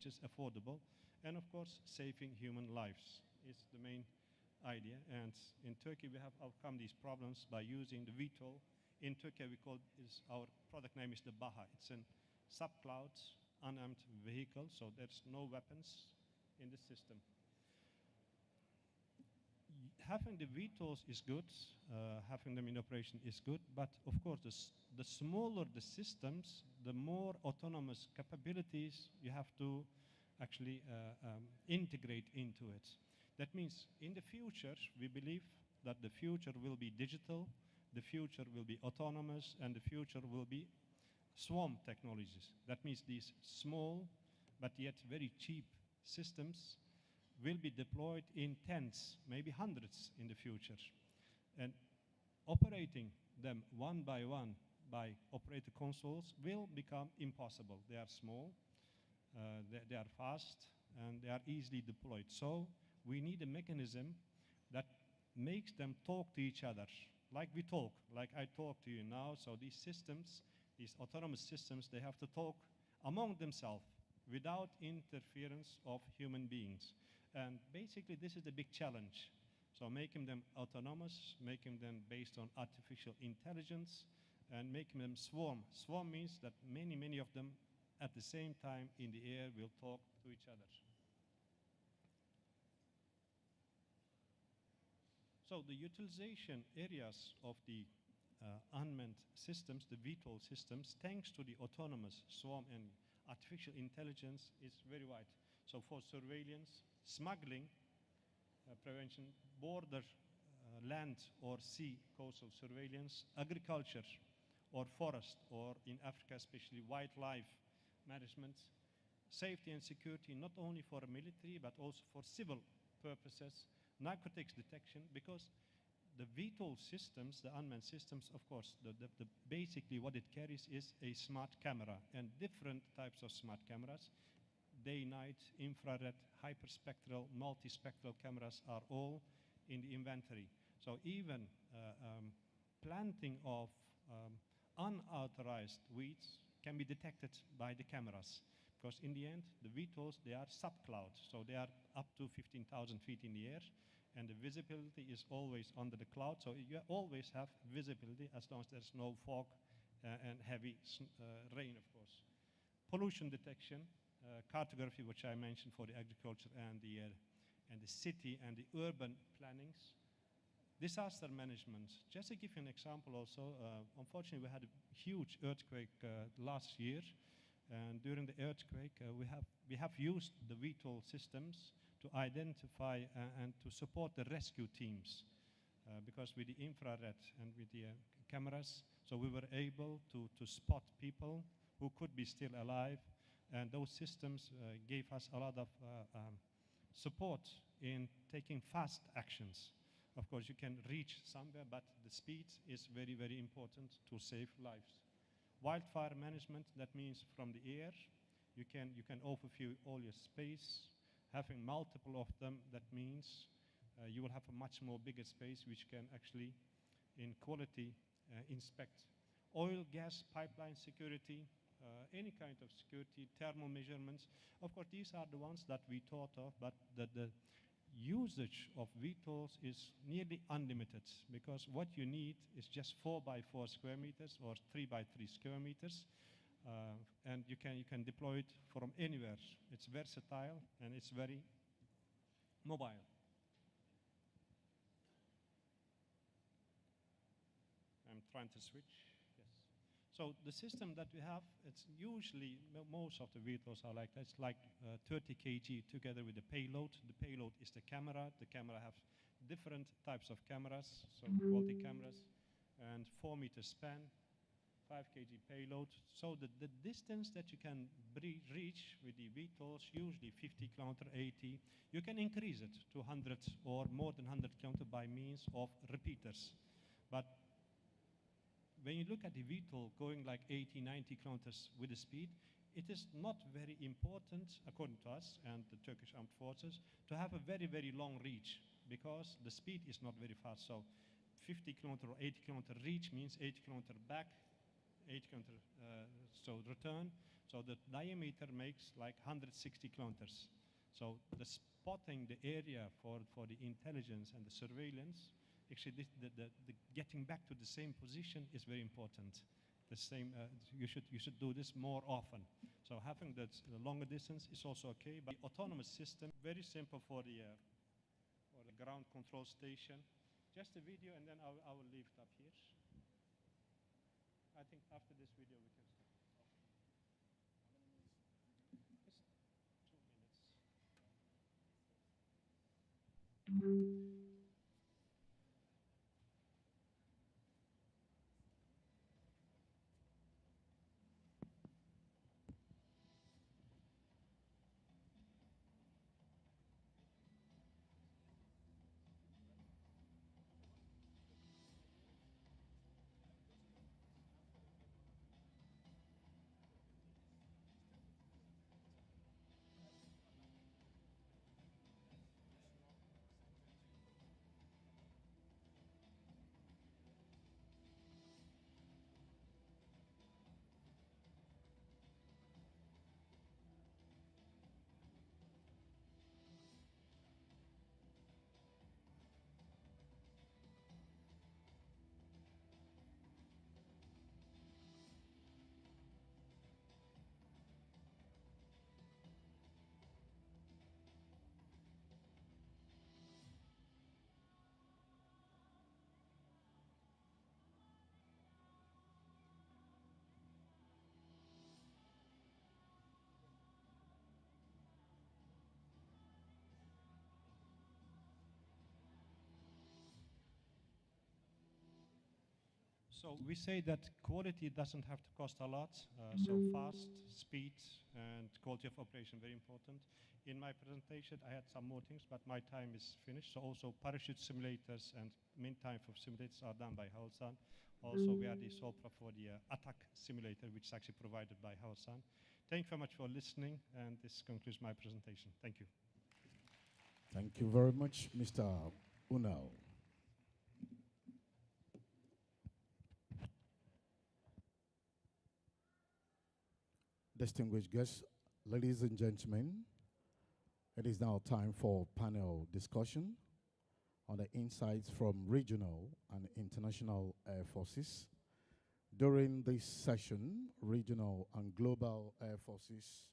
which is affordable, and of course, saving human lives is the main idea. And in Turkey, we have overcome these problems by using the VTOL. In Turkey, our product name is the Baha. It's a subcloud, unarmed vehicle, so there's no weapons in the system. Having the VTOLs is good, having them in operation is good, but of course the smaller the systems, the more autonomous capabilities you have to actually integrate into it. That means in the future, we believe that the future will be digital, the future will be autonomous, and the future will be swarm technologies. That means these small but yet very cheap systems will be deployed in tens, maybe hundreds in the future. And operating them one by one by operator consoles will become impossible. They are small, they are fast, and they are easily deployed. So we need a mechanism that makes them talk to each other, like we talk, like I talk to you now. So these systems, these autonomous systems, they have to talk among themselves without interference of human beings. And basically, this is the big challenge. So making them autonomous, making them based on artificial intelligence, and making them swarm. Swarm means that many, many of them at the same time in the air will talk to each other. So the utilization areas of the unmanned systems, the VTOL systems, thanks to the autonomous swarm and artificial intelligence, is very wide. So for surveillance, smuggling, prevention, border, land or sea coastal surveillance, agriculture or forest, or in Africa especially wildlife management, safety and security, not only for military but also for civil purposes, narcotics detection, because the VTOL systems, the unmanned systems, of course, basically what it carries is a smart camera and different types of smart cameras. Day, night, infrared, hyperspectral, multispectral cameras are all in the inventory. So even planting of unauthorized weeds can be detected by the cameras, because in the end, the VTOLs, they are subcloud, so they are up to 15,000 feet in the air, and the visibility is always under the cloud, so you always have visibility as long as there's no fog and heavy rain, of course. Pollution detection, cartography, which I mentioned for the agriculture and the city and the urban plannings. Disaster management. Just to give you an example also, unfortunately we had a huge earthquake last year, and during the earthquake we have used the VTOL systems to identify and to support the rescue teams, because with the infrared and with the cameras, so we were able to spot people who could be still alive, and those systems gave us a lot of support in taking fast actions. Of course, you can reach somewhere, but the speed is very, very important to save lives. Wildfire management, that means from the air, you can overview all your space. Having multiple of them, that means you will have a much more bigger space which can actually, in quality, inspect. Oil, gas, pipeline security, any kind of security, thermal measurements. Of course, these are the ones that we thought of, but the usage of VTOLs is nearly unlimited, because what you need is just 4 by 4 square meters or 3 by 3 square meters, and you can deploy it from anywhere. It's versatile and it's very mobile. I'm trying to switch. Yes. So the system that we have, it's usually, most of the VTOLs are like that. It's like 30 kg together with the payload. The payload is the camera. The camera has different types of cameras, so quality cameras, and 4 meter span, 5 kg payload. So the distance that you can reach with the VTOLs, usually 50 kilometer, 80, you can increase it to 100 or more than 100 kilometer by means of repeaters. But when you look at the VTOL going like 80, 90 kilometers with the speed, it is not very important, according to us and the Turkish Armed Forces, to have a very, very long reach, because the speed is not very fast. So 50 kilometer or 80 kilometer reach means 80 kilometer back, 80 kilometer so return. So the diameter makes like 160 kilometers. So the spotting the area for the intelligence and the surveillance, actually the getting back to the same position is very important. The same, you should do this more often. So having that longer distance is also okay. But the autonomous system, very simple for the ground control station. Just a video, and then I will leave it up here. I think after this video we can start. Just 2 minutes. So we say that quality doesn't have to cost a lot. So fast, speed, and quality of operation, very important. In my presentation, I had some more things, but my time is finished. So also parachute simulators and mean time for simulators are done by Haosan. Also, we are the sole pro for the attack simulator, which is actually provided by Haosan. Thank you very much for listening, and this concludes my presentation. Thank you. Thank you very much, Mr. Unal. Distinguished guests, ladies and gentlemen, it is now time for panel discussion on the insights from regional and international air forces. During this session, regional and global air forces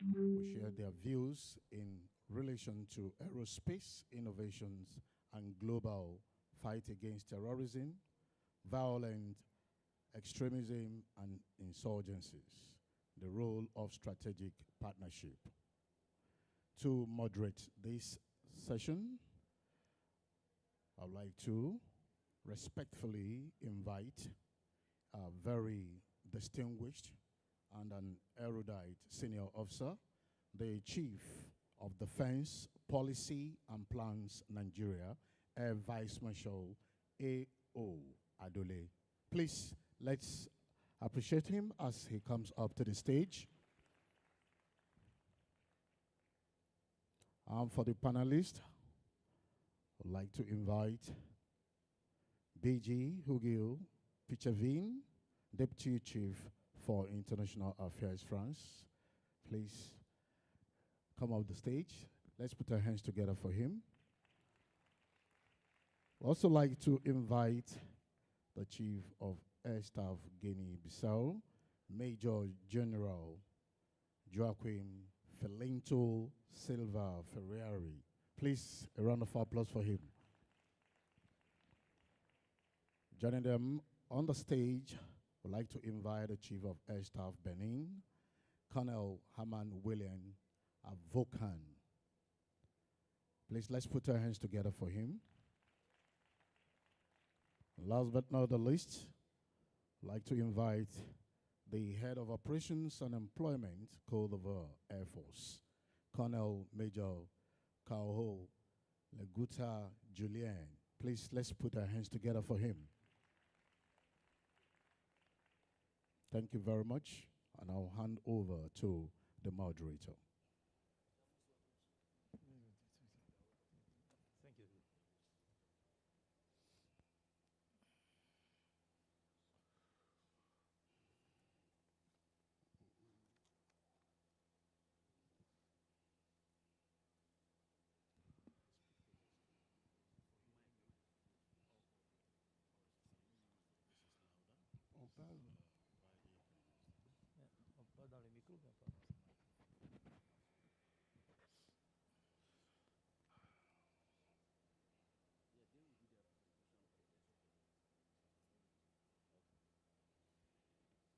will share their views in relation to aerospace innovations and global fight against terrorism, violent extremism, and insurgencies. The role of strategic partnership. To moderate this session, I'd like to respectfully invite a very distinguished and an erudite senior officer, the Chief of Defense Policy and Plans Nigeria, Air Vice Marshal A.O. Adole. Please, let's appreciate him as he comes up to the stage. For the panelists, I'd like to invite BG Hugil Pichevin, Deputy Chief for International Affairs France. Please come up the stage. Let's put our hands together for him. I'd also like to invite the Chief of Air Staff Guinea-Bissau, Major General Joaquim Felinto Silva Ferrari. Please, a round of applause for him. Joining them on the stage, I'd like to invite the Chief of Air Staff Benin, Colonel Haman William Avokan. Please, let's put our hands together for him. Last but not the least, I'd like to invite the Head of Operations and Employment, Côte d'Ivoire Air Force, Colonel Major Kaoho Leguta Julien. Please, let's put our hands together for him. Thank you very much, and I'll hand over to the moderator. Thank you. parle. Pas dans le micro, mais pas.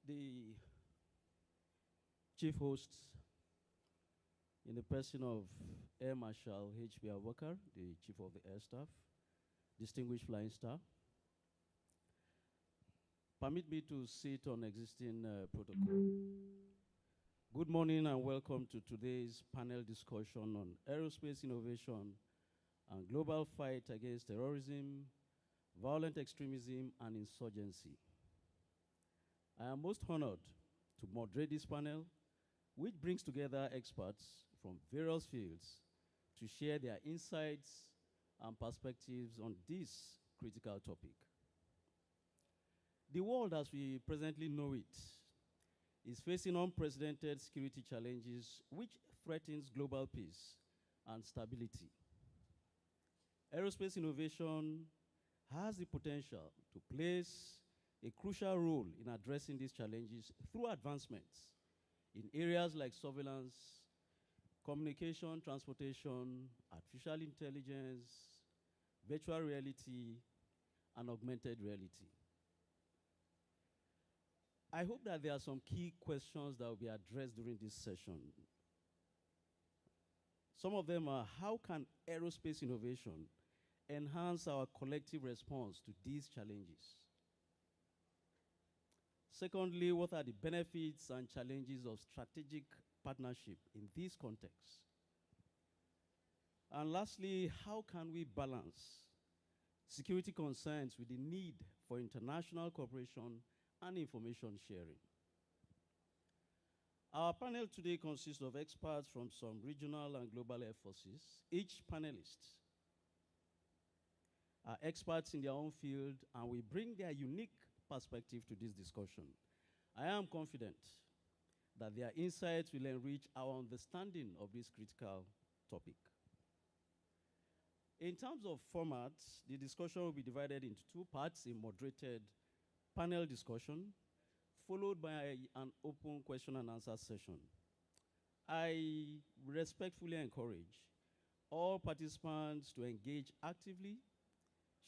The chief hosts, in the person of Air Marshal H.B. Abubakar, the chief of the Air Staff, distinguished flying staff, permit me to sit on existing protocol. Good morning and welcome to today's panel discussion on aerospace innovation and global fight against terrorism, violent extremism, and insurgency. I am most honored to moderate this panel, which brings together experts from various fields to share their insights and perspectives on this critical topic. The world as we presently know it is facing unprecedented security challenges which threatens global peace and stability. Aerospace innovation has the potential to place a crucial role in addressing these challenges through advancements in areas like surveillance, communication, transportation, artificial intelligence, virtual reality, and augmented reality. I hope that there are some key questions that will be addressed during this session. Some of them are, how can aerospace innovation enhance our collective response to these challenges? Secondly, what are the benefits and challenges of strategic partnership in this context? And lastly, how can we balance security concerns with the need for international cooperation and information sharing? Our panel today consists of experts from some regional and global air forces. Each panelist are experts in their own field and will bring their unique perspective to this discussion. I am confident that their insights will enrich our understanding of this critical topic. In terms of format, the discussion will be divided into two parts: a moderated panel discussion, followed by an open question and answer session. I respectfully encourage all participants to engage actively,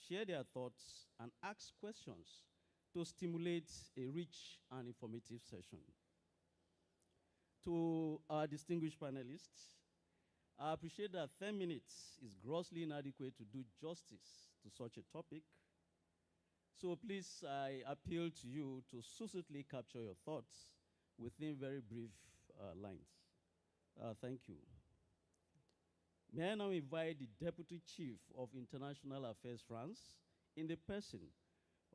share their thoughts, and ask questions to stimulate a rich and informative session. To our distinguished panelists, I appreciate that 10 minutes is grossly inadequate to do justice to such a topic. So please, I appeal to you to succinctly capture your thoughts within very brief lines. Thank you. May I now invite the Deputy Chief of International Affairs France in the person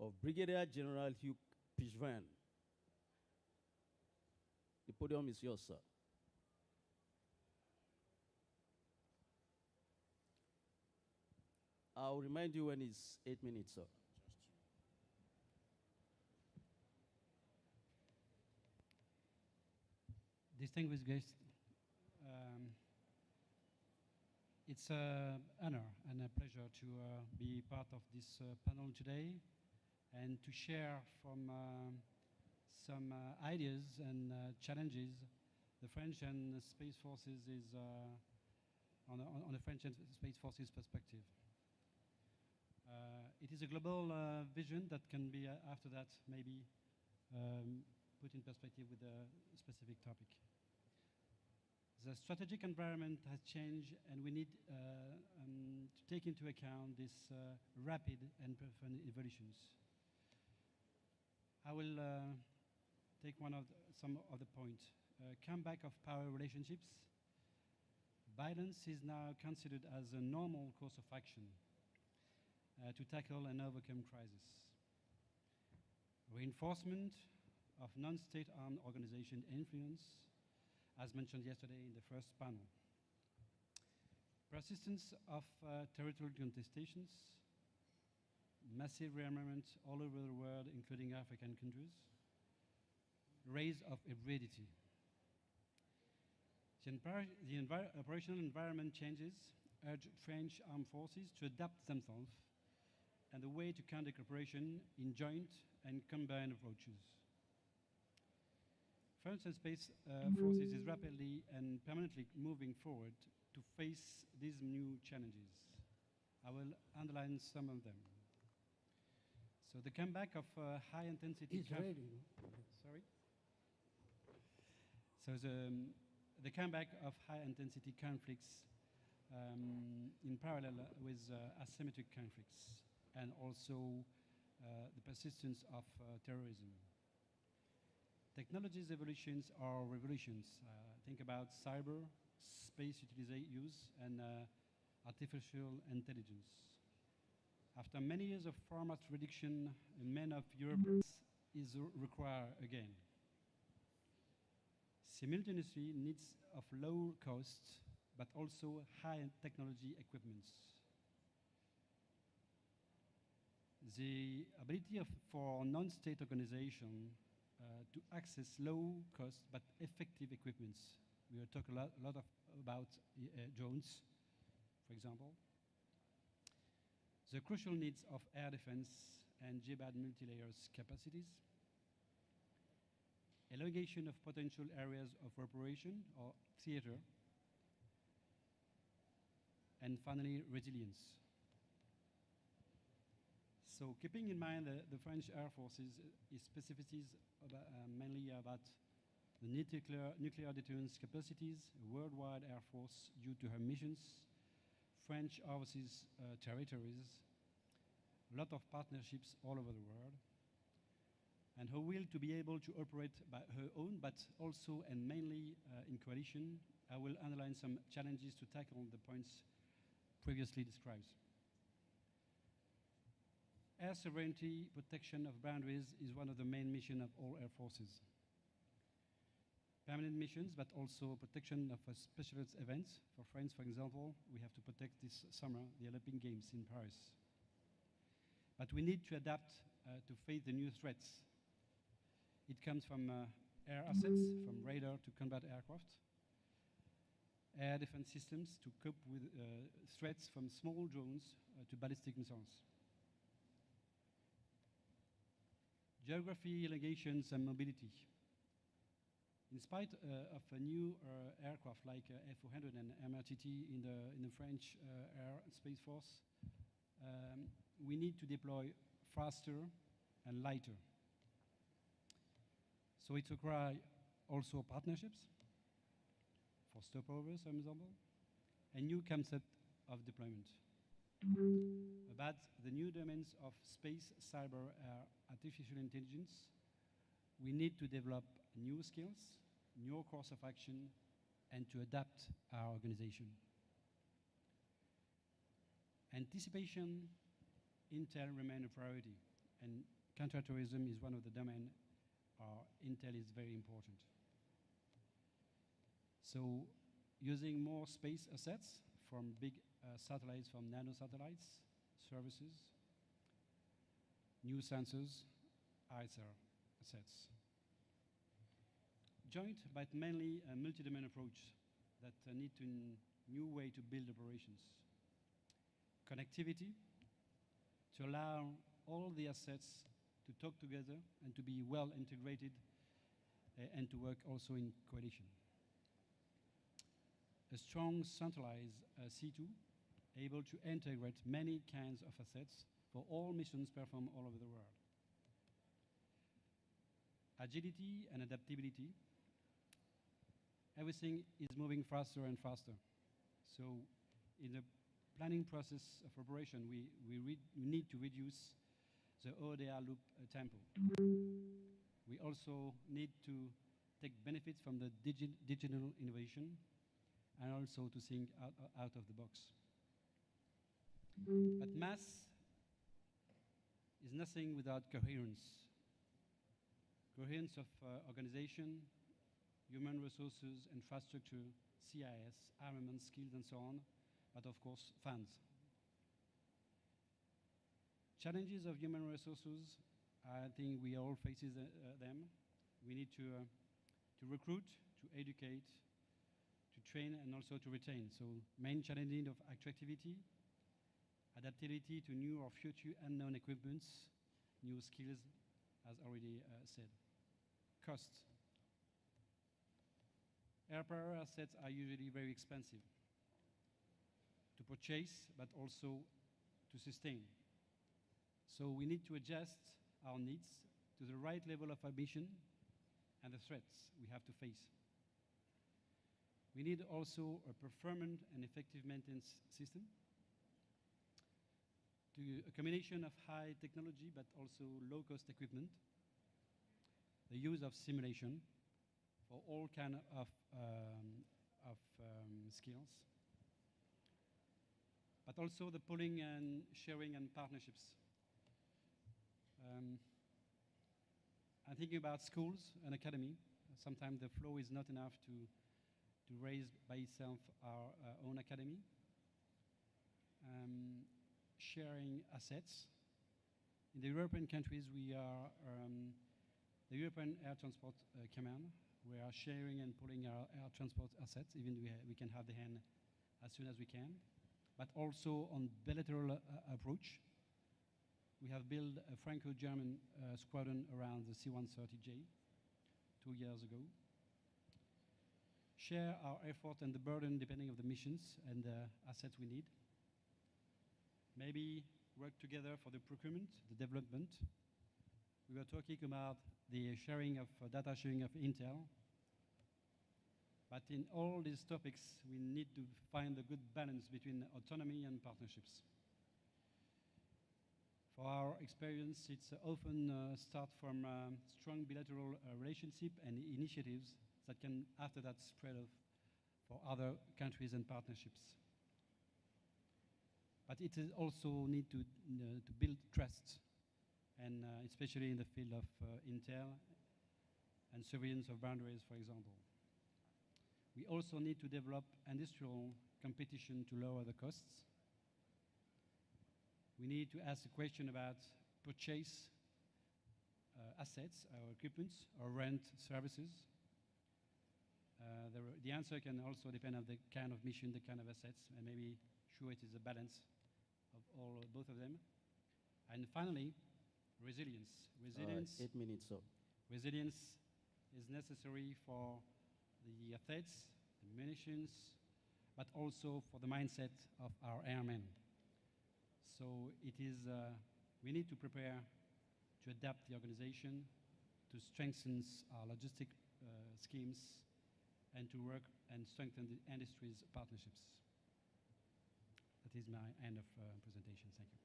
of Brigadier General Hugh Pichevin. The podium is yours, sir. I'll remind you when it's 8 minutes, sir. Distinguished guests, it's an honor and a pleasure to be part of this panel today and to share from some ideas and challenges the French and Space Forces is on the French and Space Forces perspective. It is a global vision that can be after that maybe put in perspective with a specific topic. The strategic environment has changed, and we need to take into account this rapid and profound evolutions. I will take some of the points. Comeback of power relationships. Violence is now considered as a normal course of action to tackle and overcome crisis. Reinforcement of non-state armed organization influence, as mentioned yesterday in the first panel. Persistence of territorial contestations, massive rearmament all over the world, including African countries, rise of hybridity. The operational environment changes urge French armed forces to adapt themselves and the way to counter cooperation in joint and combined approaches. France and Space Forces is rapidly and permanently moving forward to face these new challenges. I will underline some of them. So the comeback of high-intensity... Sorry? So the comeback of high-intensity conflicts in parallel with asymmetric conflicts, and also the persistence of terrorism. Technology's evolutions are revolutions. Think about cyber, space use, and artificial intelligence. After many years of far mass reduction, men of Europe is required again. Simultaneously, needs of low cost, but also high technology equipments. The ability for non-state organization to access low cost but effective equipments. We will talk a lot about drones, for example. The crucial needs of air defense and GBAD multi-layers capacities. Elongation of potential areas of operation or theater. And finally, resilience. So keeping in mind the French Air Force's specificities mainly about the nuclear deterrence capacities, a worldwide air force due to her missions, French overseas territories, a lot of partnerships all over the world, and her will to be able to operate by her own, but also and mainly in coalition. I will underline some challenges to tackle the points previously described. Air sovereignty, protection of boundaries is one of the main missions of all air forces. Permanent missions, but also protection of specialist events. For France, for example, we have to protect this summer the Olympic Games in Paris. But we need to adapt to face the new threats. It comes from air assets, from radar to combat aircraft, air defense systems to cope with threats from small drones to ballistic missiles. Geography, allegations, and mobility. In spite of a new aircraft like F-400 and MRTT in the French Air and Space Force, we need to deploy faster and lighter. So it requires also partnerships for stopovers, for example, a new concept of deployment. About the new domains of space, cyber, artificial intelligence, we need to develop new skills, new course of action, and to adapt our organization. Anticipation, intel remain a priority, and counterterrorism is one of the domains intel is very important. So using more space assets from big satellites, from nano satellites, services, new sensors, ISR assets. Joint, but mainly a multi-domain approach that need to new way to build operations. Connectivity, to allow all the assets to talk together and to be well integrated and to work also in coalition. A strong centralized C2, able to integrate many kinds of assets for all missions performed all over the world. Agility and adaptability. Everything is moving faster and faster. So in the planning process of operation, we need to reduce the ODA loop tempo. We also need to take benefits from the digital innovation and also to think out of the box. But mass is nothing without coherence. Coherence of organization, human resources, infrastructure, CIS, armament, skills, and so on, but of course, funds. Challenges of human resources, I think we all faces them. We need to recruit, to educate, to train, and also to retain. So main challenging of attractivity, adaptability to new or future unknown equipments, new skills, as already said. Cost. Air power assets are usually very expensive to purchase, but also to sustain. So we need to adjust our needs to the right level of ambition and the threats we have to face. We need also a performant and effective maintenance system, a combination of high technology but also low-cost equipment, the use of simulation for all kind of skills, but also the pooling and sharing and partnerships. I'm thinking about schools and academy. Sometimes the flow is not enough to raise by itself our own academy. Sharing assets. In the European countries, we are the European Air Transport Command. We are sharing and pooling our air transport assets, even we can have the hand as soon as we can, but also on bilateral approach. We have built a Franco-German squadron around the C-130J 2 years ago. Share our effort and the burden depending on the missions and the assets we need. Maybe work together for the procurement, the development. We were talking about the sharing of data sharing of intel. But in all these topics, we need to find a good balance between autonomy and partnerships. For our experience, it's often start from strong bilateral relationship and initiatives that can, after that, spread for other countries and partnerships. But it is also need to build trust, and especially in the field of intel and surveillance of boundaries, for example. We also need to develop industrial competition to lower the costs. We need to ask a question about purchase assets, or equipments, or rent services. The answer can also depend on the kind of mission, the kind of assets, and maybe sure it is a balance of both of them. And finally, resilience. 8 minutes up. Resilience is necessary for the assets, the munitions, but also for the mindset of our airmen. So it is, we need to prepare to adapt the organization, to strengthen our logistic schemes, and to work and strengthen the industry's partnerships. That is my end of presentation. Thank you.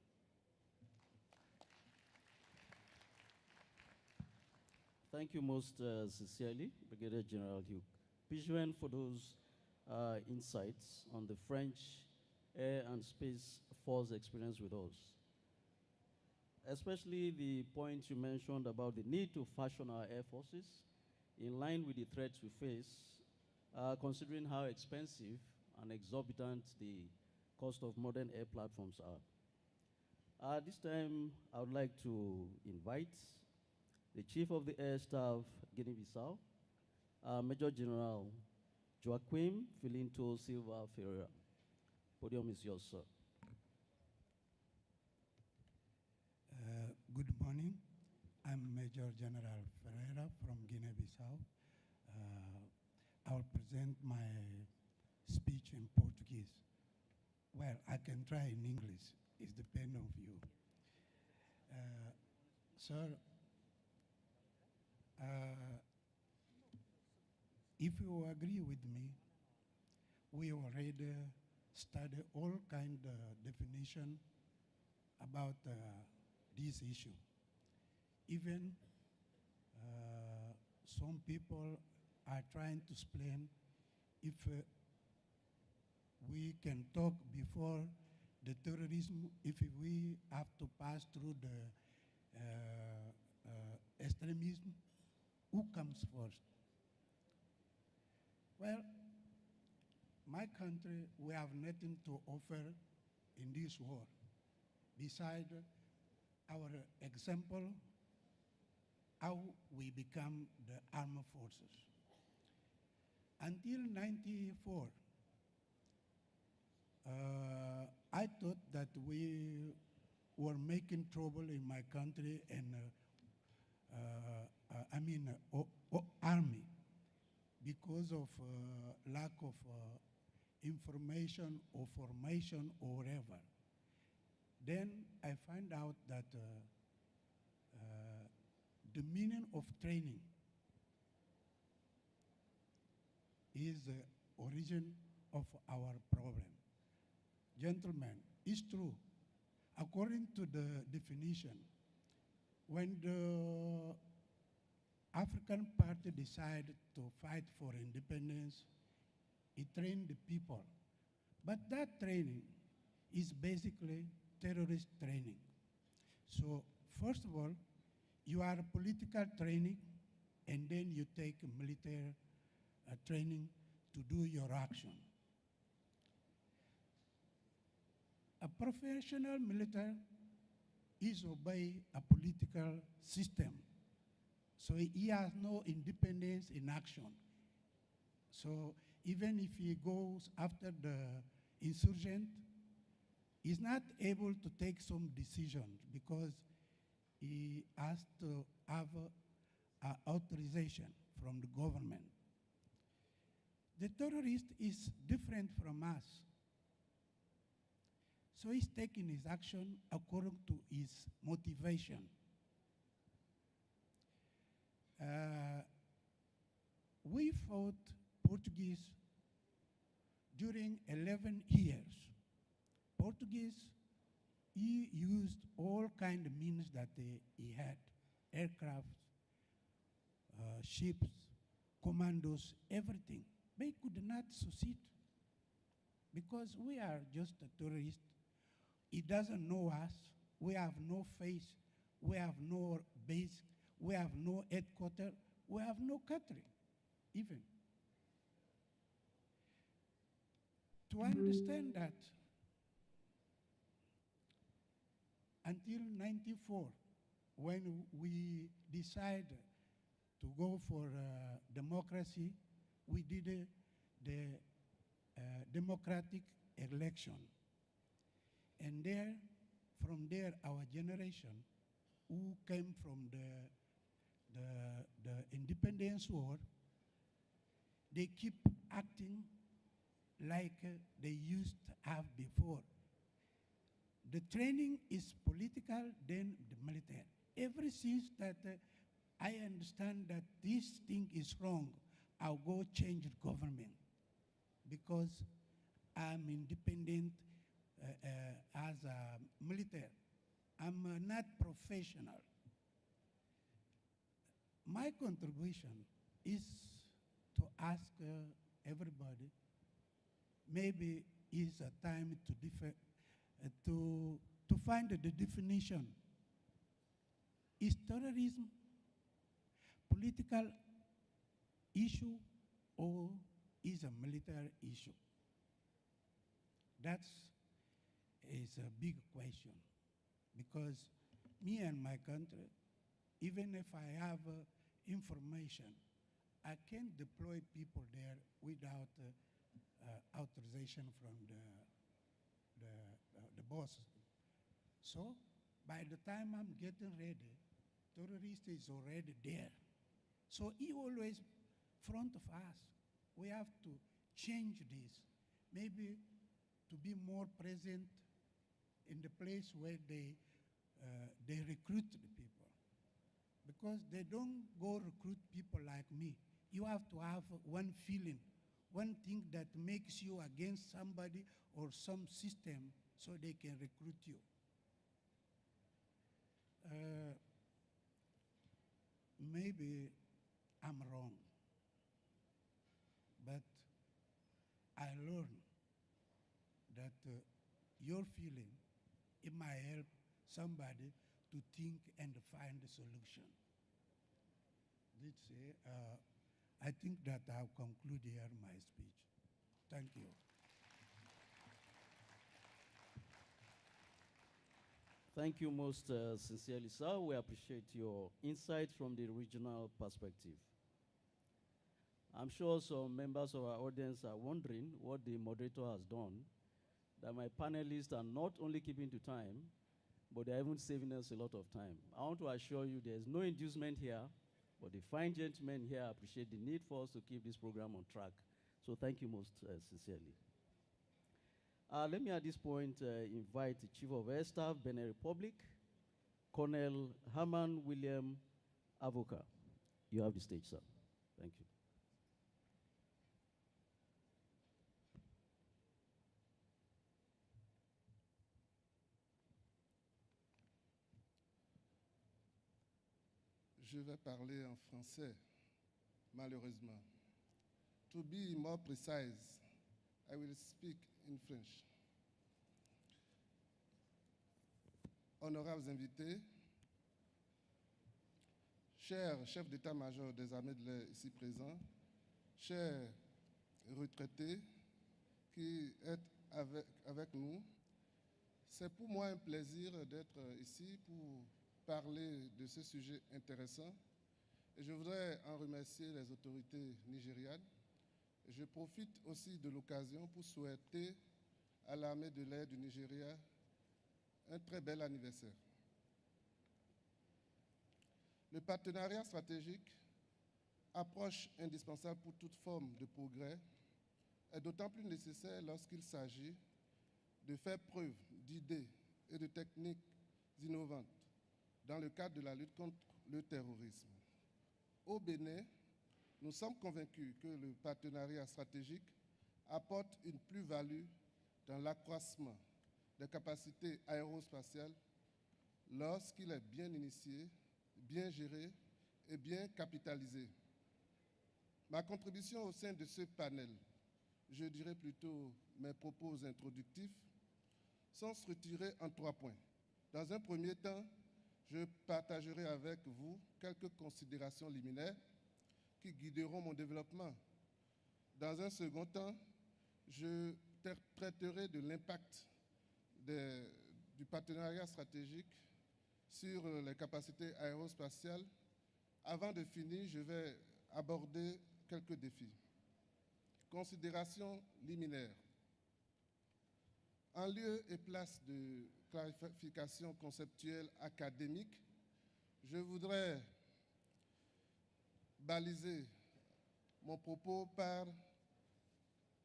Thank you most sincerely, Brigadier General Hugh Pigeon, for those insights on the French Air and Space Force experience with us. Especially the point you mentioned about the need to fashion our air forces in line with the threats we face, considering how expensive and exorbitant the cost of modern air platforms are. This time, I would like to invite the Chief of the Air Staff, Guinea-Bissau, Major General Joaquim Filinto Silva Ferreira. Podium is yours, sir. Good morning. I'm Major General Ferreira from Guinea-Bissau. I'll present my speech in Portuguese. Well, I can try in English. It depends on you. Sir, if you agree with me, we already studied all kind of definition about this issue. Even some people are trying to explain if we can talk before the terrorism, if we have to pass through the extremism, who comes first? Well, my country, we have nothing to offer in this war beside our example, how we become the armed forces. Until '94, I thought that we were making trouble in my country and army because of lack of information or formation or whatever. Then I find out that the meaning of training is the origin of our problem. Gentlemen, it's true. According to the definition, when the African Party decided to fight for independence, it trained the people. But that training is basically terrorist training. So first of all, you are political training, and then you take military training to do your action. A professional military is obey a political system. So he has no independence in action. So even if he goes after the insurgent, he's not able to take some decisions because he has to have authorization from the government. The terrorist is different from us. So he's taking his action according to his motivation. We fought Portuguese during 11 years. Portuguese, he used all kind of means that he had, aircraft, ships, commandos, everything. They could not succeed because we are just a tourist. He doesn't know us. We have no face. We have no base. We have no headquarters. We have no country, even. To understand that, until 94, when we decided to go for democracy, we did the democratic election. And there, from there, our generation, who came from the independence war, they keep acting like they used to have before. The training is political, then the military. Ever since that I understand that this thing is wrong, I'll go change the government because I'm independent as a military. I'm not professional. My contribution is to ask everybody, maybe it's a time to find the definition. Is terrorism political issue or is a military issue? That is a big question because me and my country, even if I have information, I can't deploy people there without authorization from the boss. So by the time I'm getting ready, terrorist is already there. So he always front of us. We have to change this. Maybe to be more present in the place where they recruit the people. Because they don't go recruit people like me. You have to have one feeling, one thing that makes you against somebody or some system so they can recruit you. Maybe I'm wrong, but I learned that your feeling, it might help somebody to think and find a solution. I think that I'll conclude here my speech. Thank you. Thank you most sincerely, sir. We appreciate your insight from the regional perspective. I'm sure some members of our audience are wondering what the moderator has done that my panelists are not only keeping to time, but they're even saving us a lot of time. I want to assure you there's no inducement here, but the fine gentlemen here appreciate the need for us to keep this program on track. So thank you most sincerely. Let me at this point invite the Chief of Air Staff, Benin Republic, Colonel Herman William Avoka. You have the stage, sir. Thank you. Je vais parler en français, malheureusement. To be more precise, I will speak in French. Honorables invités, chers chefs d'état-major des armées de l'air ici présents, chers retraités qui êtes avec nous, c'est pour moi un plaisir d'être ici pour parler de ce sujet intéressant. Et je voudrais en remercier les autorités nigérianes. Je profite aussi de l'occasion pour souhaiter à l'armée de l'air du Nigeria un très bel anniversaire. Le partenariat stratégique, approche indispensable pour toute forme de progrès, est d'autant plus nécessaire lorsqu'il s'agit de faire preuve d'idées et de techniques innovantes dans le cadre de la lutte contre le terrorisme. Au Bénin, nous sommes convaincus que le partenariat stratégique apporte une plus-value dans l'accroissement des capacités aérospatiales lorsqu'il est bien initié, bien géré et bien capitalisé. Ma contribution au sein de ce panel, je dirais plutôt mes propos introductifs, sont structurés en 3 points. Dans un premier temps, je partagerai avec vous quelques considérations liminaires qui guideront mon développement. Dans un second temps, je traiterai de l'impact du partenariat stratégique sur les capacités aérospatiales. Avant de finir, je vais aborder quelques défis. Considération liminaire. En lieu et place de clarification conceptuelle académique, je voudrais baliser mon propos par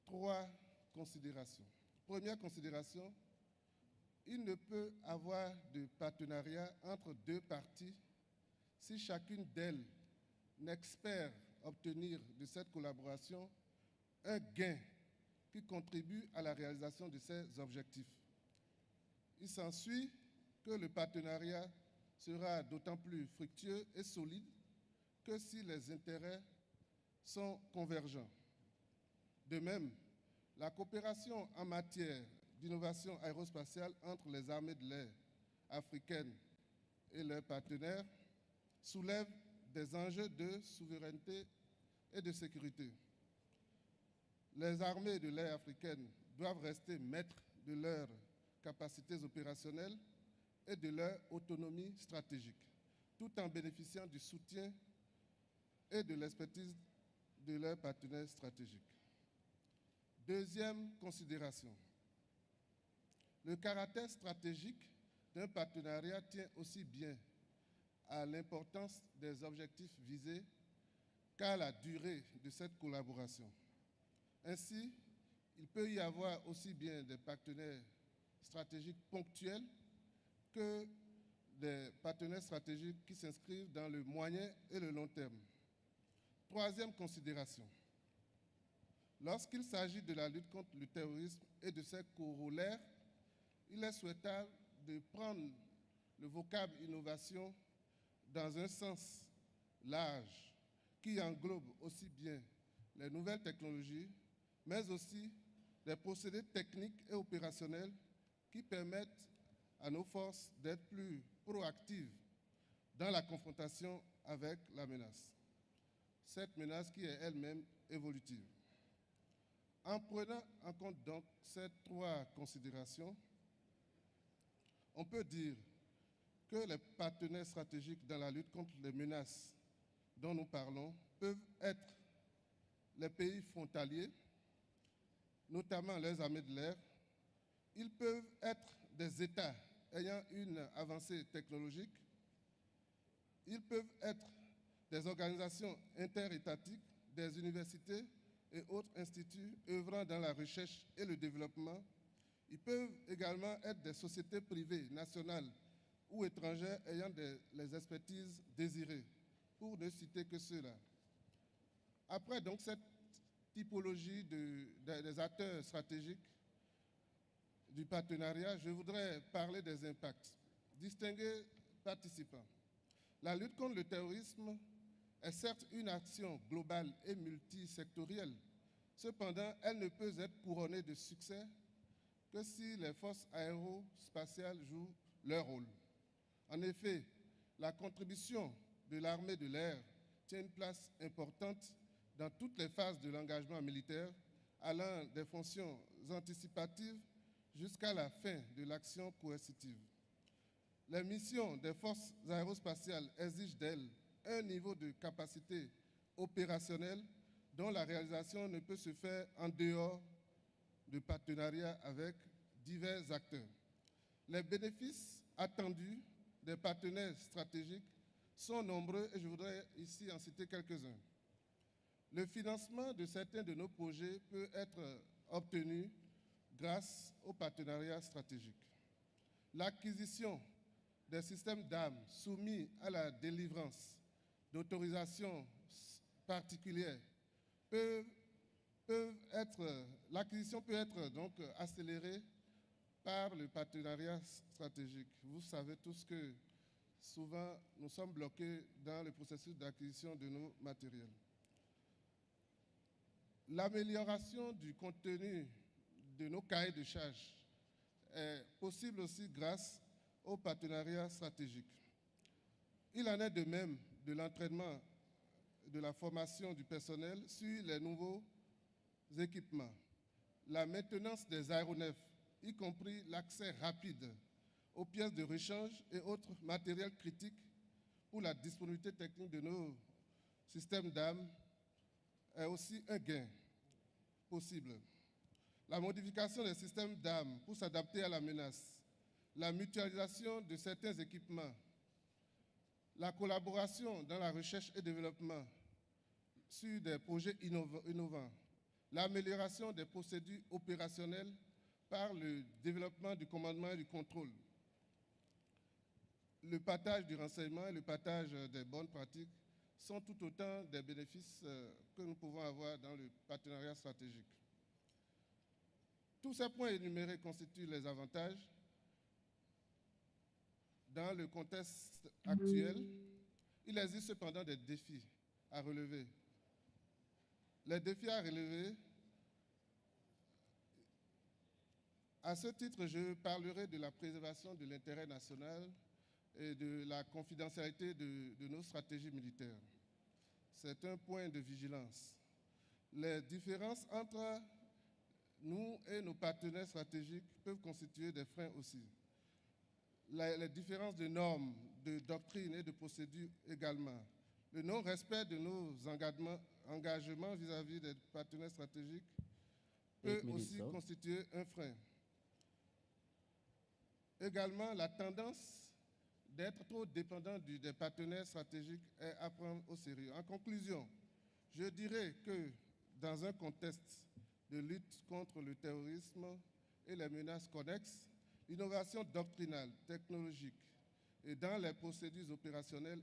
3 considérations. Première considération, il ne peut avoir de partenariat entre 2 parties si chacune d'elles n'espère obtenir de cette collaboration un gain qui contribue à la réalisation de ses objectifs. Il s'ensuit que le partenariat sera d'autant plus fructueux et solide que si les intérêts sont convergents. De même, la coopération en matière d'innovation aérospatiale entre les armées de l'air africaines et leurs partenaires soulève des enjeux de souveraineté et de sécurité. Les armées de l'air africaines doivent rester maîtres de leurs capacités opérationnelles et de leur autonomie stratégique, tout en bénéficiant du soutien et de l'expertise de leurs partenaires stratégiques. Deuxième considération, le caractère stratégique d'un partenariat tient aussi bien à l'importance des objectifs visés qu'à la durée de cette collaboration. Ainsi, il peut y avoir aussi bien des partenaires stratégiques ponctuels que des partenaires stratégiques qui s'inscrivent dans le moyen et le long terme. Troisième considération, lorsqu'il s'agit de la lutte contre le terrorisme et de ses corollaires, il est souhaitable de prendre le vocable innovation dans un sens large qui englobe aussi bien les nouvelles technologies, mais aussi des procédés techniques et opérationnels qui permettent à nos forces d'être plus proactives dans la confrontation avec la menace. Cette menace qui est elle-même évolutive. En prenant en compte donc ces 3 considérations, on peut dire que les partenaires stratégiques dans la lutte contre les menaces dont nous parlons peuvent être les pays frontaliers, notamment les armées de l'air, Ils peuvent être des États ayant une avancée technologique. Ils peuvent être des organisations interétatiques, des universités et autres instituts œuvrant dans la recherche et le développement. Ils peuvent également être des sociétés privées, nationales ou étrangères ayant les expertises désirées, pour ne citer que ceux-là. Après donc cette typologie des acteurs stratégiques du partenariat, je voudrais parler des impacts. Distingués participants. La lutte contre le terrorisme est certes une action globale et multisectorielle. Cependant, elle ne peut être couronnée de succès que si les forces aérospatiales jouent leur rôle. En effet, la contribution de l'armée de l'air tient une place importante dans toutes les phases de l'engagement militaire, allant des fonctions anticipatives jusqu'à la fin de l'action coercitive. Les missions des forces aérospatiales exigent d'elles un niveau de capacité opérationnelle dont la réalisation ne peut se faire en dehors de partenariats avec divers acteurs. Les bénéfices attendus des partenaires stratégiques sont nombreux et je voudrais ici en citer quelques-uns. Le financement de certains de nos projets peut être obtenu grâce aux partenariats stratégiques. L'acquisition des systèmes d'armes soumis à la délivrance d'autorisations particulières l'acquisition peut être donc accélérée par le partenariat stratégique. Vous savez tous que souvent nous sommes bloqués dans le processus d'acquisition de nos matériels. L'amélioration du contenu de nos cahiers de charges est possible aussi grâce au partenariat stratégique. Il en est de même de l'entraînement, de la formation du personnel sur les nouveaux équipements, la maintenance des aéronefs, y compris l'accès rapide aux pièces de rechange et autres matériels critiques pour la disponibilité technique de nos systèmes d'armes est aussi un gain possible. La modification des systèmes d'armes pour s'adapter à la menace, la mutualisation de certains équipements, la collaboration dans la recherche et développement sur des projets innovants, l'amélioration des procédures opérationnelles par le développement du commandement et du contrôle, le partage du renseignement et le partage des bonnes pratiques sont tout autant des bénéfices que nous pouvons avoir dans le partenariat stratégique. Tous ces points énumérés constituent les avantages. Dans le contexte actuel, il existe cependant des défis à relever. Les défis à relever, à ce titre, je parlerai de la préservation de l'intérêt national et de la confidentialité de nos stratégies militaires. C'est un point de vigilance. Les différences entre nous et nos partenaires stratégiques peuvent constituer des freins aussi. Les différences de normes, de doctrines et de procédures également. Le non-respect de nos engagements vis-à-vis des partenaires stratégiques peut aussi constituer un frein. Également, la tendance d'être trop dépendant des partenaires stratégiques est à prendre au sérieux. En conclusion, je dirais que dans un contexte de lutte contre le terrorisme et les menaces connexes, l'innovation doctrinale, technologique et dans les procédures opérationnelles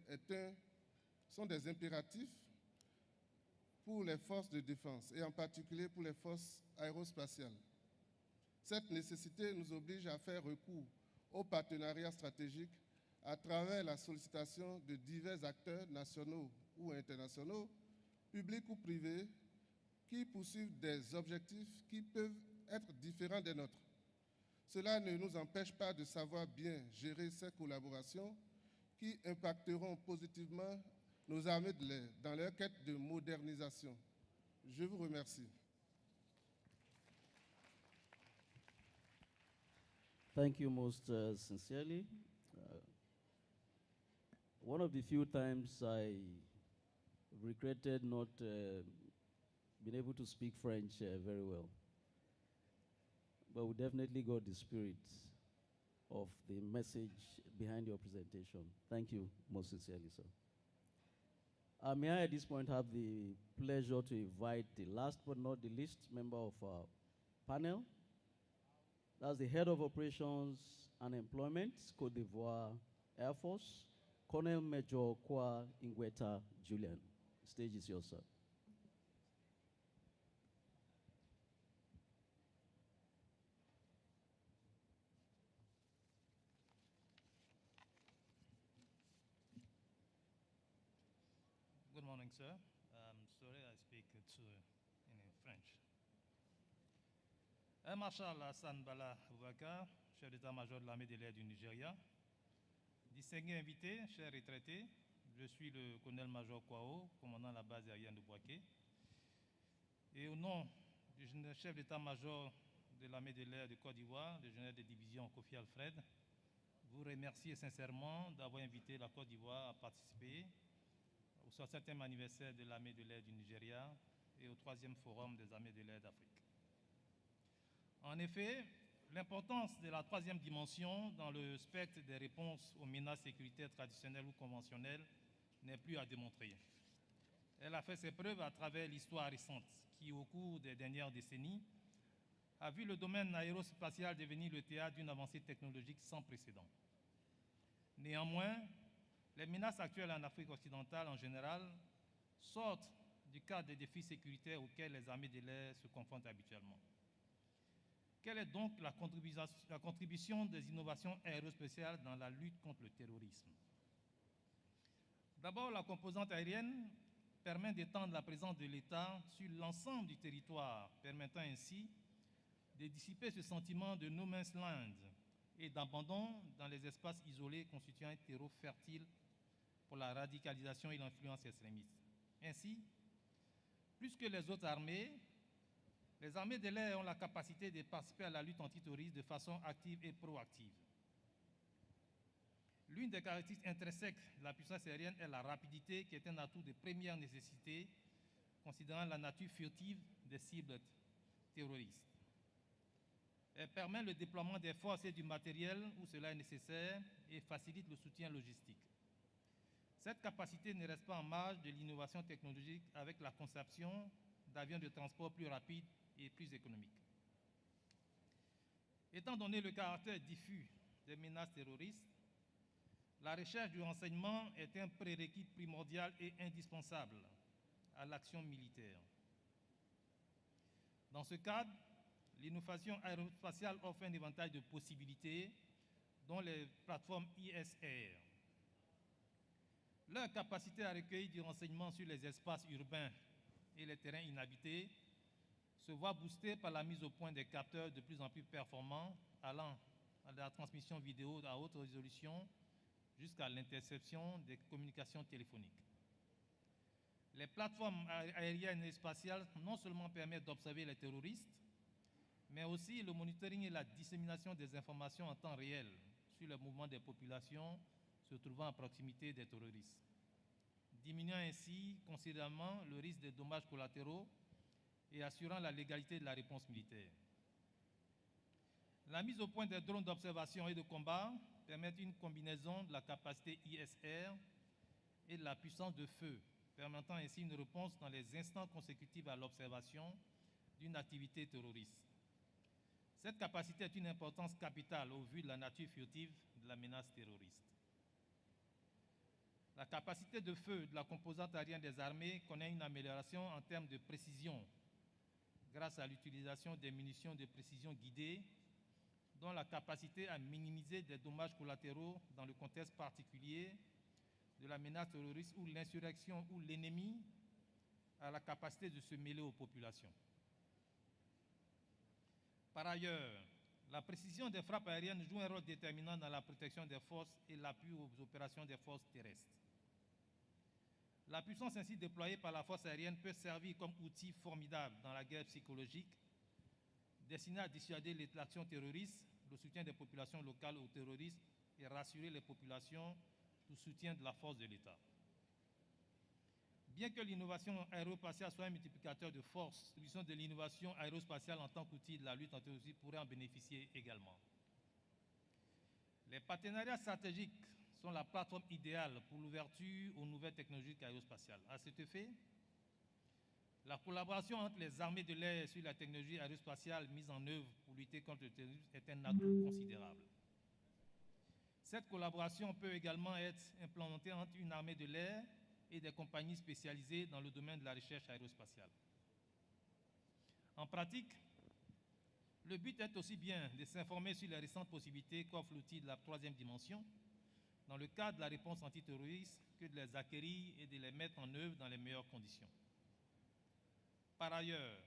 sont des impératifs pour les forces de défense et en particulier pour les forces aérospatiales. Cette nécessité nous oblige à faire recours aux partenariats stratégiques à travers la sollicitation de divers acteurs nationaux ou internationaux, publics ou privés, qui poursuivent des objectifs qui peuvent être différents des nôtres. Cela ne nous empêche pas de savoir bien gérer ces collaborations qui impacteront positivement nos armées de l'air dans leur quête de modernisation. Je vous remercie. Thank you most sincerely. One of the few times I regretted not being able to speak French very well. but we definitely got the spirit of the message behind your presentation. Thank you most sincerely, sir. May I at this point have the pleasure to invite the last but not the least member of our panel. That's the Head of Operations and Employment, Côte d'Ivoire Air Force, Colonel Major Kwa Ingweta Julian. The stage is yours, sir. Good morning, sir. Sorry, I speak in French. Air Marshal Hassan Bala Boubacar, chef d'état-major de l'armée de l'air du Nigeria. Distingué invité, chers retraités, je suis le colonel-major Kwao, commandant la base aérienne de Bouaké. Et au nom du chef d'état-major de l'armée de l'air de Côte d'Ivoire, le général de division Kofi Alfred, vous remercie sincèrement d'avoir invité la Côte d'Ivoire à participer au 60e anniversaire de l'armée de l'air du Nigeria et au 3e forum des armées de l'air d'Afrique. En effet, l'importance de la troisième dimension dans le spectre des réponses aux menaces sécuritaires traditionnelles ou conventionnelles n'est plus à démontrer. Elle a fait ses preuves à travers l'histoire récente qui, au cours des dernières décennies, a vu le domaine aérospatial devenir le théâtre d'une avancée technologique sans précédent. Néanmoins, les menaces actuelles en Afrique occidentale en général sortent du cadre des défis sécuritaires auxquels les armées de l'air se confrontent habituellement. Quelle est donc la contribution des innovations aérospatiales dans la lutte contre le terrorisme? D'abord, la composante aérienne permet d'étendre la présence de l'État sur l'ensemble du territoire, permettant ainsi de dissiper ce sentiment de no man's land et d'abandon dans les espaces isolés constituant un terreau fertile pour la radicalisation et l'influence extrémiste. Ainsi, plus que les autres armées, les armées de l'air ont la capacité de participer à la lutte antiterroriste de façon active et proactive. L'une des caractéristiques intrinsèques de la puissance aérienne est la rapidité, qui est un atout de première nécessité, considérant la nature furtive des cibles terroristes. Elle permet le déploiement des forces et du matériel où cela est nécessaire et facilite le soutien logistique. Cette capacité ne reste pas en marge de l'innovation technologique avec la conception d'avions de transport plus rapides et plus économiques. Étant donné le caractère diffus des menaces terroristes, la recherche du renseignement est un prérequis primordial et indispensable à l'action militaire. Dans ce cadre, l'innovation aérospatiale offre un éventail de possibilités, dont les plateformes ISR. Leur capacité à recueillir du renseignement sur les espaces urbains et les terrains inhabités se voit boostée par la mise au point des capteurs de plus en plus performants, allant de la transmission vidéo à haute résolution jusqu'à l'interception des communications téléphoniques. Les plateformes aériennes et spatiales non seulement permettent d'observer les terroristes, mais aussi le monitoring et la dissémination des informations en temps réel sur le mouvement des populations se trouvant à proximité des terroristes, diminuant ainsi considérablement le risque des dommages collatéraux et assurant la légalité de la réponse militaire. La mise au point des drones d'observation et de combat permet une combinaison de la capacité ISR et de la puissance de feu, permettant ainsi une réponse dans les instants consécutifs à l'observation d'une activité terroriste. Cette capacité est une importance capitale au vu de la nature furtive de la menace terroriste. La capacité de feu de la composante aérienne des armées connaît une amélioration en termes de précision grâce à l'utilisation des munitions de précision guidées, dont la capacité à minimiser des dommages collatéraux dans le contexte particulier de la menace terroriste où l'insurrection ou l'ennemi a la capacité de se mêler aux populations. Par ailleurs, la précision des frappes aériennes joue un rôle déterminant dans la protection des forces et l'appui aux opérations des forces terrestres. La puissance ainsi déployée par la force aérienne peut servir comme outil formidable dans la guerre psychologique, destinée à dissuader l'action terroriste, le soutien des populations locales aux terroristes et rassurer les populations du soutien de la force de l'État. Bien que l'innovation aérospatiale soit un multiplicateur de force, l'utilisation de l'innovation aérospatiale en tant qu'outil de la lutte antiterroriste pourrait en bénéficier également. Les partenariats stratégiques sont la plateforme idéale pour l'ouverture aux nouvelles technologies aérospatiales. À cet effet, la collaboration entre les armées de l'air sur la technologie aérospatiale mise en œuvre pour lutter contre le terrorisme est un atout considérable. Cette collaboration peut également être implantée entre une armée de l'air et des compagnies spécialisées dans le domaine de la recherche aérospatiale. En pratique, le but est aussi bien de s'informer sur les récentes possibilités qu'offre l'outil de la troisième dimension dans le cadre de la réponse antiterroriste que de les acquérir et de les mettre en œuvre dans les meilleures conditions. Par ailleurs,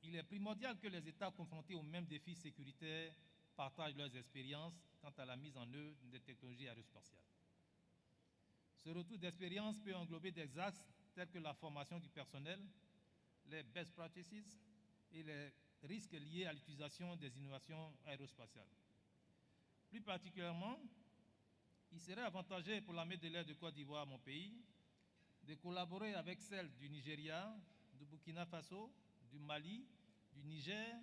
il est primordial que les États confrontés aux mêmes défis sécuritaires partagent leurs expériences quant à la mise en œuvre des technologies aérospatiales. Ce retour d'expérience peut englober des axes tels que la formation du personnel, les best practices et les risques liés à l'utilisation des innovations aérospatiales. Plus particulièrement, il serait avantageux pour l'armée de l'air de Côte d'Ivoire, mon pays, de collaborer avec celle du Nigeria, du Burkina Faso, du Mali, du Niger,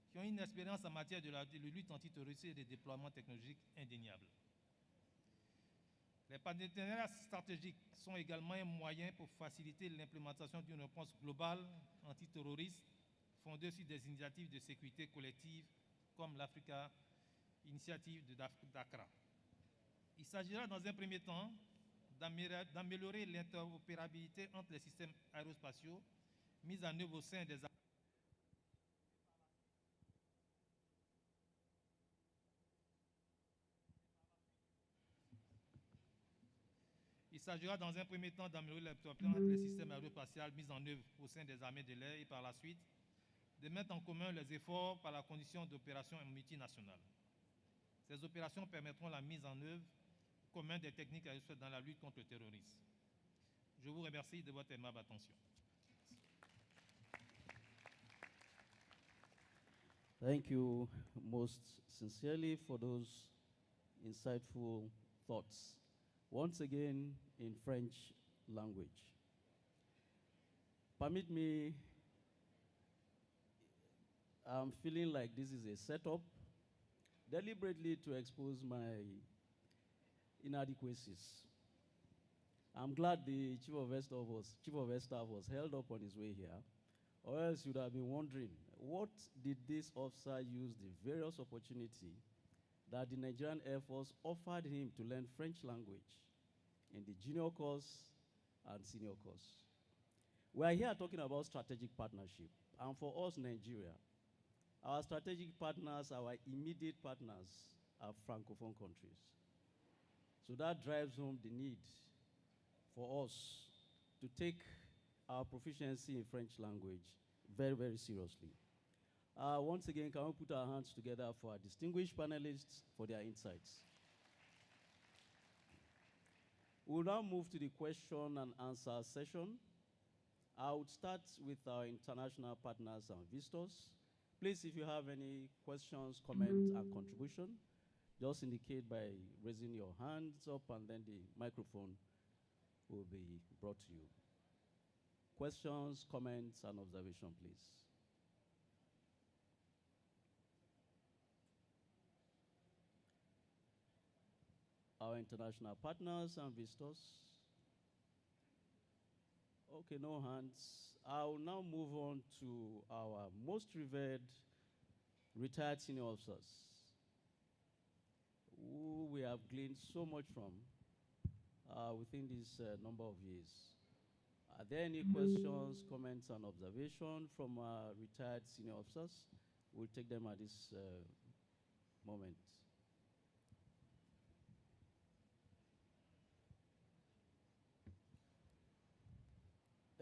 qui ont une expérience en matière de lutte antiterroriste et de déploiement technologique indéniable. Les partenariats stratégiques sont également un moyen pour faciliter l'implémentation d'une réponse globale antiterroriste fondée sur des initiatives de sécurité collective comme l'Africa Initiative de Dakar. Il s'agira dans un premier temps d'améliorer l'interopérabilité entre les systèmes aérospatiaux mis en œuvre au sein des Il s'agira dans un premier temps d'améliorer l'interopérabilité entre les systèmes aérospatiaux mis en œuvre au sein des armées de l'air et par la suite de mettre en commun les efforts par la condition d'opérations multinationales. Ces opérations permettront la mise en œuvre commune des techniques aérospatiales dans la lutte contre le terrorisme. Je vous remercie de votre aimable attention. Thank you most sincerely for those insightful thoughts. Once again, in French language. Permit me, I'm feeling like this is a setup deliberately to expose my inadequacies. I'm glad the Chief of Air Staff was held up on his way here, or else you'd have been wondering, what did this officer use the various opportunity that the Nigerian Air Force offered him to learn French language in the junior course and senior course? We are here talking about strategic partnership, and for us, Nigeria, our strategic partners, our immediate partners, are Francophone countries. So that drives home the need for us to take our proficiency in French language very, very seriously. Once again, can we put our hands together for our distinguished panelists for their insights? We'll now move to the question and answer session. I would start with our international partners and visitors. Please, if you have any questions, comments, and contribution, just indicate by raising your hands up, and then the microphone will be brought to you. Questions, comments, and observation, please. Our international partners and visitors. Okay, no hands. I will now move on to our most revered retired senior officers, who we have gleaned so much from within this number of years. Are there any questions, comments, and observations from our retired senior officers? We'll take them at this moment.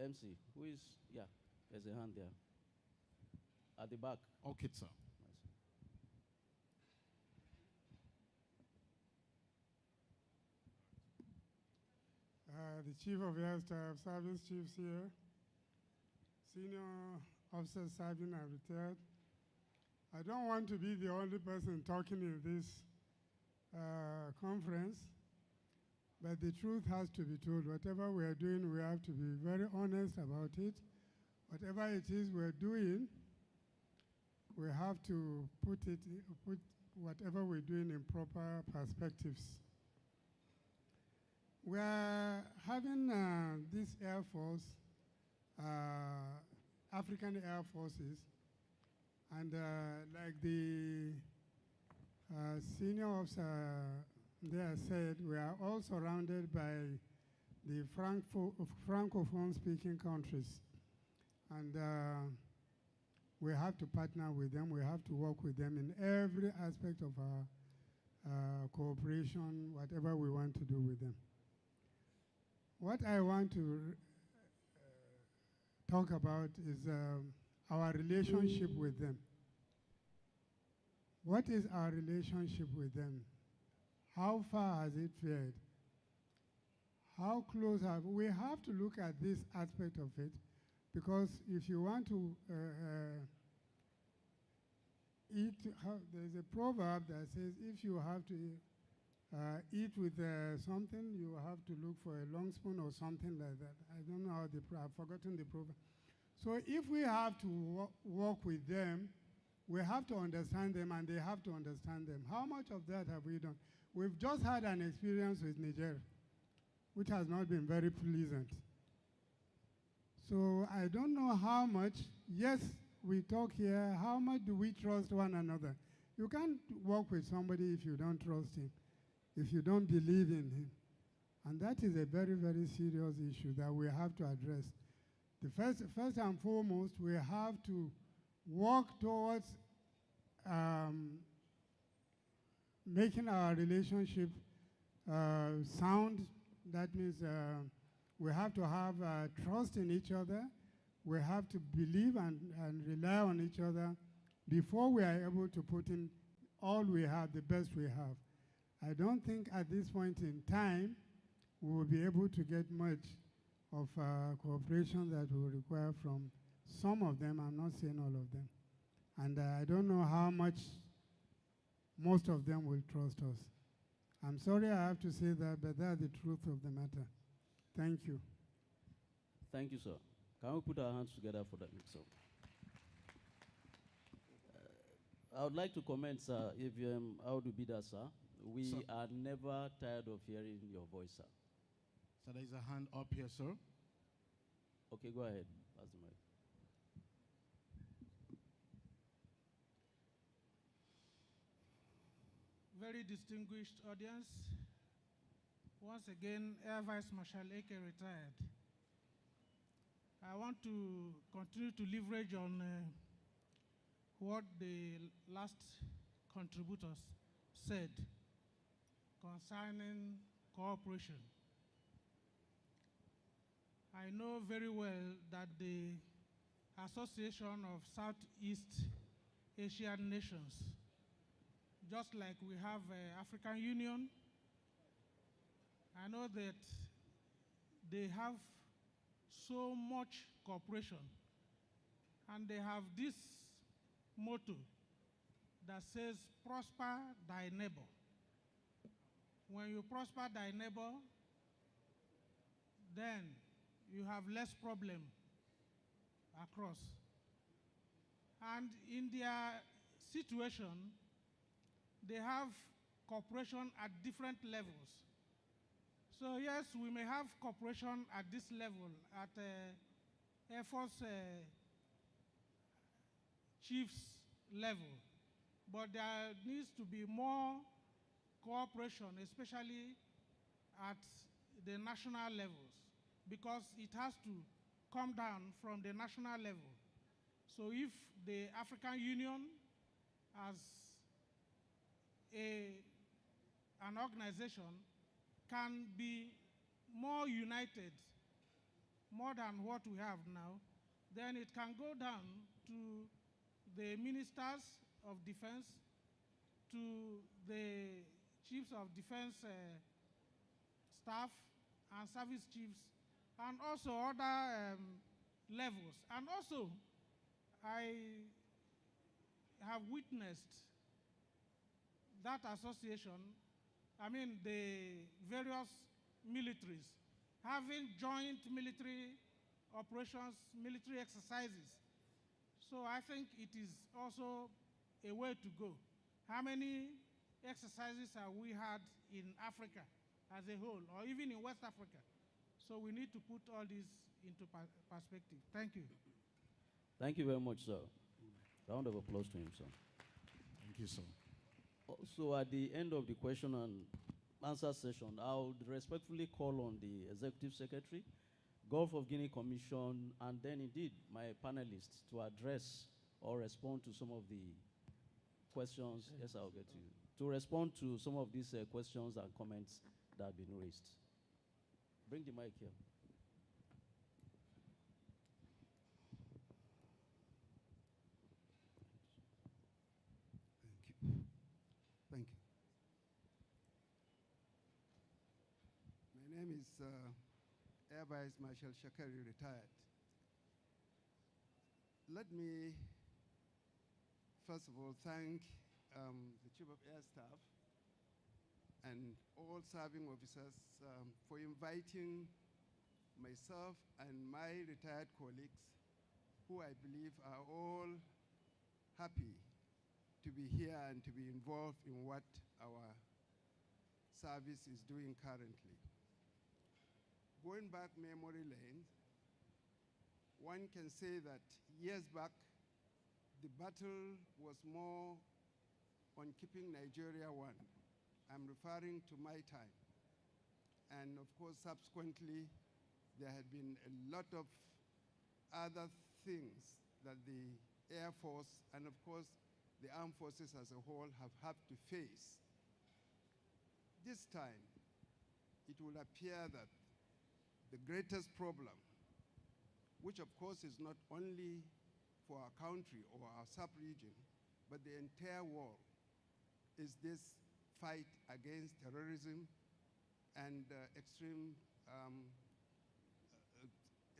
MC, who is, yeah, there's a hand there. At the back. Okay, sir. The Chief of Air Staff, Service Chiefs here, Senior Officers Sergeant and retired. I don't want to be the only person talking in this conference. But the truth has to be told. Whatever we are doing, we have to be very honest about it. Whatever it is we're doing, we have to put whatever we're doing in proper perspectives. We are having this Air Force, African Air Forces, and like the senior officer there said, we are all surrounded by the Francophone speaking countries. And we have to partner with them. We have to work with them in every aspect of our cooperation, whatever we want to do with them. What I want to talk about is our relationship with them. What is our relationship with them? How far has it fared? How close have we have to look at this aspect of it, because if you want to eat, there's a proverb that says if you have to eat with something, you have to look for a long spoon or something like that. I don't know how I've forgotten the proverb. So if we have to work with them, we have to understand them and they have to understand them. How much of that have we done? We've just had an experience with Niger, which has not been very pleasant. So I don't know how much, yes, we talk here, how much do we trust one another? You can't work with somebody if you don't trust him, if you don't believe in him. And that is a very, very serious issue that we have to address. The first and foremost, we have to work towards making our relationship sound. That means we have to have trust in each other. We have to believe and rely on each other before we are able to put in all we have, the best we have. I don't think at this point in time we will be able to get much of cooperation that we require from some of them. I'm not saying all of them. And I don't know how much most of them will trust us. I'm sorry I have to say that, but that's the truth of the matter. Thank you. Thank you, sir. Can we put our hands together for that mix-up? I would like to comment, sir, if how to be that, sir. We are never tired of hearing your voice, sir. So there is a hand up here, sir. Okay, go ahead. Pass the mic. Very distinguished audience. Once again, Air Vice Marshal Eke retired. I want to continue to leverage on what the last contributors said concerning cooperation. I know very well that the Association of Southeast Asian Nations, just like we have African Union, I know that they have so much cooperation, and they have this motto that says, prosper thy neighbor. When you prosper thy neighbor, then you have less problem across. And in their situation, they have cooperation at different levels. So yes, we may have cooperation at this level, at Air Force chiefs level, but there needs to be more cooperation, especially at the national levels, because it has to come down from the national level. So if the African Union as an organization can be more united, more than what we have now, then it can go down to the ministers of defense, to the chiefs of defense staff and service chiefs, and also other levels. And also, I have witnessed that association, I mean the various militaries, having joint military operations, military exercises. So I think it is also a way to go. How many exercises have we had in Africa as a whole, or even in West Africa? So we need to put all this into perspective. Thank you. Thank you very much, sir. Round of applause to him, sir. Thank you, sir. Also, at the end of the question and answer session, I would respectfully call on the Executive Secretary, Gulf of Guinea Commission, and then indeed my panelists to address or respond to some of the questions. Yes, I'll get to you. To respond to some of these questions and comments that have been raised. Bring the mic here. Thank you. My name is Air Vice Marshal Shakari, retired. Let me, first of all, thank the Chief of Air Staff and all serving officers for inviting myself and my retired colleagues, who I believe are all happy to be here and to be involved in what our service is doing currently. Going back memory lane, one can say that years back, the battle was more on keeping Nigeria one. I'm referring to my time. And of course, subsequently, there had been a lot of other things that the Air Force and of course, the armed forces as a whole have had to face. This time, it will appear that the greatest problem, which of course is not only for our country or our sub-region, but the entire world, is this fight against terrorism and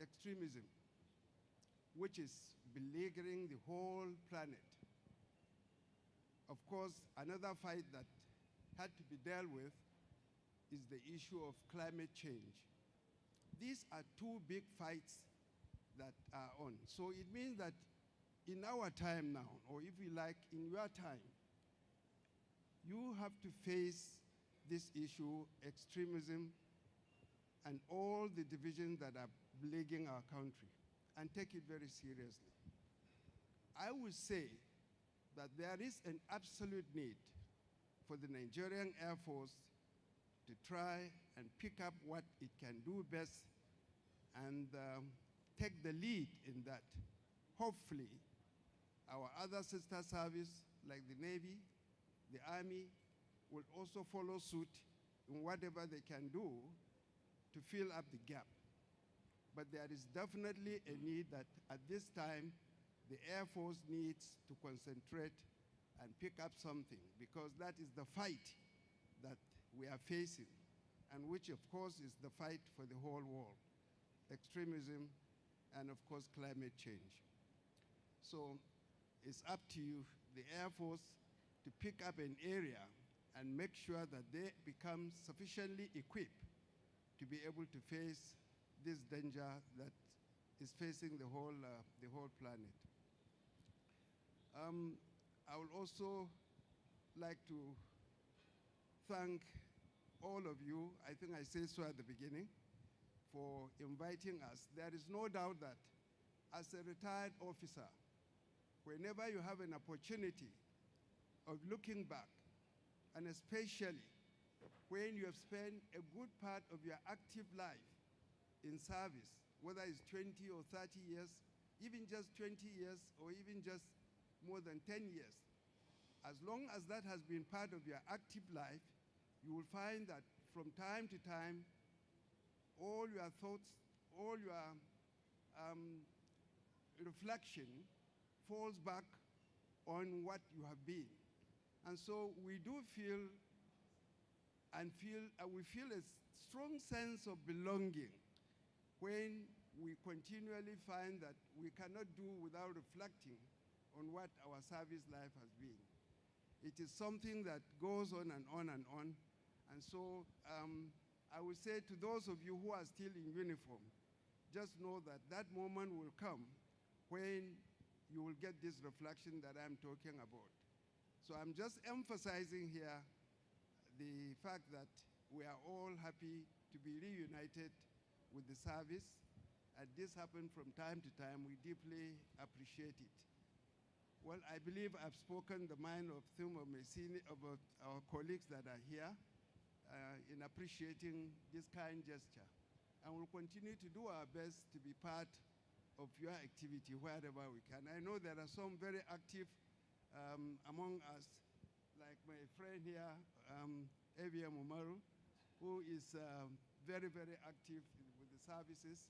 extremism, which is beleaguering the whole planet. Of course, another fight that had to be dealt with is the issue of climate change. These are two big fights that are on. So it means that in our time now, or if you like, in your time, you have to face this issue, extremism, and all the divisions that are plaguing our country, and take it very seriously. I would say that there is an absolute need for the Nigerian Air Force to try and pick up what it can do best and take the lead in that. Hopefully, our other sister service, like the Navy, the Army, will also follow suit in whatever they can do to fill up the gap. But there is definitely a need that at this time, the Air Force needs to concentrate and pick up something, because that is the fight that we are facing, and which of course is the fight for the whole world, extremism and of course climate change. So it's up to you, the Air Force, to pick up an area and make sure that they become sufficiently equipped to be able to face this danger that is facing the whole planet. I would also like to thank all of you, I think I said so at the beginning, for inviting us. There is no doubt that as a retired officer, whenever you have an opportunity of looking back, and especially when you have spent a good part of your active life in service, whether it's 20 or 30 years, even just 20 years, or even just more than 10 years, as long as that has been part of your active life, you will find that from time to time, all your thoughts, all your reflection falls back on what you have been. And so we do feel we feel a strong sense of belonging when we continually find that we cannot do without reflecting on what our service life has been. It is something that goes on and on and on. And so I would say to those of you who are still in uniform, just know that that moment will come when you will get this reflection that I'm talking about. So I'm just emphasizing here the fact that we are all happy to be reunited with the service. And this happened from time to time. We deeply appreciate it. Well, I believe I've spoken the mind of some of our colleagues that are here in appreciating this kind gesture. And we'll continue to do our best to be part of your activity wherever we can. I know there are some very active among us, like my friend here, AVM Umaru, who is very, very active with the services.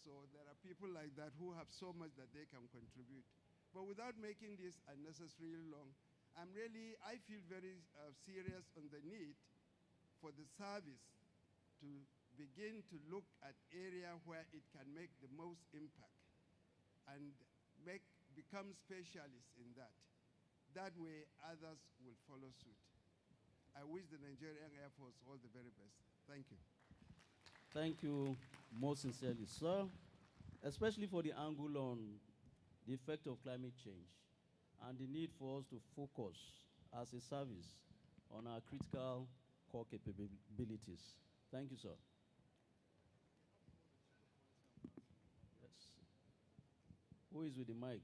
So there are people like that who have so much that they can contribute. But without making this unnecessarily long, I feel very serious on the need for the service to begin to look at area where it can make the most impact and become specialists in that. That way, others will follow suit. I wish the Nigerian Air Force all the very best. Thank you. Thank you most sincerely, sir, especially for the angle on the effect of climate change and the need for us to focus as a service on our critical core capabilities. Thank you, sir. Yes. Who is with the mic?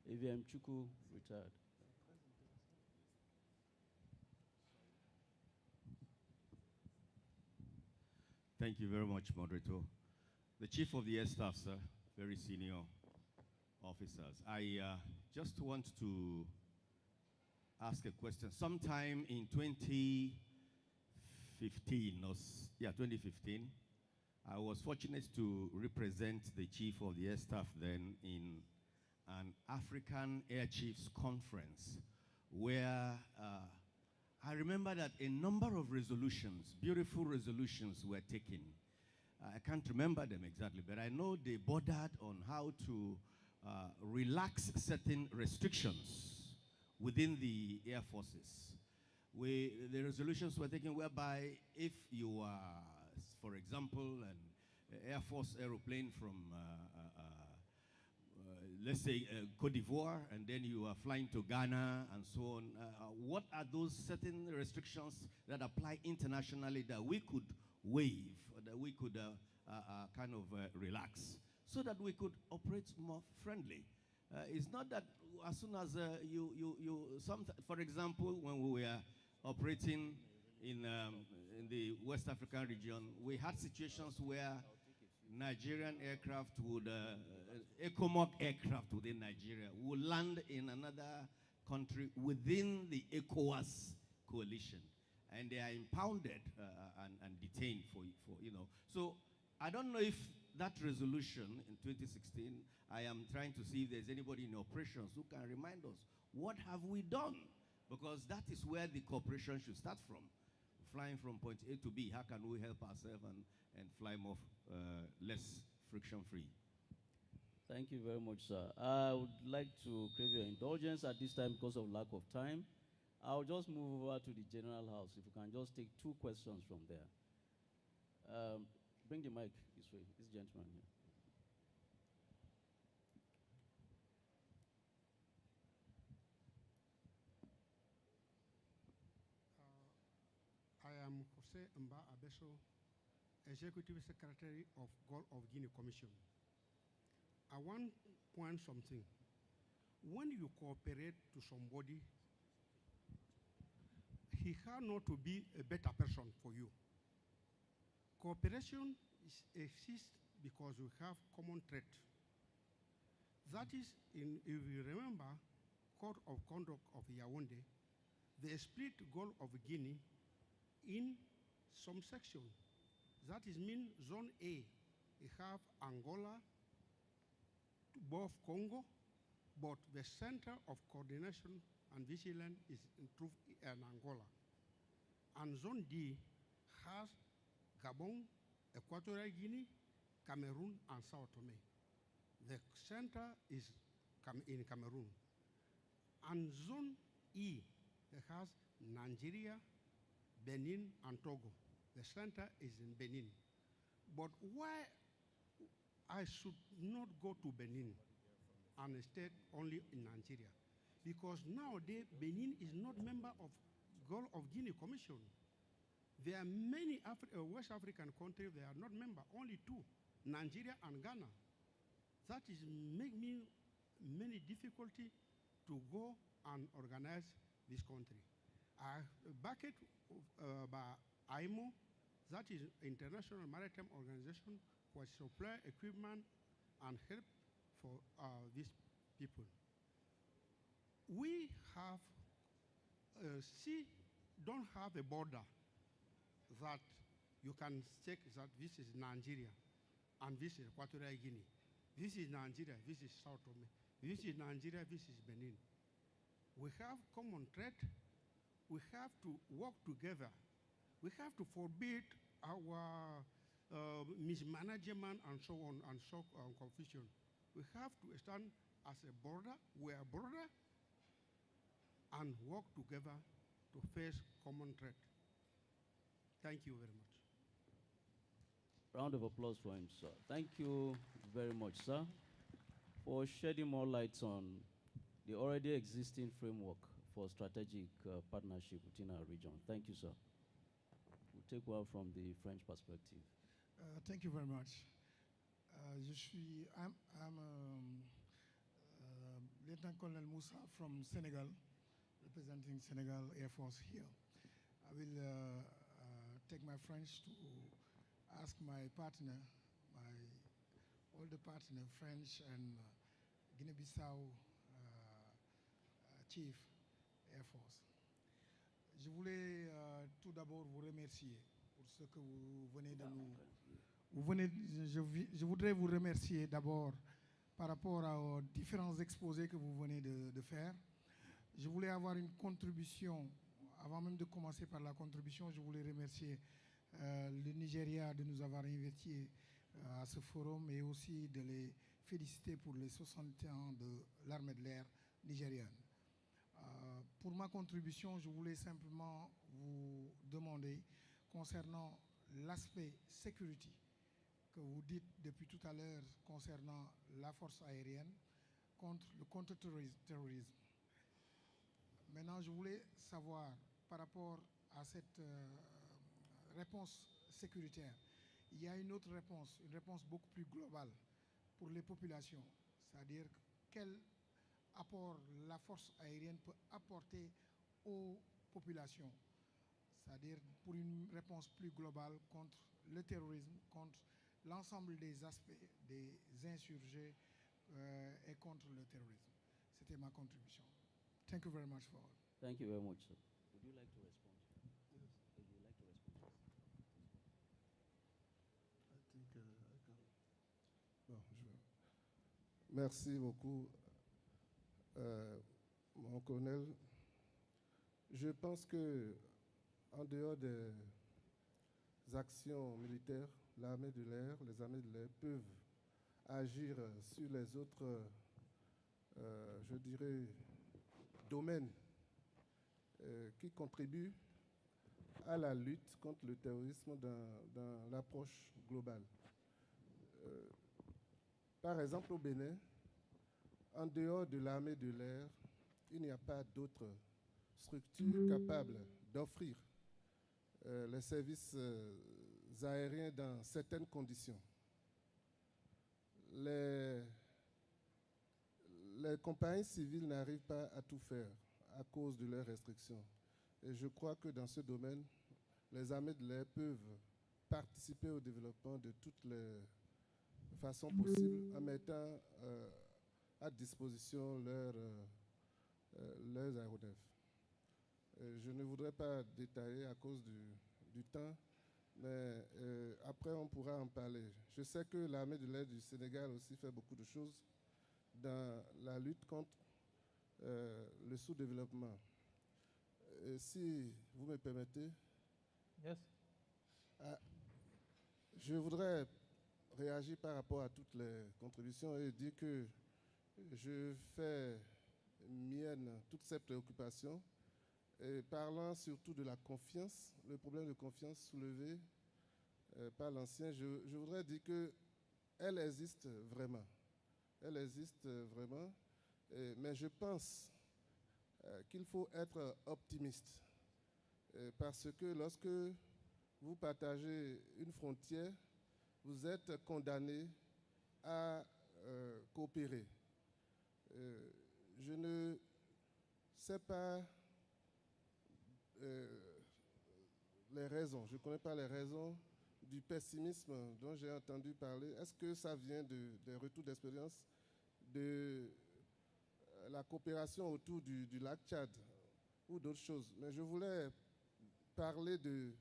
AVM Chuku, retired. Thank you very much, moderator. The Chief of the Air Staff, sir, very senior officers. I just want to ask a question. Sometime in 2015, I was fortunate to represent the Chief of the Air Staff then in an African Air Chiefs Conference where I remember that a number of resolutions, beautiful resolutions, were taken. I can't remember them exactly, but I know they bordered on how to relax certain restrictions within the Air Forces. The resolutions were taken whereby if you are, for example, an Air Force aeroplane from let's say Cote d'Ivoire, and then you are flying to Ghana and so on. What are those certain restrictions that apply internationally that we could waive, or that we could kind of relax, so that we could operate more friendly? It's not that as soon as for example, when we were operating in the West African region, we had situations where Nigerian aircraft would, ECOMOG aircraft within Nigeria would land in another country within the ECOWAS coalition, and they are impounded and detained for. So I don't know if that resolution in 2016, I am trying to see if there's anybody in operations who can remind us, what have we done? Because that is where the cooperation should start from. Flying from point A to B, how can we help ourselves and fly more less friction-free? Thank you very much, sir. I would like to crave your indulgence at this time because of lack of time. I'll just move over to the general house. If you can just take 2 questions from there. Bring the mic this way, this gentleman here. I am Jose Mba Abeso, Executive Secretary of Gulf of Guinea Commission. I want to point something. When you cooperate to somebody, he has not to be a better person for you. Cooperation exists because we have common threat. That is, if you remember, Code of Conduct of Yaoundé, they split Gulf of Guinea in some section. That is mean Zone A, we have Angola, both Congo, but the center of coordination and vigilance is in Angola. And Zone D has Gabon, Equatorial Guinea, Cameroon, and Sao Tome. The center is in Cameroon. And Zone E has Nigeria, Benin, and Togo. The center is in Benin. But why I should not go to Benin and stay only in Nigeria? Because nowadays, Benin is not member of Gulf of Guinea Commission. There are many West African countries that are not member, only two, Nigeria and Ghana. That is make me many difficulty to go and organize this country. I back it by IMO, that is International Maritime Organization, for supply equipment and help for these people. We have, sea don't have a border that you can check that this is Nigeria and this is Equatorial Guinea. This is Nigeria, this is Sao Tome. This is Nigeria, this is Benin. We have common threat. We have to work together. We have to forbid our mismanagement and so on and confusion. We have to stand as a border, we are border, and work together to face common threat. Thank you very much. Round of applause for him, sir. Thank you very much, sir, for shedding more light on the already existing framework for strategic partnership within our region. Thank you, sir. We'll take one from the French perspective. Thank you very much. I'm Lieutenant Colonel Moussa from Senegal, representing Senegal Air Force here. I will take my French to ask my partner, my older partner, French and Guinée-Bissau Chief Air Force. Je voulais tout d'abord vous remercier pour ce que vous venez de nous... Je voudrais vous remercier d'abord par rapport aux différents exposés que vous venez de faire. Je voulais avoir une contribution, avant même de commencer par la contribution, je voulais remercier le Nigeria de nous avoir invités à ce forum et aussi de les féliciter pour les 60 ans de l'armée de l'air nigériane. Pour ma contribution, je voulais simplement vous demander concernant l'aspect sécurité que vous dites depuis tout à l'heure concernant la force aérienne contre le contre-terrorisme. Maintenant, je voulais savoir par rapport à cette réponse sécuritaire, il y a une autre réponse, une réponse beaucoup plus globale pour les populations, c'est-à-dire quel apport la force aérienne peut apporter aux populations, c'est-à-dire pour une réponse plus globale contre le terrorisme, contre l'ensemble des aspects des insurgés et contre le terrorisme. C'était ma contribution. Thank you very much for all. Thank you very much, sir. Would you like to respond? Yes. Would you like to respond? I think I can. Bon, Merci beaucoup, mon colonel. Je pense que, en dehors des actions militaires, l'armée de l'air, les armées de l'air peuvent agir sur les autres, je dirais, domaines qui contribuent à la lutte contre le terrorisme dans l'approche globale. Par exemple, au Bénin, en dehors de l'armée de l'air, il n'y a pas d'autres structures capables d'offrir les services aériens dans certaines conditions. Les compagnies civiles n'arrivent pas à tout faire à cause de leurs restrictions. Et je crois que dans ce domaine, les armées de l'air peuvent participer au développement de toutes les façons possibles en mettant à disposition leurs aéronefs. Je ne voudrais pas détailler à cause du temps, mais après on pourra en parler. Je sais que l'armée de l'air du Sénégal aussi fait beaucoup de choses dans la lutte contre le sous-développement. Si vous me permettez, Yes. Je voudrais réagir par rapport à toutes les contributions et dire que je fais mienne toutes ces préoccupations, et parlant surtout de la confiance, le problème de confiance soulevé par l'ancien, je voudrais dire qu'elle existe vraiment. Elle existe vraiment, mais je pense qu'il faut être optimiste, parce que lorsque vous partagez une frontière, vous êtes condamné à coopérer. Je ne sais pas les raisons, je ne connais pas les raisons du pessimisme dont j'ai entendu parler. Est-ce que ça vient des retours d'expérience de la coopération autour du lac Tchad ou d'autres choses? Mais je voulais parler de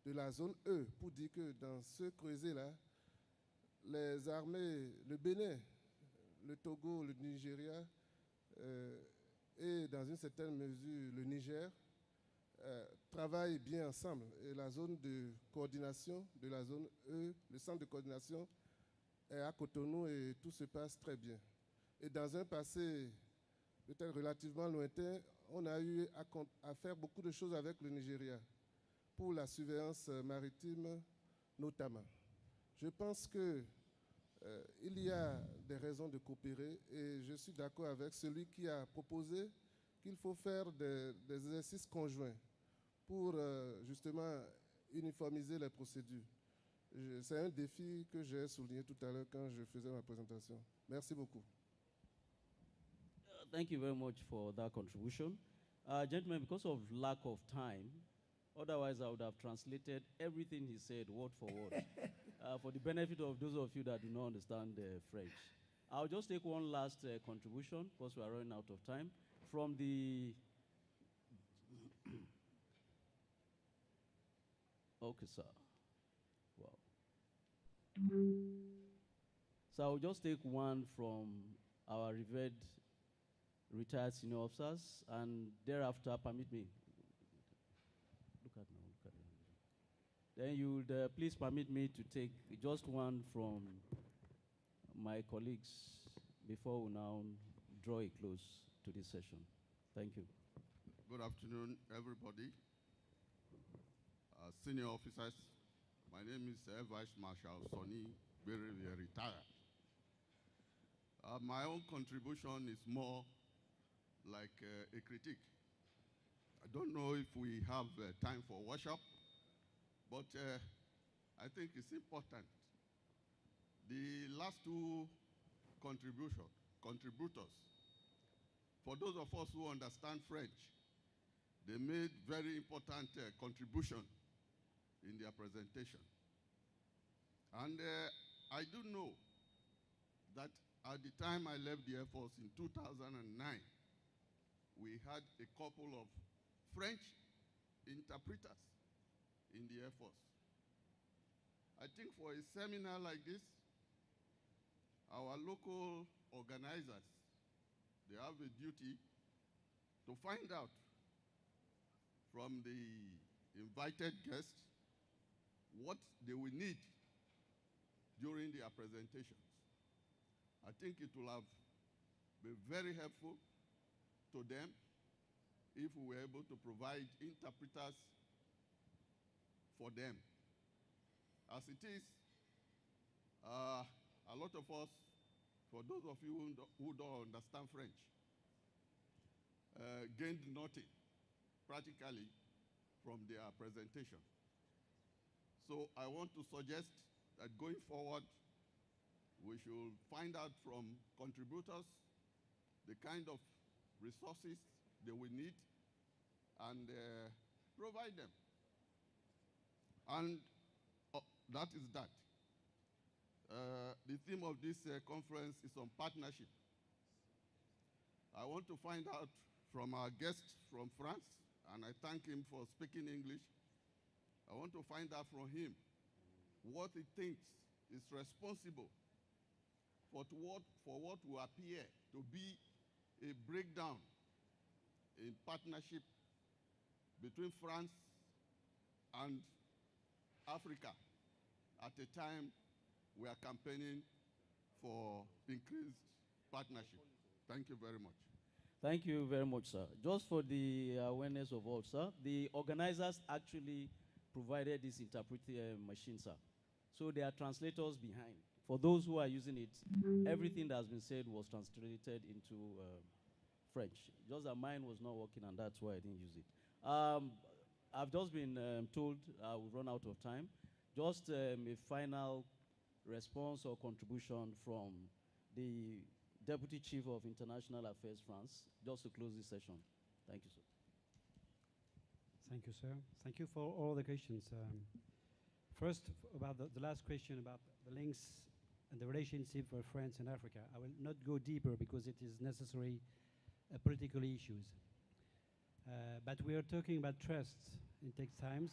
la zone E pour dire que dans ce creuset-là, les armées, le Bénin, le Togo, le Nigeria et dans une certaine mesure le Niger travaillent bien ensemble. Et la zone de coordination de la zone E, le centre de coordination est à Cotonou et tout se passe très bien. Et dans un passé peut-être relativement lointain, on a eu à faire beaucoup de choses avec le Nigeria pour la surveillance maritime notamment. Je pense que il y a des raisons de coopérer et je suis d'accord avec celui qui a proposé qu'il faut faire des exercices conjoints pour justement uniformiser les procédures. C'est un défi que j'ai souligné tout à l'heure quand je faisais ma présentation. Merci beaucoup. Thank you very much for that contribution. Gentlemen, because of lack of time, otherwise I would have translated everything he said word for word. For the benefit of those of you that do not understand French. I'll just take one last contribution because we are running out of time. From the... Okay, sir. Wow. So I'll just take one from our revered retired senior officers, and thereafter, permit me. Look at now, look at now. Then you would please permit me to take just one from my colleagues before we now draw a close to this session. Thank you. Good afternoon, everybody. Senior officers, my name is Vice Marshal Sonny, very retired. My own contribution is more like a critique. I don't know if we have time for workshop, but I think it's important. The last two contributors, for those of us who understand French, they made very important contribution in their presentation. And I do know that at the time I left the Air Force in 2009, we had a couple of French interpreters in the Air Force. I think for a seminar like this, our local organizers, they have a duty to find out from the invited guests what they will need during their presentations. I think it will have been very helpful to them if we were able to provide interpreters for them. As it is, a lot of us, for those of you who don't understand French, gained nothing practically from their presentation. So I want to suggest that going forward, we should find out from contributors the kind of resources they will need and provide them. And that is that. The theme of this conference is on partnership. I want to find out from our guest from France, and I thank him for speaking English. I want to find out from him what he thinks is responsible for what will appear to be a breakdown in partnership between France and Africa at a time we are campaigning for increased partnership. Thank you very much. Thank you very much, sir. Just for the awareness of all, sir, the organizers actually provided this interpreting machine, sir. So there are translators behind. For those who are using it, everything that has been said was translated into French. Just that mine was not working, and that's why I didn't use it. I've just been told I will run out of time. Just a final response or contribution from the Deputy Chief of International Affairs, France, just to close this session. Thank you, sir. Thank you, sir. Thank you for all the questions. First, about the last question about the links and the relationship for France and Africa. I will not go deeper because it is necessary political issues. But we are talking about trust. It takes time.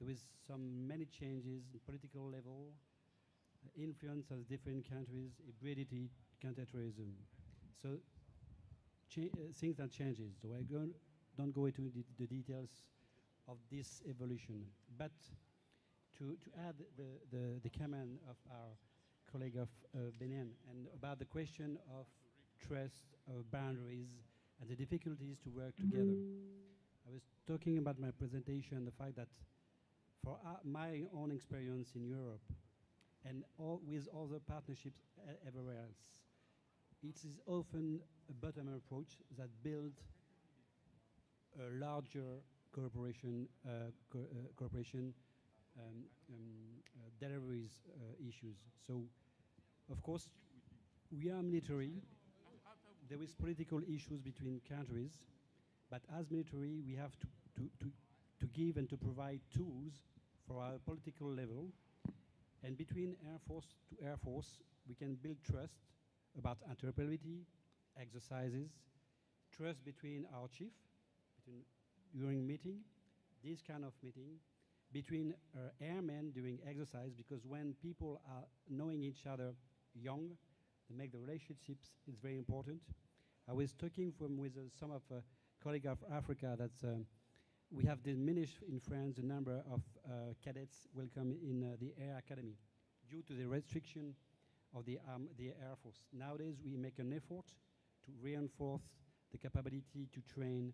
There is many changes in political level, influence of different countries, hybridity, counterterrorism. So things are changing. So I don't go into the details of this evolution. But to add the comment of our colleague of Benin and about the question of trust, of boundaries, and the difficulties to work together. I was talking about my presentation, the fact that for my own experience in Europe and with other partnerships everywhere else, it is often a bottom-up approach that builds a larger cooperation deliveries issues. So, of course, we are military. There is political issues between countries, but as military, we have to give and to provide tools for our political level. And between Air Force to Air Force, we can build trust about interoperability, exercises, trust between our chief, during meeting, this kind of meeting, between airmen during exercise, because when people are knowing each other young, they make the relationships is very important. I was talking with some of colleagues of Africa that we have diminished in France the number of cadets welcome in the Air Academy due to the restriction of the Air Force. Nowadays, we make an effort to reinforce the capability to train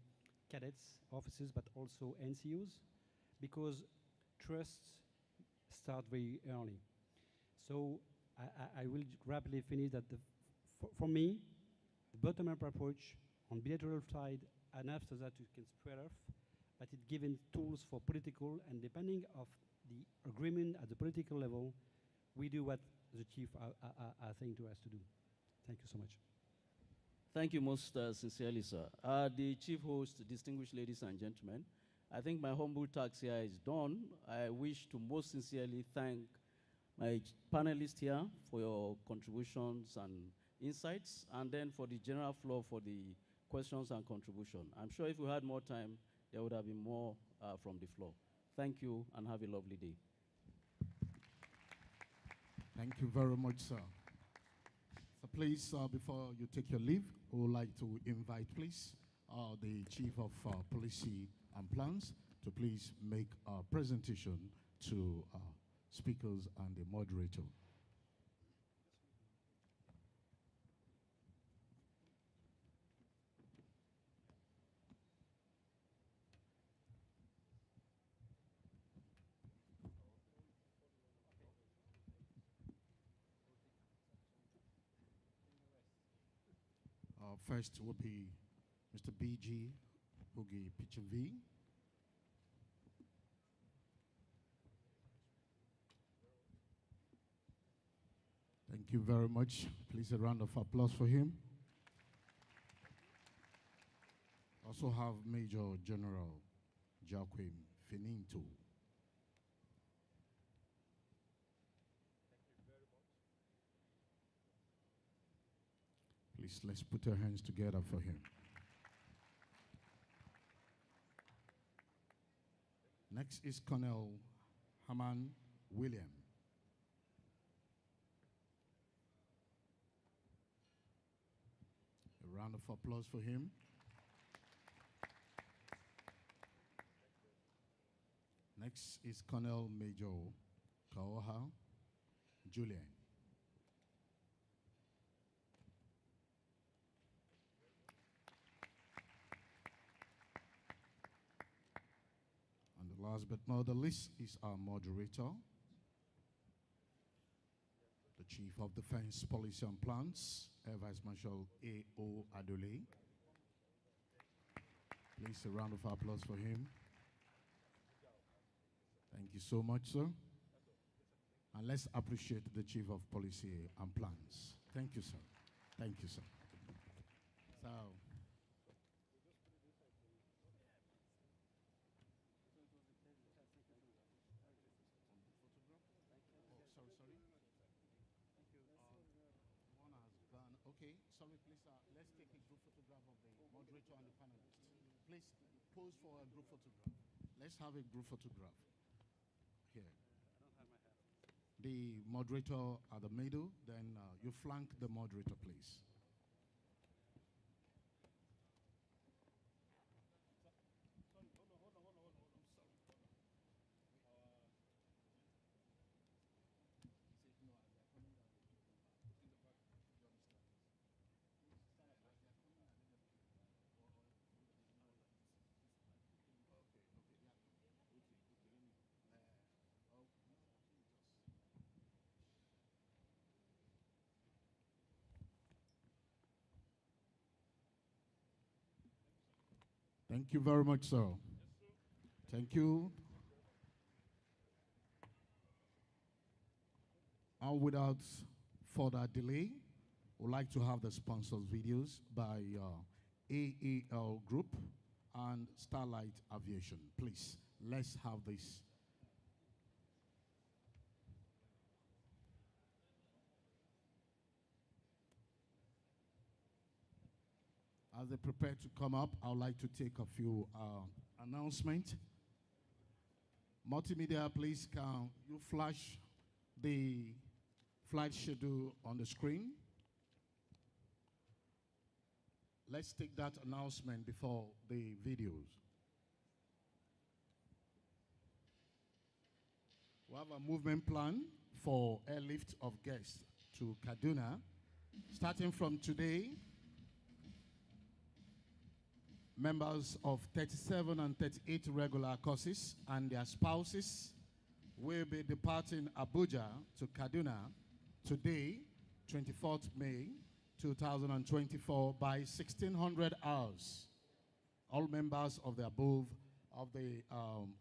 cadets, officers, but also NCOs, because trust starts very early. So I will rapidly finish that for me, the bottom-up approach on bilateral side, and after that you can spread off, but it given tools for political, and depending of the agreement at the political level, we do what the chief are saying to us to do. Thank you so much. Thank you most sincerely, sir. The chief host, distinguished ladies and gentlemen, I think my humble task here is done. I wish to most sincerely thank my panelists here for your contributions and insights, and then for the general floor for the questions and contribution. I'm sure if we had more time, there would have been more from the floor. Thank you, and have a lovely day. Thank you very much, sir. So please, before you take your leave, we would like to invite, please, the Chief of Policy and Plans to please make a presentation to speakers and the moderator. First will be Mr. B.G. Boogie Pichumvi. Thank you very much. Please a round of applause for him. Also have Major General Joaquim Fininto. Please, let's put our hands together for him. Next is Colonel Haman William. A round of applause for him. Next is Colonel Major Kaoha Julian. Last but not the least is our moderator, the Chief of Defense Policy and Plans, Air Vice Marshal A.O. Adole. Please a round of applause for him. Thank you so much, sir. And let's appreciate the Chief of Policy and Plans. Thank you, sir. Thank you, sir. So, okay, sorry, please, let's take a group photograph of the moderator and the panelists. Please pose for a group photograph. Let's have a group photograph here. The moderator at the middle, then you flank the moderator, please. Thank you very much, sir. Thank you. And without further delay, we'd like to have the sponsors videos by AAL Group and Starlight Aviation. Please, let's have this. As they prepare to come up, I would like to take a few announcements. Multimedia, please, can you flash the flight schedule on the screen? Let's take that announcement before the videos. We have a movement plan for airlift of guests to Kaduna. Starting from today, members of 37 and 38 regular courses and their spouses will be departing Abuja to Kaduna today, 24th May 2024 by 1600 hours. All members of the above of the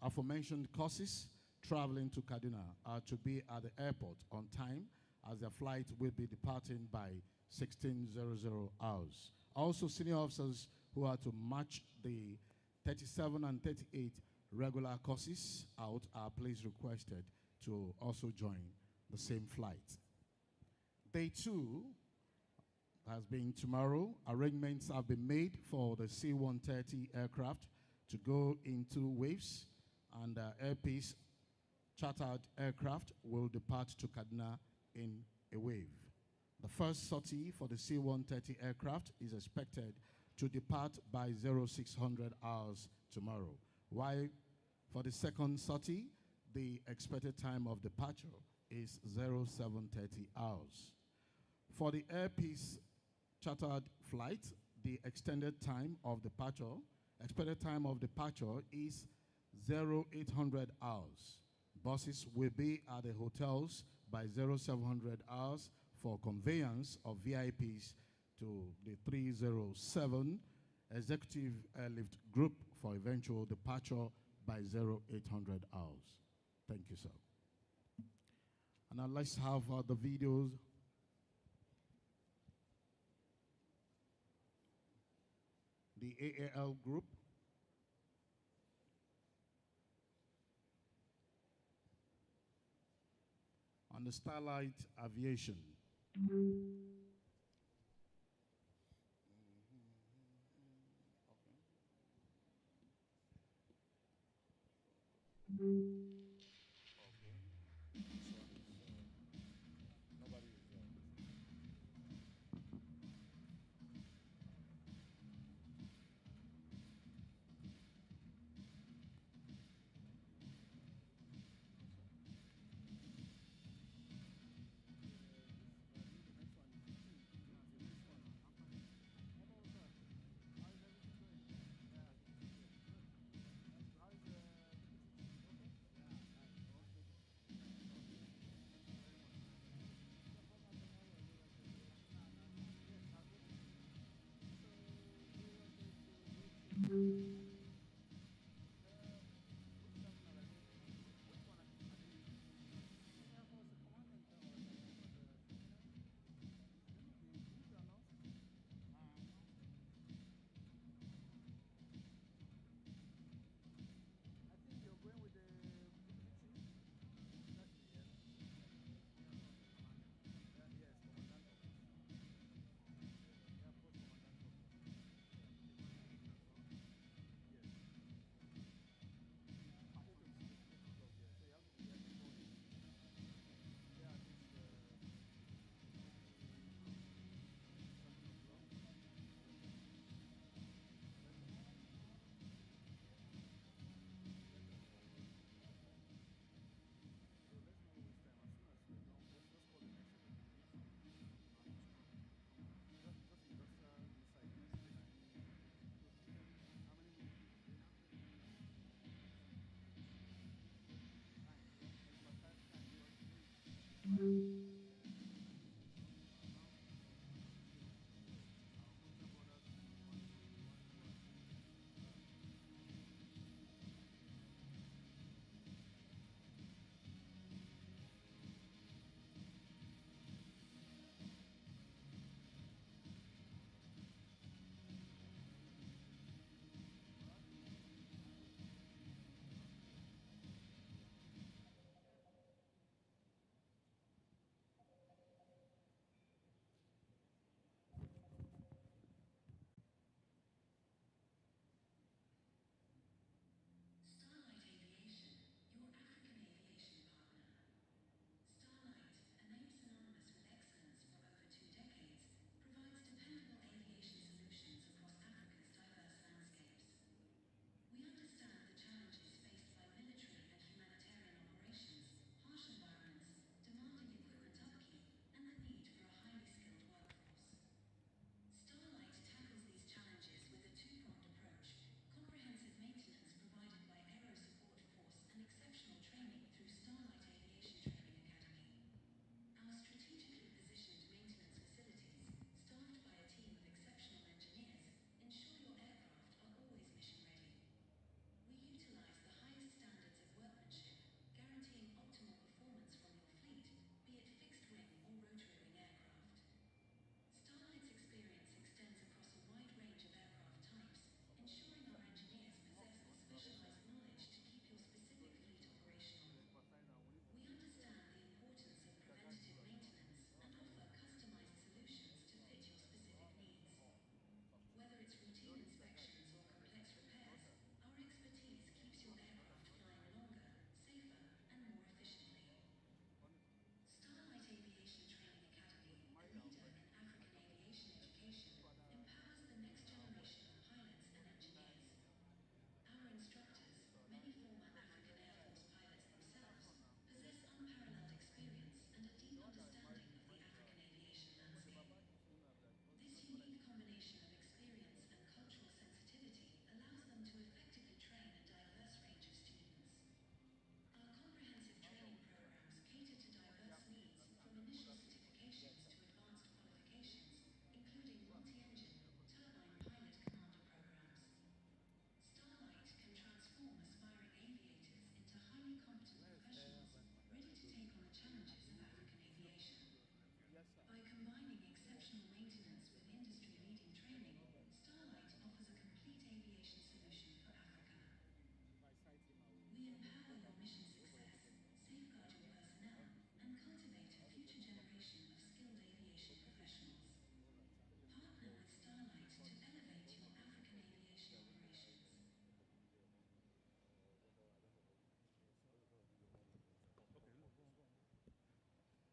aforementioned courses traveling to Kaduna are to be at the airport on time, as their flight will be departing by 1600 hours. Also, senior officers who are to match the 37 and 38 regular courses out are please requested to also join the same flight. Day 2 has been tomorrow. Arrangements have been made for the C-130 aircraft to go into waves, and Airpeace chartered aircraft will depart to Kaduna in a wave. The first sortie for the C-130 aircraft is expected to depart by 0600 hours tomorrow, while for the second sortie, the expected time of departure is 0730 hours. For the Airpeace chartered flight, the extended time of departure, expected time of departure is 0800 hours. Buses will be at the hotels by 0700 hours for conveyance of VIPs to the 307 Executive Airlift Group for eventual departure by 0800 hours. Thank you, sir. And now let's have the videos. The AAL Group. And the Starlight Aviation.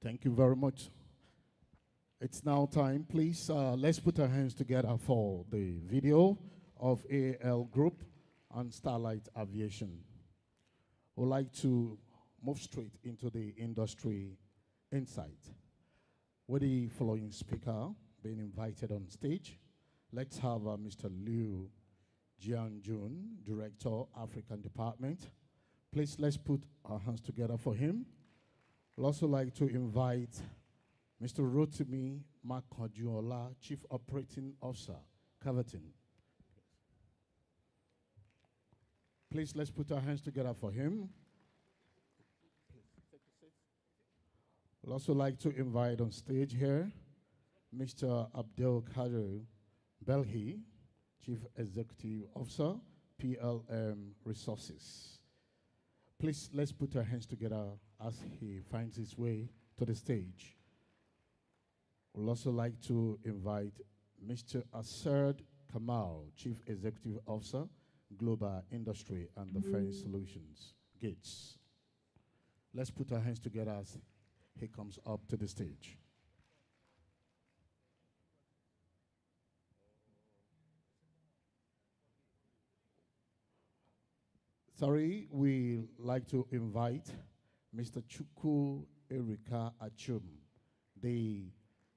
Thank you very much. It's now time, please. Let's put our hands together for the video of AL Group and Starlight Aviation. We'd like to move straight into the industry insight. With the following speaker being invited on stage, let's have Mr. Liu Jianjun, Director, African Department. Please, let's put our hands together for him. We'd also like to invite Mr. Rotimi Makojuola, Chief Operating Officer, Caverton. Please, let's put our hands together for him. We'd also like to invite on stage here Mr. Abdel Kader Belhi, Chief Executive Officer, PLM Resources. Please, let's put our hands together as he finds his way to the stage. We'd also like to invite Mr. Asad Kamal, Chief Executive Officer, Global Industry and Defense Solutions, GATES. Let's put our hands together as he comes up to the stage. Sorry, we like to invite Mr. Chukwu Erika Achum, the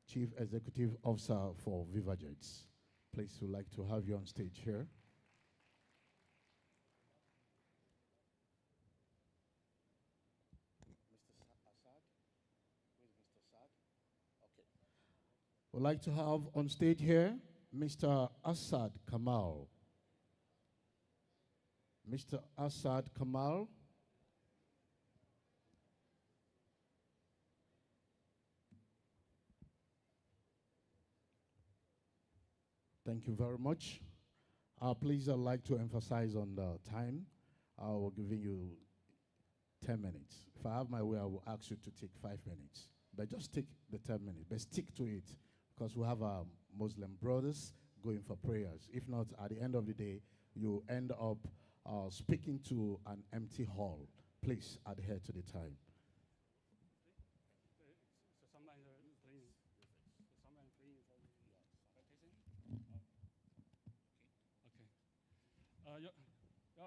Chief Executive Officer for VivaJets. Please, we'd like to have you on stage here. We'd like to have on stage here Mr. Asad Kamal. Mr. Asad Kamal. Thank you very much. Please, I'd like to emphasize on the time. I will give you 10 minutes. If I have my way, I will ask you to take 5 minutes. But just take the 10 minutes, but stick to it, because we have our Muslim brothers going for prayers. If not, at the end of the day, you end up speaking to an empty hall. Please adhere to the time. Your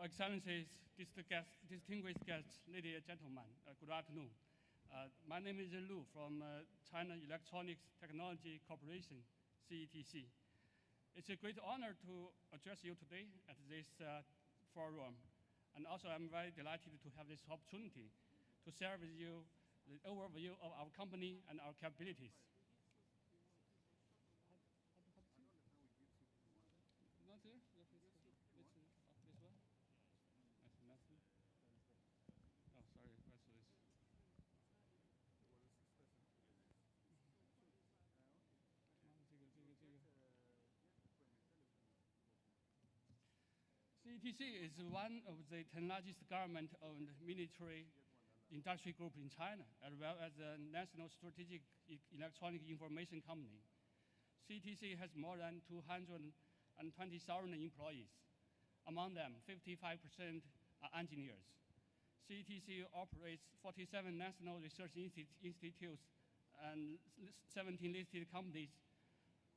Excellencies, distinguished guests, ladies and gentlemen, good afternoon. My name is Lu from China Electronics Technology Corporation, CETC. It's a great honor to address you today at this forum. And also, I'm very delighted to have this opportunity to share with you the overview of our company and our capabilities. Not there? This one? Oh, sorry. What's this? CETC is one of the 10 largest government-owned military industry group in China, as well as a national strategic electronic information company. CETC has more than 220,000 employees. Among them, 55% are engineers. CETC operates 47 national research institutes and 17 listed companies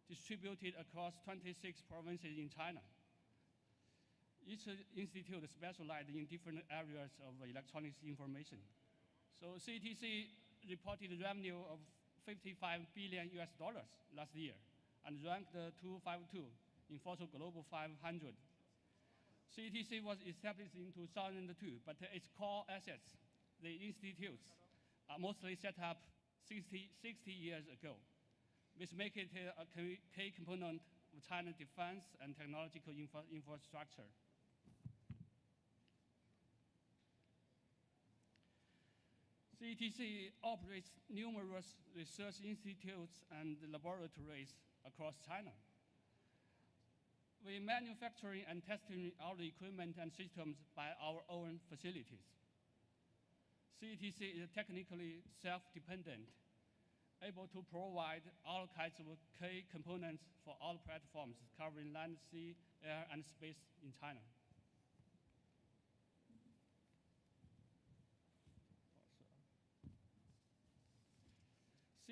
distributed across 26 provinces in China. Each institute specialized in different areas of electronics information. So CETC reported revenue of $55 billion last year and ranked 252 in Fortune Global 500. CETC was established in 2002, but its core assets, the institutes, are mostly set up 60 years ago, which make it a key component of China's defense and technological infrastructure. CETC operates numerous research institutes and laboratories across China. We manufacture and test our equipment and systems by our own facilities. CETC is technically self-dependent, able to provide all kinds of key components for all platforms covering land, sea, air, and space in China.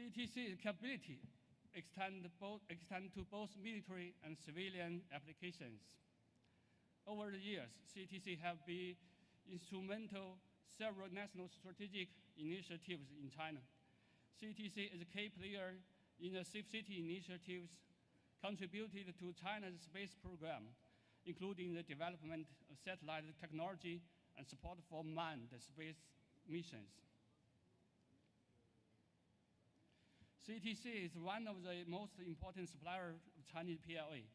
CTC capability extend to both military and civilian applications. Over the years, CTC have been instrumental several national strategic initiatives in China. CTC is a key player in the Safe City initiatives, contributed to China's space program, including the development of satellite technology and support for manned space missions. CTC is one of the most important suppliers of Chinese PLA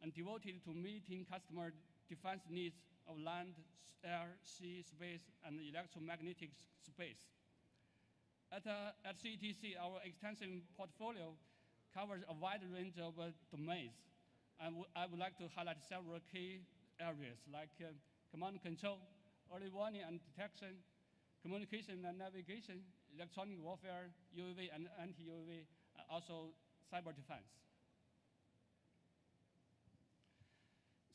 and devoted to meeting customer defense needs of land, air, sea, space, and electromagnetic space. At CTC, our extensive portfolio covers a wide range of domains. I would like to highlight several key areas like command and control, early warning and detection, communication and navigation, electronic warfare, UAV and anti-UAV, also cyber defense.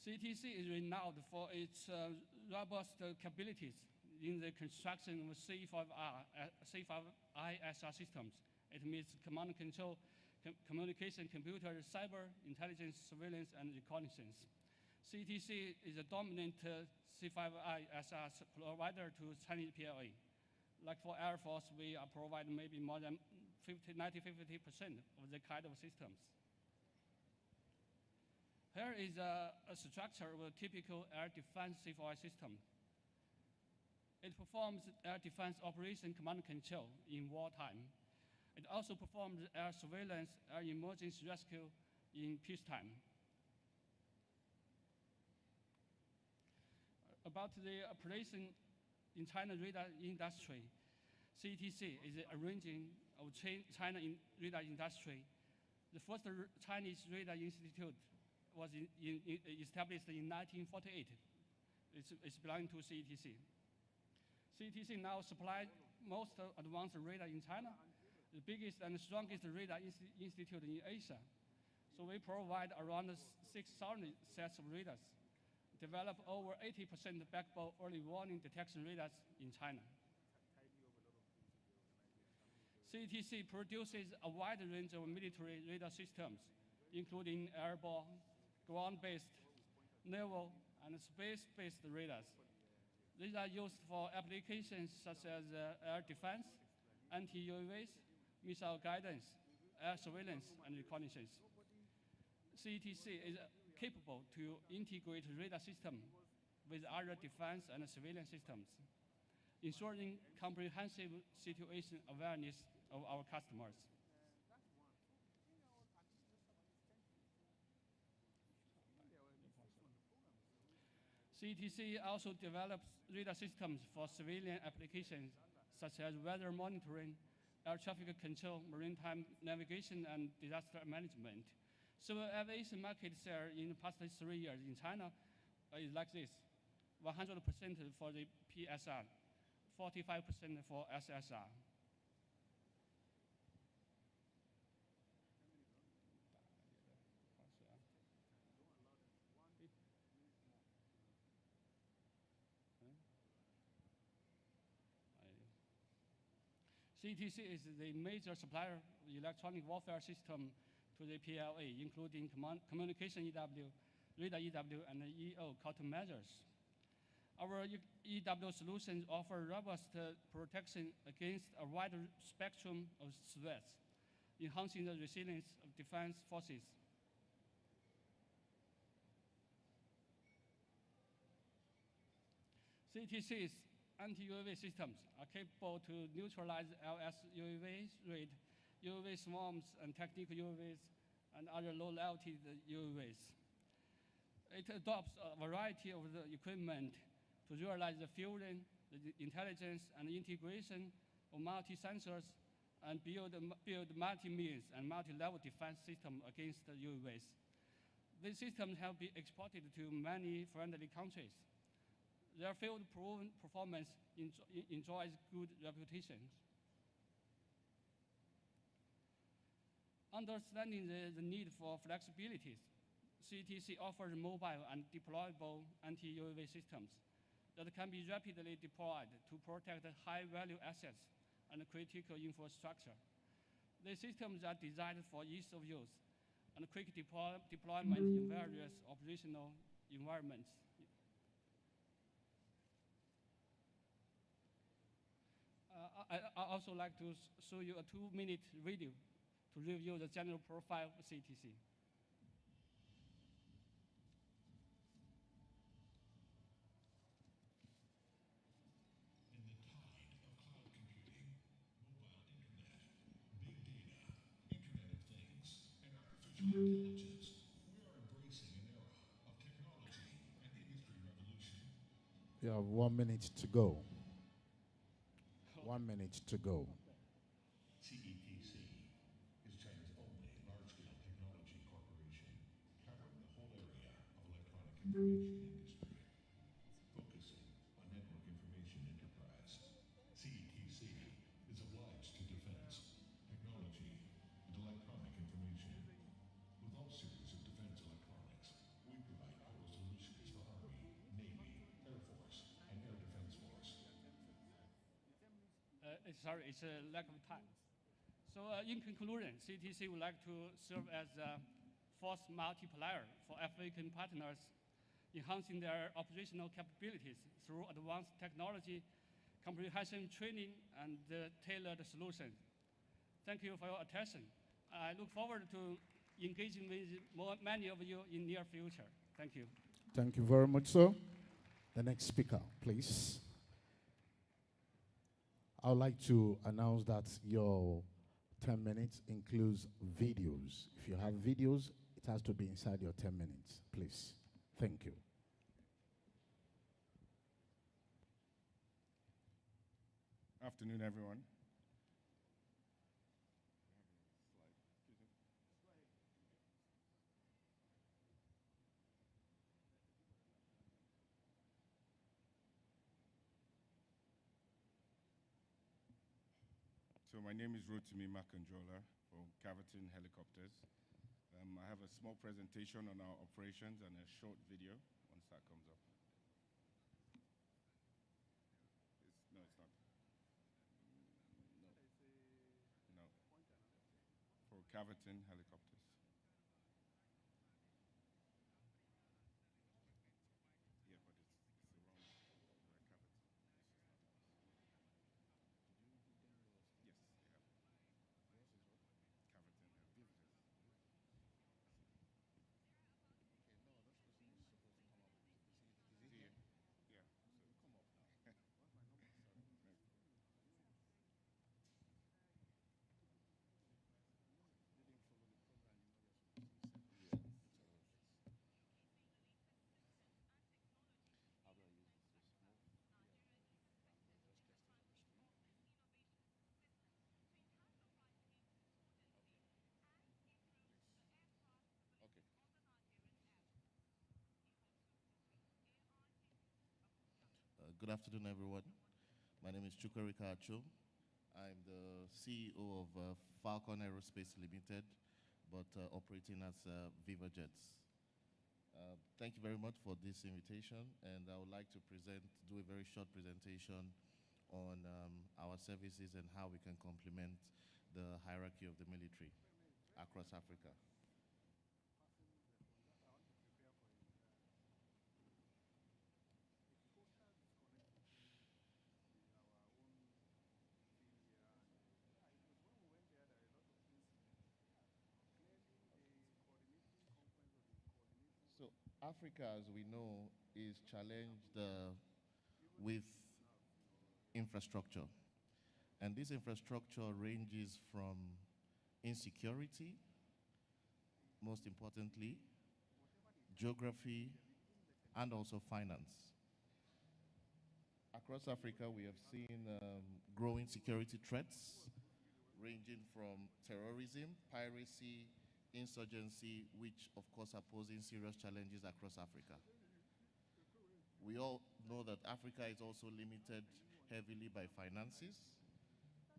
CTC is renowned for its robust capabilities in the construction of C5I SR systems. It means command and control, communication, computer, cyber, intelligence, surveillance, and reconnaissance. CTC is a dominant C5I SR provider to Chinese PLA. Like for Air Force, we are providing maybe more than 50% of the kind of systems. Here is a structure of a typical air defense C4I system. It performs air defense operation command and control in wartime. It also performs air surveillance, air emergency rescue in peacetime. About the operation in China radar industry, CTC is arranging of China in radar industry. The first Chinese radar institute was established in 1948. It's belonging to CTC. CTC now supplies most advanced radar in China, the biggest and strongest radar institute in Asia. So we provide around 6,000 sets of radars, develop over 80% backbone early warning detection radars in China. CTC produces a wide range of military radar systems, including airborne, ground-based, naval, and space-based radars. These are used for applications such as air defense, anti-UAVs, missile guidance, air surveillance, and reconnaissance. CTC is capable to integrate radar system with other defense and civilian systems, ensuring comprehensive situation awareness of our customers. CTC also develops radar systems for civilian applications such as weather monitoring, air traffic control, maritime navigation, and disaster management. Civil aviation market share in the past 3 years in China is like this: 100% for the PSR, 45% for SSR. CTC is the major supplier of electronic warfare system to the PLA, including communication EW, radar EW, and EO countermeasures. Our EW solutions offer robust protection against a wide spectrum of threats, enhancing the resilience of defense forces. CTC's anti-UAV systems are capable to neutralize LS UAVs, UAV swarms, and technical UAVs, and other low-altitude UAVs. It adopts a variety of the equipment to realize the fusion, the intelligence, and integration of multi-sensors and build multi-means and multi-level defense system against the UAVs. These systems have been exported to many friendly countries. Their field-proven performance enjoys good reputation. Understanding the need for flexibilities, CTC offers mobile and deployable anti-UAV systems that can be rapidly deployed to protect high-value assets and critical infrastructure. These systems are designed for ease of use and quick deployment in various operational environments. I also like to show you a 2-minute video to review the general profile of CTC. Intelligence. We are embracing an era of technology and industry revolution. You have 1 minute to go. 1 minute to go. CETC is China's only large-scale technology corporation covering the whole area of electronic information industry, focusing on network information enterprise. CETC is obliged to defense, technology, and electronic information. With all series of defense electronics, we provide total solutions for Army, Navy, Air Force, and Air Defense Force. Sorry, it's a lack of time. So in conclusion, CTC would like to serve as a force multiplier for African partners, enhancing their operational capabilities through advanced technology, comprehensive training, and tailored solutions. Thank you for your attention. I look forward to engaging with many of you in near future. Thank you. Thank you very much, sir. The next speaker, please. I would like to announce that your 10 minutes includes videos. If you have videos, it has to be inside your 10 minutes, please. Thank you. Afternoon, everyone. So my name is Rotimi Makanjola from Caverton Helicopters. I have a small presentation on our operations and a short video once that comes up. No, it's not. No. For Caverton Helicopters. Yeah, but it's the wrong Caverton. Yes, they have. Caverton Vividus. Yeah, so come up now. Good afternoon, everyone. My name is Chukwuemeka Acho. I'm the CEO of Falcon Aerospace Limited, but operating as Viva Jets. Thank you very much for this invitation, and I would like to do a very short presentation on our services and how we can complement the hierarchy of the military across Africa. So Africa, as we know, is challenged with infrastructure. And this infrastructure ranges from insecurity, most importantly, geography, and also finance. Across Africa, we have seen growing security threats ranging from terrorism, piracy, insurgency, which of course are posing serious challenges across Africa. We all know that Africa is also limited heavily by finances.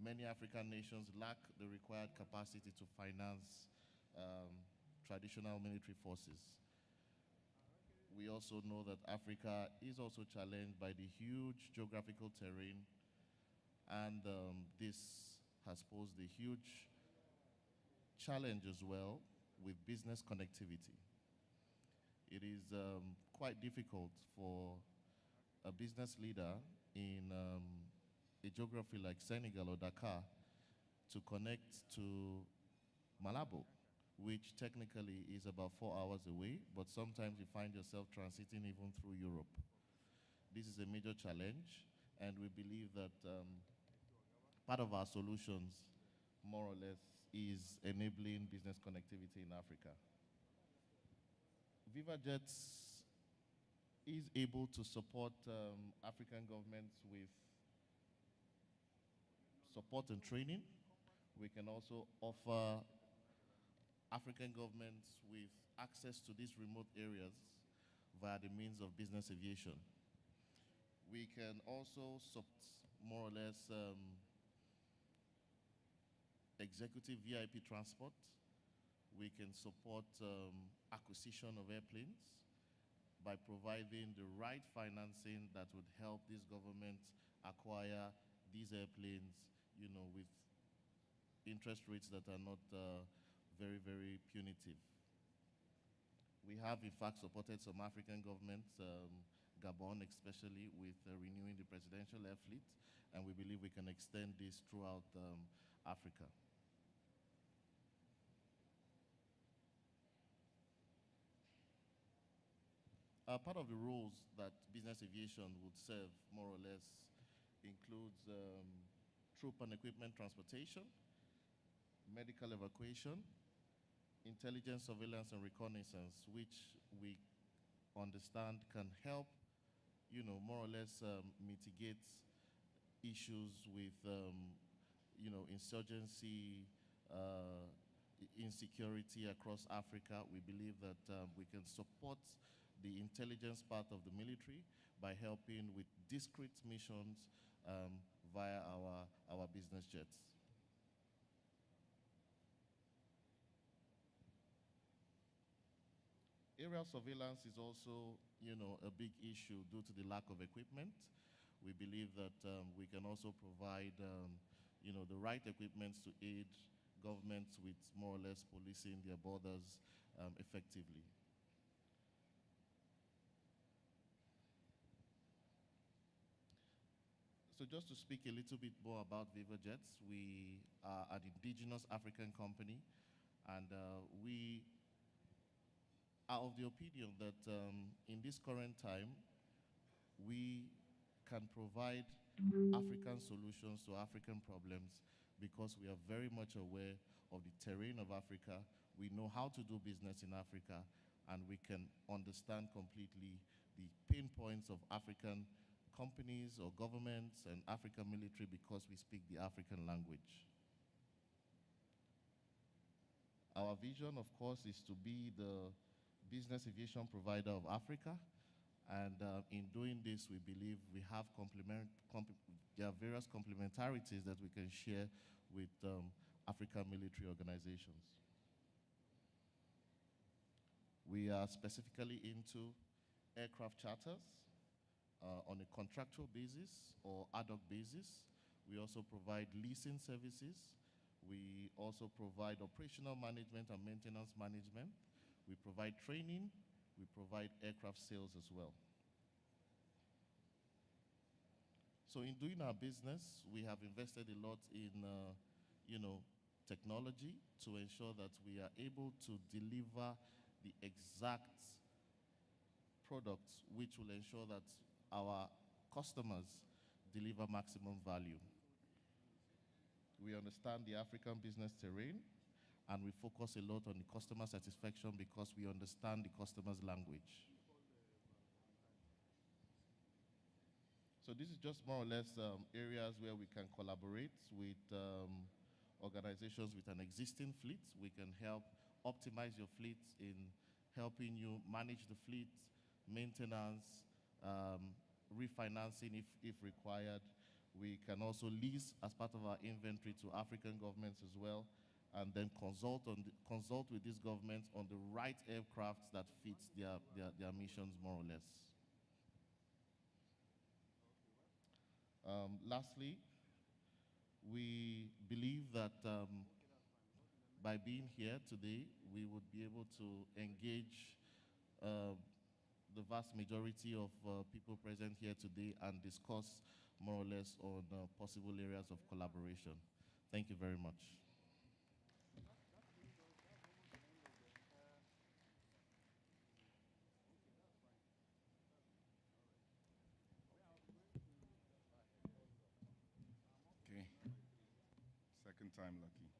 Many African nations lack the required capacity to finance traditional military forces. We also know that Africa is also challenged by the huge geographical terrain, and this has posed a huge challenge as well with business connectivity. It is quite difficult for a business leader in a geography like Senegal or Dakar to connect to Malabo, which technically is about 4 hours away, but sometimes you find yourself transiting even through Europe. This is a major challenge, and we believe that part of our solutions, more or less, is enabling business connectivity in Africa. VivaJets is able to support African governments with support and training. We can also offer African governments with access to these remote areas via the means of business aviation. We can also support more or less executive VIP transport. We can support acquisition of airplanes by providing the right financing that would help these governments acquire these airplanes, you know, with interest rates that are not very, very punitive. We have, in fact, supported some African governments, Gabon especially, with renewing the presidential air fleet, and we believe we can extend this throughout Africa. Part of the roles that business aviation would serve, more or less, includes troop and equipment transportation, medical evacuation, intelligence, surveillance, and reconnaissance, which we understand can help, you know, more or less mitigate issues with, you know, insurgency, insecurity across Africa. We believe that we can support the intelligence part of the military by helping with discrete missions via our business jets. Aerial surveillance is also, you know, a big issue due to the lack of equipment. We believe that we can also provide, you know, the right equipment to aid governments with more or less policing their borders effectively. So just to speak a little bit more about VivaJets, we are an indigenous African company, and we are of the opinion that in this current time, we can provide African solutions to African problems because we are very much aware of the terrain of Africa. We know how to do business in Africa, and we can understand completely the pain points of African companies or governments and African military because we speak the African language. Our vision, of course, is to be the business aviation provider of Africa, and in doing this, we believe we have there are various complementarities that we can share with African military organizations. We are specifically into aircraft charters on a contractual basis or ad hoc basis. We also provide leasing services. We also provide operational management and maintenance management. We provide training. We provide aircraft sales as well. So in doing our business, we have invested a lot in, you know, technology to ensure that we are able to deliver the exact products which will ensure that our customers deliver maximum value. We understand the African business terrain, and we focus a lot on the customer satisfaction because we understand the customer's language. So this is just more or less areas where we can collaborate with organizations with an existing fleet. We can help optimize your fleet in helping you manage the fleet, maintenance, refinancing if required. We can also lease as part of our inventory to African governments as well, and then consult with these governments on the right aircraft that fits their missions more or less. Lastly, we believe that by being here today, we would be able to engage the vast majority of people present here today and discuss more or less on possible areas of collaboration. Thank you very much. Okay, second time lucky.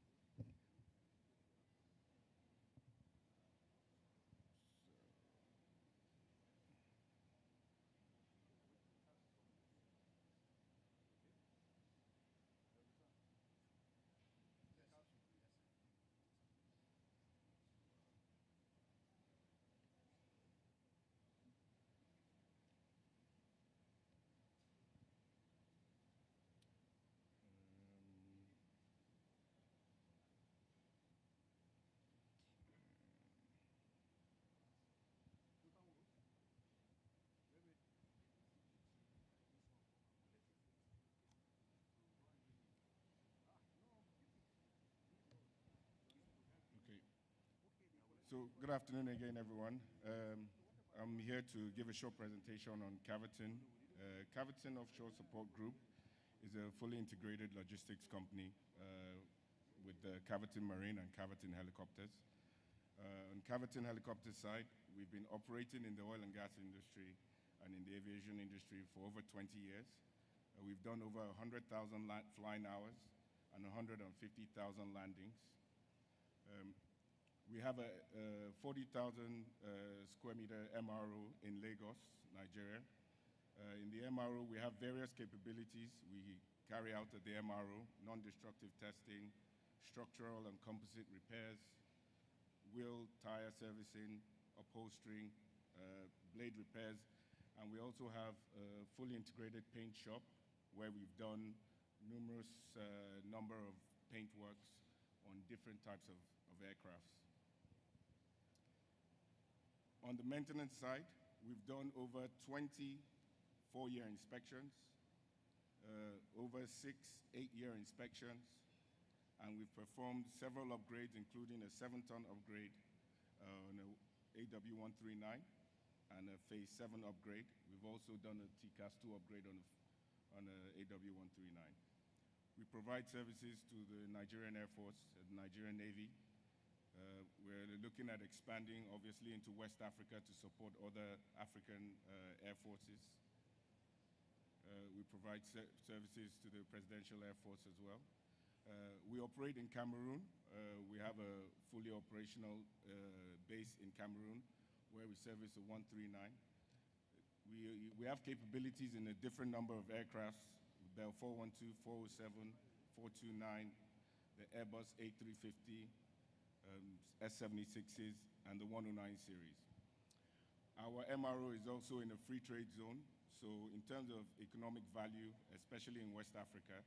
So good afternoon again, everyone. I'm here to give a short presentation on Caverton. Caverton Offshore Support Group is a fully integrated logistics company with Caverton Marine and Caverton Helicopters. On Caverton Helicopter side, we've been operating in the oil and gas industry and in the aviation industry for over 20 years. We've done over 100,000 flying hours and 150,000 landings. We have a 40,000 square meter MRO in Lagos, Nigeria. In the MRO, we have various capabilities. We carry out at the MRO non-destructive testing, structural and composite repairs, wheel tire servicing, upholstering, blade repairs, and we also have a fully integrated paint shop where we've done numerous number of paint works on different types of aircrafts. On the maintenance side, we've done over 20 4-year inspections, over 6 8-year inspections, and we've performed several upgrades, including a 7-ton upgrade on a AW139 and a Phase 7 upgrade. We've also done a TCAS 2 upgrade on a AW139. We provide services to the Nigerian Air Force, the Nigerian Navy. We're looking at expanding, obviously, into West Africa to support other African air forces. We provide services to the Presidential Air Force as well. We operate in Cameroon. We have a fully operational base in Cameroon where we service a 139. We have capabilities in a different number of aircrafts, Bell 412, 407, 429, the Airbus A350, S-76s, and the 109 series. Our MRO is also in a free trade zone, so in terms of economic value, especially in West Africa,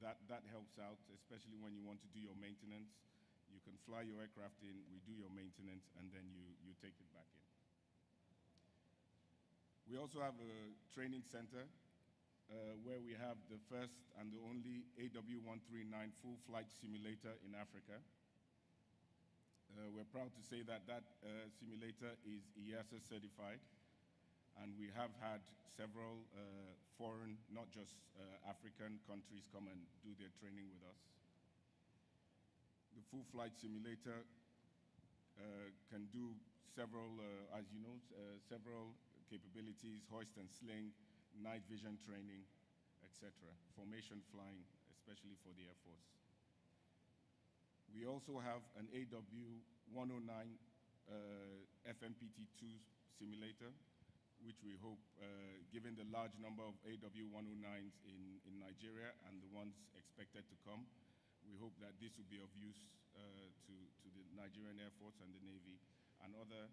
that helps out, especially when you want to do your maintenance. You can fly your aircraft in, we do your maintenance, and then you take it back in. We also have a training center where we have the first and the only AW139 full flight simulator in Africa. We're proud to say that simulator is EASA certified, and we have had several foreign, not just African countries come and do their training with us. The full flight simulator can do several, as you know, several capabilities, hoist and sling, night vision training, etc. Formation flying, especially for the Air Force. We also have an AW109 FMPT-2 simulator, which we hope, given the large number of AW109s in Nigeria and the ones expected to come, we hope that this will be of use to the Nigerian Air Force and the Navy and other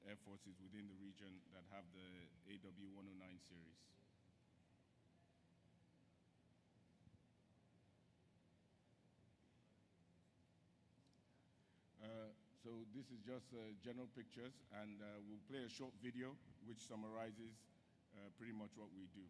air forces within the region that have the AW109 series. So this is just general pictures, and we'll play a short video which summarizes pretty much what we do.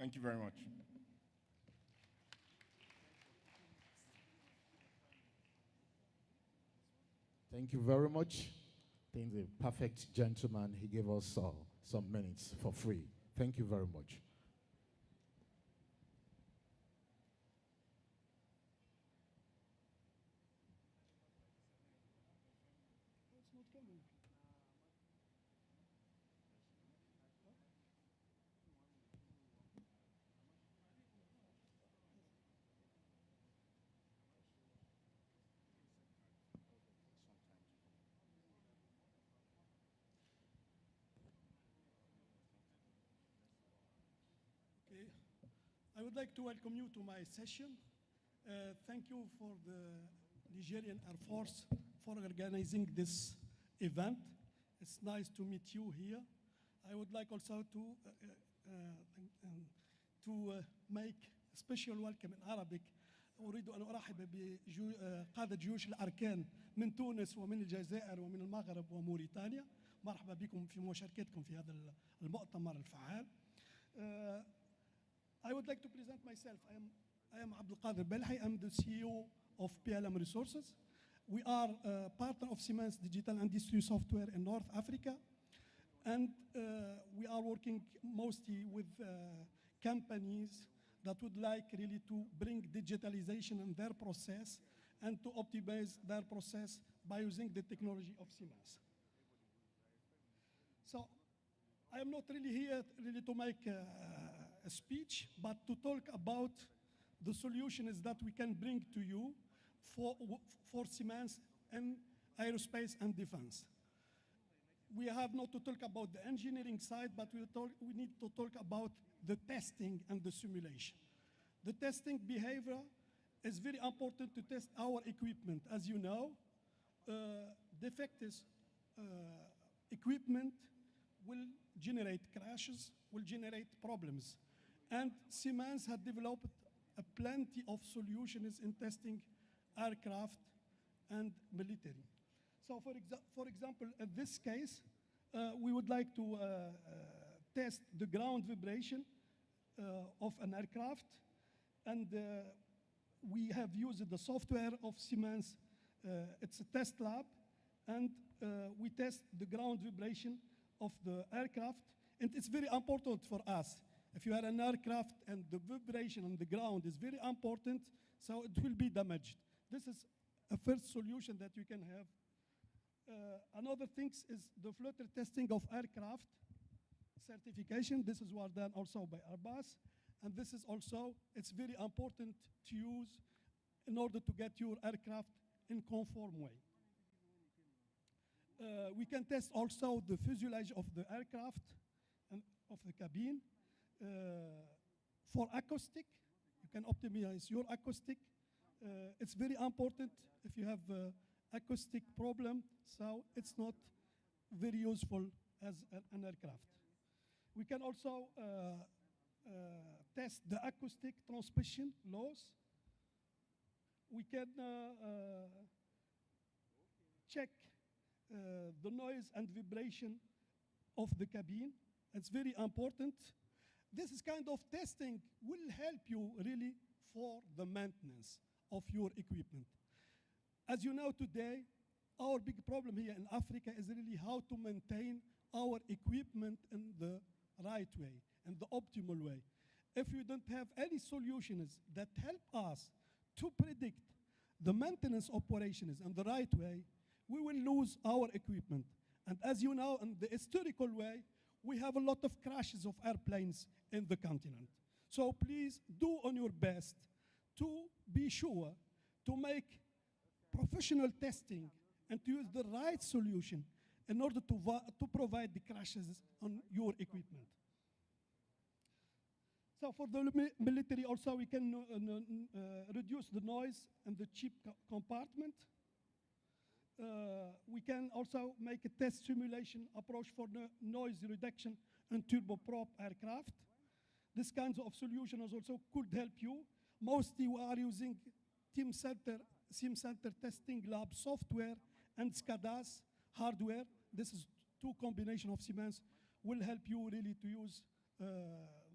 Thank you very much. Thank you very much. I think the perfect gentleman, he gave us some minutes for free. Thank you very much. Okay. I would like to welcome you to my session. Thank you for the Nigerian Air Force for organizing this event. It's nice to meet you here. I would like also to make a special welcome in Arabic. أريد أن أرحب بقادة جيوش الأركان من تونس ومن الجزائر ومن المغرب وموريتانيا. مرحبا بكم في مشاركتكم في هذا المؤتمر الفعال. I would like to present myself. I am Abdul Qadir Belhi. I'm the CEO of PLM Resources. We are a partner of Siemens Digital Industry Software in North Africa. And we are working mostly with companies that would like really to bring digitalization in their process and to optimize their process by using the technology of Siemens. So I am not really here really to make a speech, but to talk about the solutions that we can bring to you for Siemens and aerospace and defense. We have not to talk about the engineering side, but we need to talk about the testing and the simulation. The testing behavior is very important to test our equipment. As you know, defective equipment will generate crashes, will generate problems. And Siemens had developed plenty of solutions in testing aircraft and military. So for example, in this case, we would like to test the ground vibration of an aircraft. And we have used the software of Siemens. It's a test lab. And we test the ground vibration of the aircraft. And it's very important for us. If you have an aircraft and the vibration on the ground is very important, so it will be damaged. This is a first solution that you can have. Another thing is the flutter testing of aircraft certification. This is what done also by Airbus. And this is also, it's very important to use in order to get your aircraft in conform way. We can test also the fuselage of the aircraft and of the cabin. For acoustic, you can optimize your acoustic. It's very important if you have acoustic problem, so it's not very useful as an aircraft. We can also test the acoustic transmission loss. We can check the noise and vibration of the cabin. It's very important. This is kind of testing will help you really for the maintenance of your equipment. As you know today, our big problem here in Africa is really how to maintain our equipment in the right way, in the optimal way. If we don't have any solutions that help us to predict the maintenance operations in the right way, we will lose our equipment. And as you know, in the historical way, we have a lot of crashes of airplanes in the continent. So please do on your best to be sure to make professional testing and to use the right solution in order to provide the crashes on your equipment. So for the military also, we can reduce the noise in the chip compartment. We can also make a test simulation approach for noise reduction in turboprop aircraft. This kind of solutions also could help you. Mostly we are using SimCenter testing lab software and SCADA's hardware. This is two combination of Siemens will help you really to use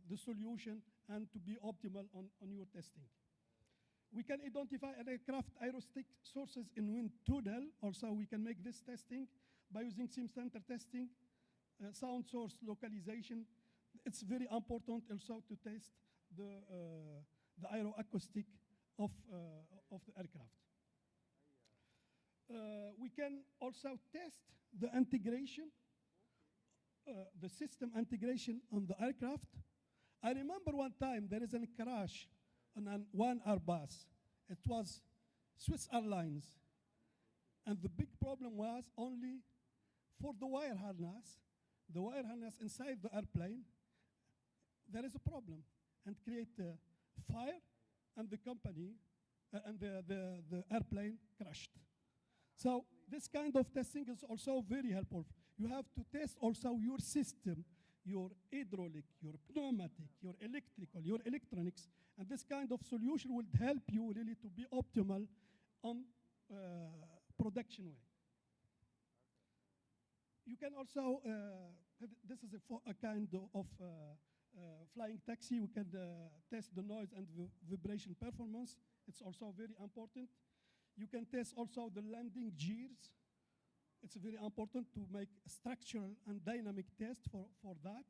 the solution and to be optimal on your testing. We can identify aircraft aerostatic sources in wind tunnel. Also, we can make this testing by using sim center testing, sound source localization. It's very important also to test the aeroacoustic of the aircraft. We can also test the integration, the system integration on the aircraft. I remember one time there is a crash on one Airbus. It was Swiss Airlines. And the big problem was only for the wire harness inside the airplane, there is a problem and create a fire, and the company and the airplane crashed. So this kind of testing is also very helpful. You have to test also your system, your hydraulic, your pneumatic, your electrical, your electronics, and this kind of solution will help you really to be optimal on production way. You can also, this is a kind of flying taxi. We can test the noise and vibration performance. It's also very important. You can test also the landing gears. It's very important to make a structural and dynamic test for that.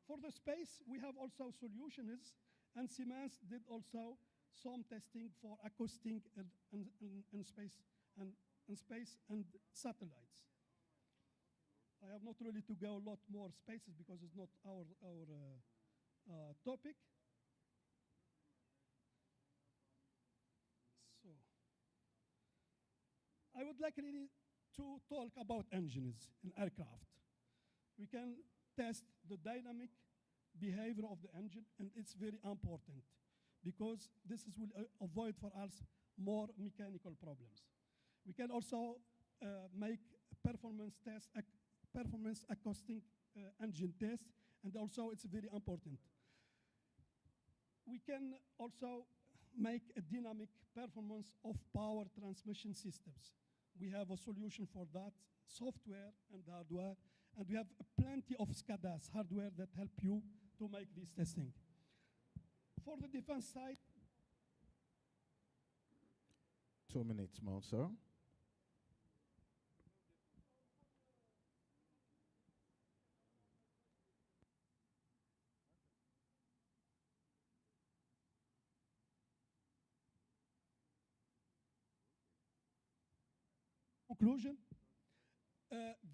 For the space, we have also solutions, and Siemens did also some testing for acoustic and space and satellites. I have not really to go a lot more spaces because it's not our topic. So I would like really to talk about engines in aircraft. We can test the dynamic behavior of the engine, and it's very important because this will avoid for us more mechanical problems. We can also make performance test, performance acoustic engine test, and also it's very important. We can also make a dynamic performance of power transmission systems. We have a solution for that, software and hardware, and we have plenty of SCADAs, hardware that help you to make this testing. For the defense side, 2 minutes more, sir. Conclusion,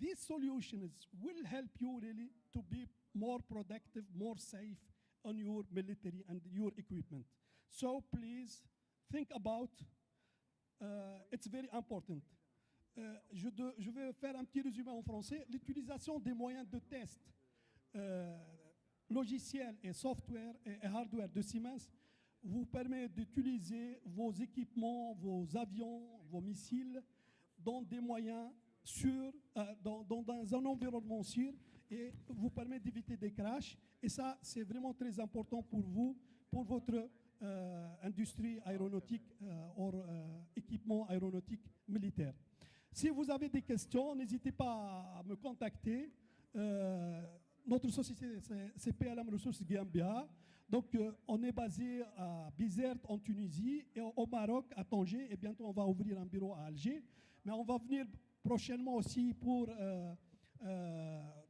these solutions will help you really to be more productive, more safe on your military and your equipment. So please think about, it's very important. Je vais faire un petit résumé en français. L'utilisation des moyens de test logiciels et software et hardware de Siemens vous permet d'utiliser vos équipements, vos avions, vos missiles dans des moyens sûrs, dans un environnement sûr, et vous permet d'éviter des crashs. Et ça, c'est vraiment très important pour vous, pour votre industrie aéronautique ou équipement aéronautique militaire. Si vous avez des questions, n'hésitez pas à me contacter. Notre société, c'est PLM Ressources GmbH. Donc, on est basé à Bizerte, en Tunisie, et au Maroc, à Tanger, et bientôt on va ouvrir un bureau à Alger. Mais on va venir prochainement aussi pour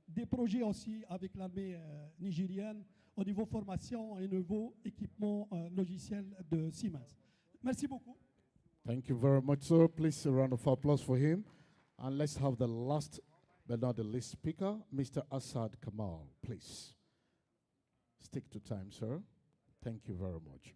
des projets aussi avec l'armée nigérienne au niveau formation et niveau équipement logiciel de Siemens. Merci beaucoup. Thank you very much, sir. Please a round of applause for him. And let's have the last but not the least speaker, Mr. Assad Kamal, please. Stick to time, sir. Thank you very much.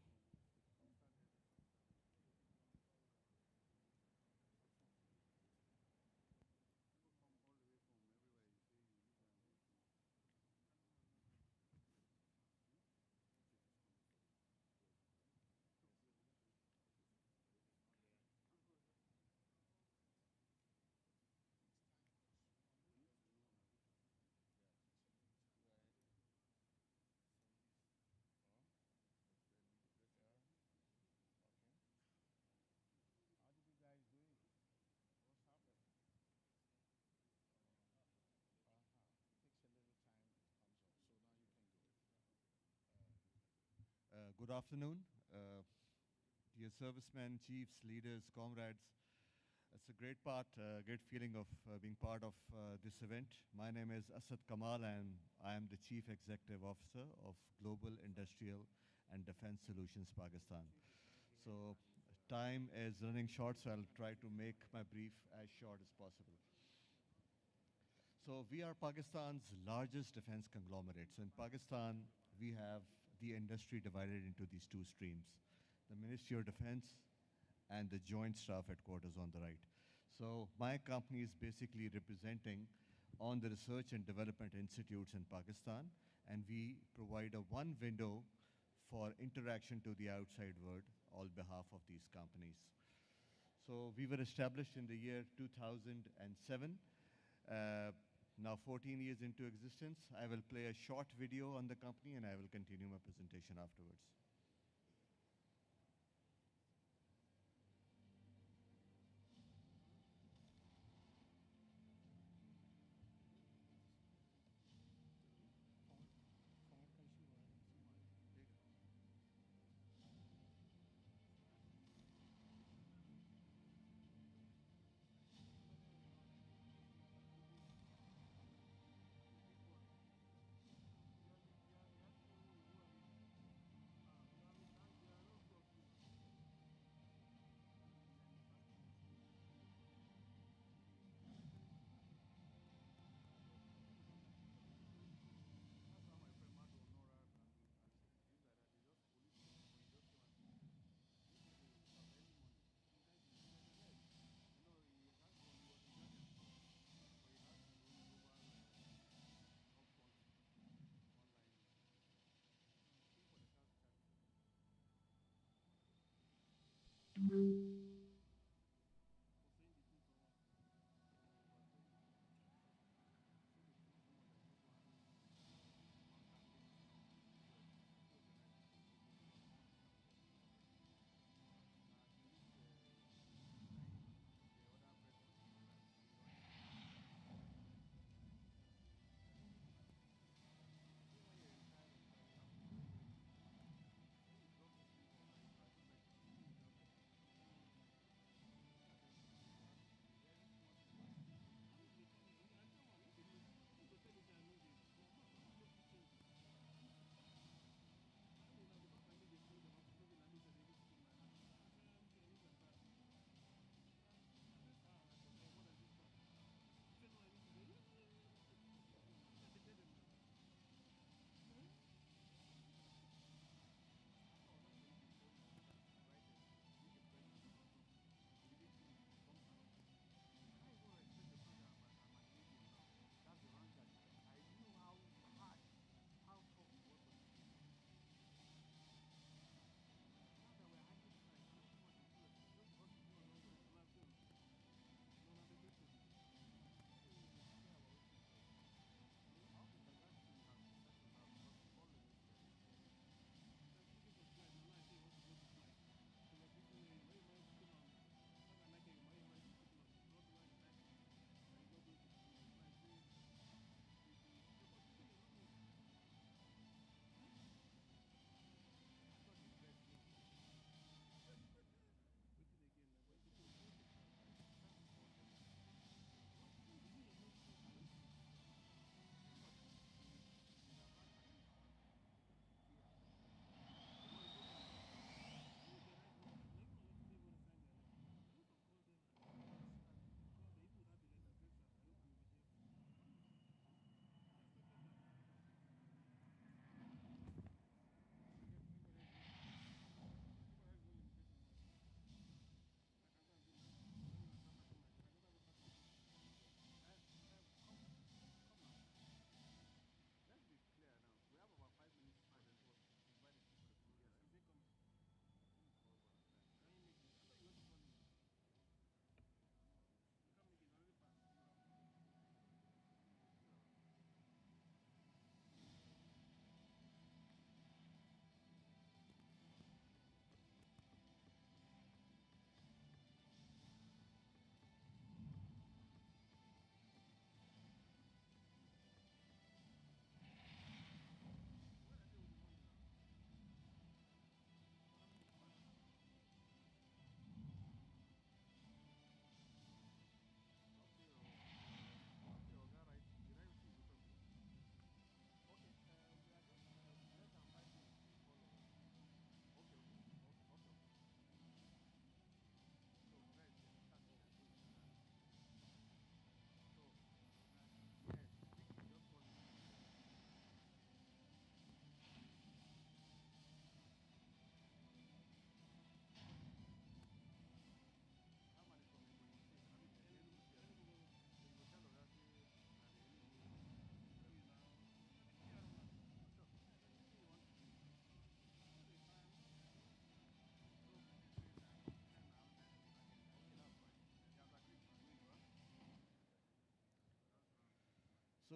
Good afternoon, dear servicemen, chiefs, leaders, comrades. It's a great feeling of being part of this event. My name is Asad Kamal, and I am the Chief Executive Officer of Global Industrial and Defense Solutions Pakistan. So time is running short, so I'll try to make my brief as short as possible. So we are Pakistan's largest defense conglomerate. So in Pakistan, we have the industry divided into these two streams: the Ministry of Defense and the Joint Staff Headquarters on the right. So my company is basically representing on the research and development institutes in Pakistan, and we provide a one window for interaction to the outside world on behalf of these companies. So we were established in the year 2007. Now 14 years into existence. I will play a short video on the company and I will continue my presentation afterwards.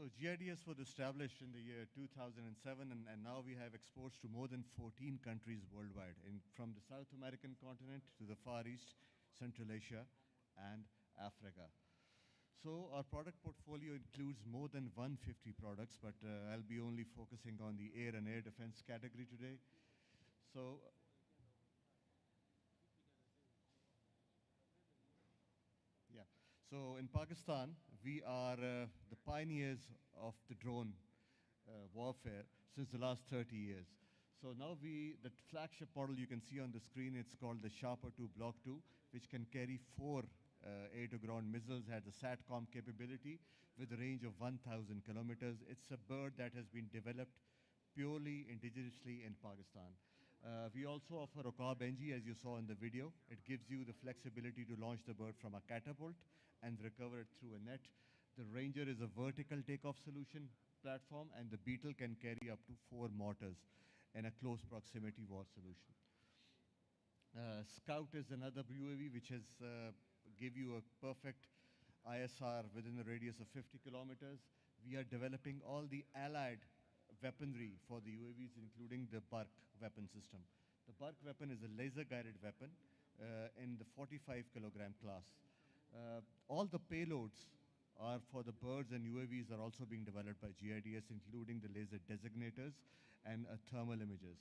So GIDS was established in the year 2007, and now we have exports to more than 14 countries worldwide, from the South American continent to the Far East, Central Asia, and Africa. So our product portfolio includes more than 150 products, but I'll be only focusing on the air and air defense category today. So yeah. So in Pakistan, we are the pioneers of the drone warfare since the last 30 years. So now the flagship model you can see on the screen, it's called the Sharper 2 Block 2, which can carry 4 air-to-ground missiles, has a SATCOM capability with a range of 1,000 kilometers. It's a bird that has been developed purely indigenously in Pakistan. We also offer a Raqab NG, as you saw in the video. It gives you the flexibility to launch the bird from a catapult and recover it through a net. The Ranger is a vertical takeoff solution platform, and the Beetle can carry up to 4 mortars in a close proximity war solution. Scout is another UAV which has give you a perfect ISR within a radius of 50 kilometers. We are developing all the allied weaponry for the UAVs, including the Bark weapon system. The Bark weapon is a laser-guided weapon in the 45 kilogram class. All the payloads are for the birds, and UAVs are also being developed by GIDS, including the laser designators and thermal imagers.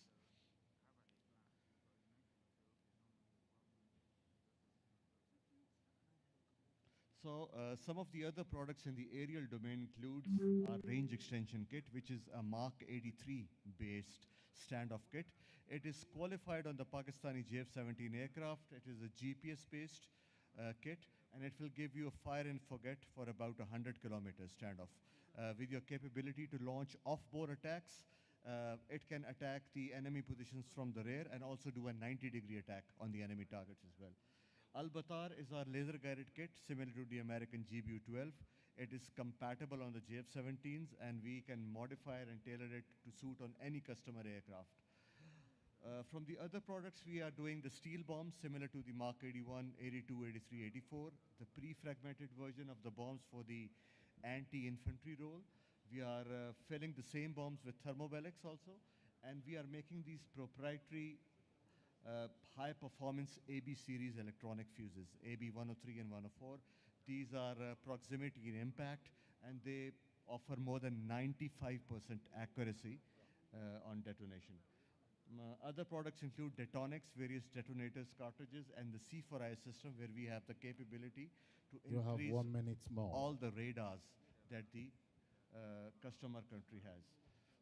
So some of the other products in the aerial domain includes our range extension kit, which is a Mark 83 based standoff kit. It is qualified on the Pakistani JF-17 aircraft. It is a GPS based kit, and it will give you a fire and forget for about 100 kilometers standoff. With your capability to launch off-bore attacks, it can attack the enemy positions from the rear and also do a 90-degree attack on the enemy targets as well. Al-Batar is our laser-guided kit, similar to the American GBU-12. It is compatible on the JF-17s, and we can modify it and tailor it to suit on any customer aircraft. From the other products, we are doing the steel bombs, similar to the Mark 81, 82, 83, 84, the pre-fragmented version of the bombs for the anti-infantry role. We are filling the same bombs with thermobarics also, and we are making these proprietary high-performance AB series electronic fuses, AB 103 and 104. These are proximity and impact, and they offer more than 95% accuracy on detonation. Other products include Detonics, various detonators, cartridges, and the C4I system, where we have the capability to increase 1 minute more. all the radars that the customer country has.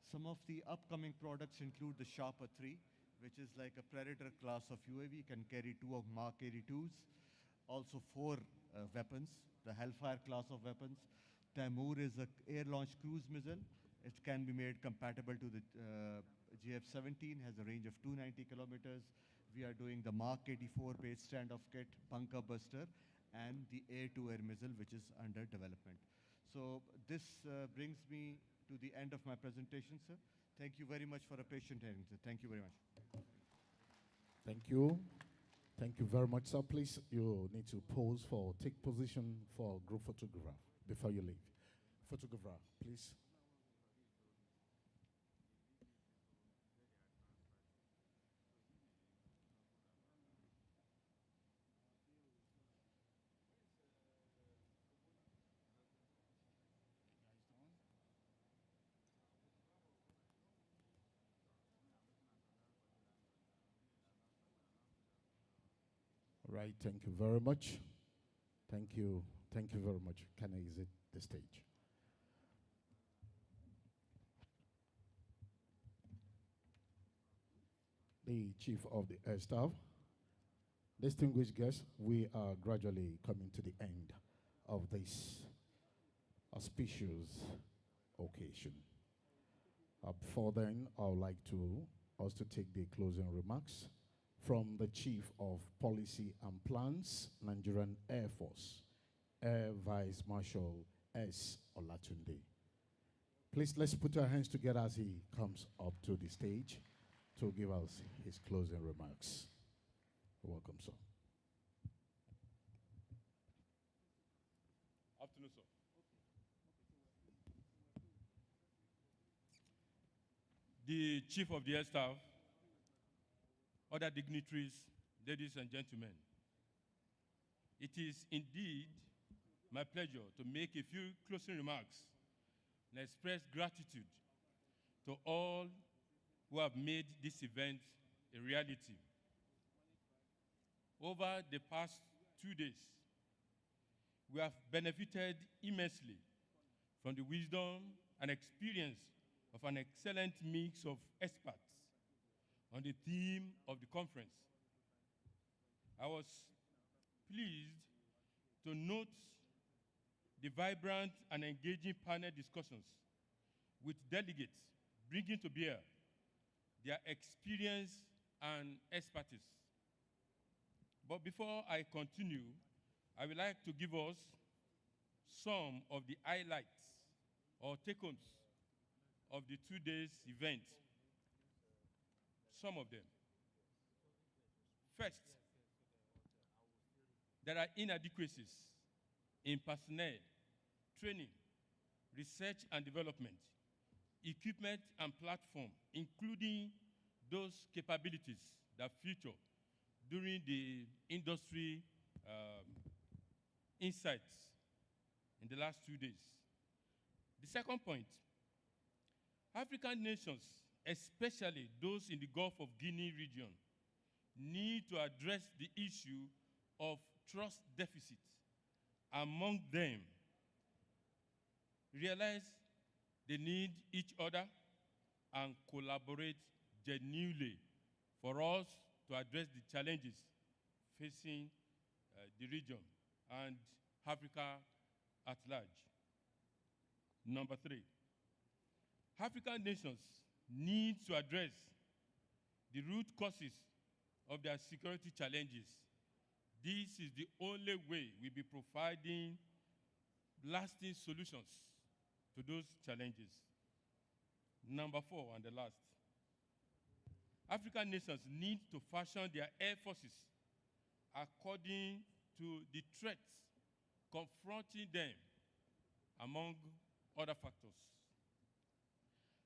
Some of the upcoming products include the Sharper 3, which is like a Predator class of UAV, can carry 2 of Mark 82s, also 4 weapons, the Hellfire class of weapons. Taimur is an air-launched cruise missile. It can be made compatible to the GF-17, has a range of 290 kilometers. We are doing the Mark 84-based standoff kit, bunker buster, and the air-to-air missile, which is under development. So this brings me to the end of my presentation, sir. Thank you very much for a patient hearing, sir. Thank you very much. Thank you. Thank you very much, sir. Please, you need to pose for, take position for group photograph before you leave. Photographer, please. Right, thank you very much. Thank you very much. Can I exit the stage? The Chief of the Air Staff, distinguished guests, we are gradually coming to the end of this auspicious occasion. Before then, I would like to also take the closing remarks from the Chief of Policy and Plans, Nigerian Air Force, Air Vice Marshal S. Olatunde. Please, let's put our hands together as he comes up to the stage to give us his closing remarks. Welcome, sir. Afternoon, sir. the Chief of the Air Staff, other dignitaries, ladies and gentlemen. It is indeed my pleasure to make a few closing remarks and express gratitude to all who have made this event a reality. Over the past 2 days, we have benefited immensely from the wisdom and experience of an excellent mix of experts on the theme of the conference. I was pleased to note the vibrant and engaging panel discussions with delegates bringing to bear their experience and expertise. But before I continue, I would like to give us some of the highlights or take-homes of the 2 days event. Some of them. First, there are inadequacies in personnel, training, research and development, equipment and platform, including those capabilities that feature during the industry insights in the last 2 days. The second point, African nations, especially those in the Gulf of Guinea region, need to address the issue of trust deficit among them, realize they need each other, and collaborate genuinely for us to address the challenges facing the region and Africa at large. Number 3, African nations need to address the root causes of their security challenges. This is the only way we'll be providing lasting solutions to those challenges. Number 4, and the last, African nations need to fashion their air forces according to the threats confronting them, among other factors.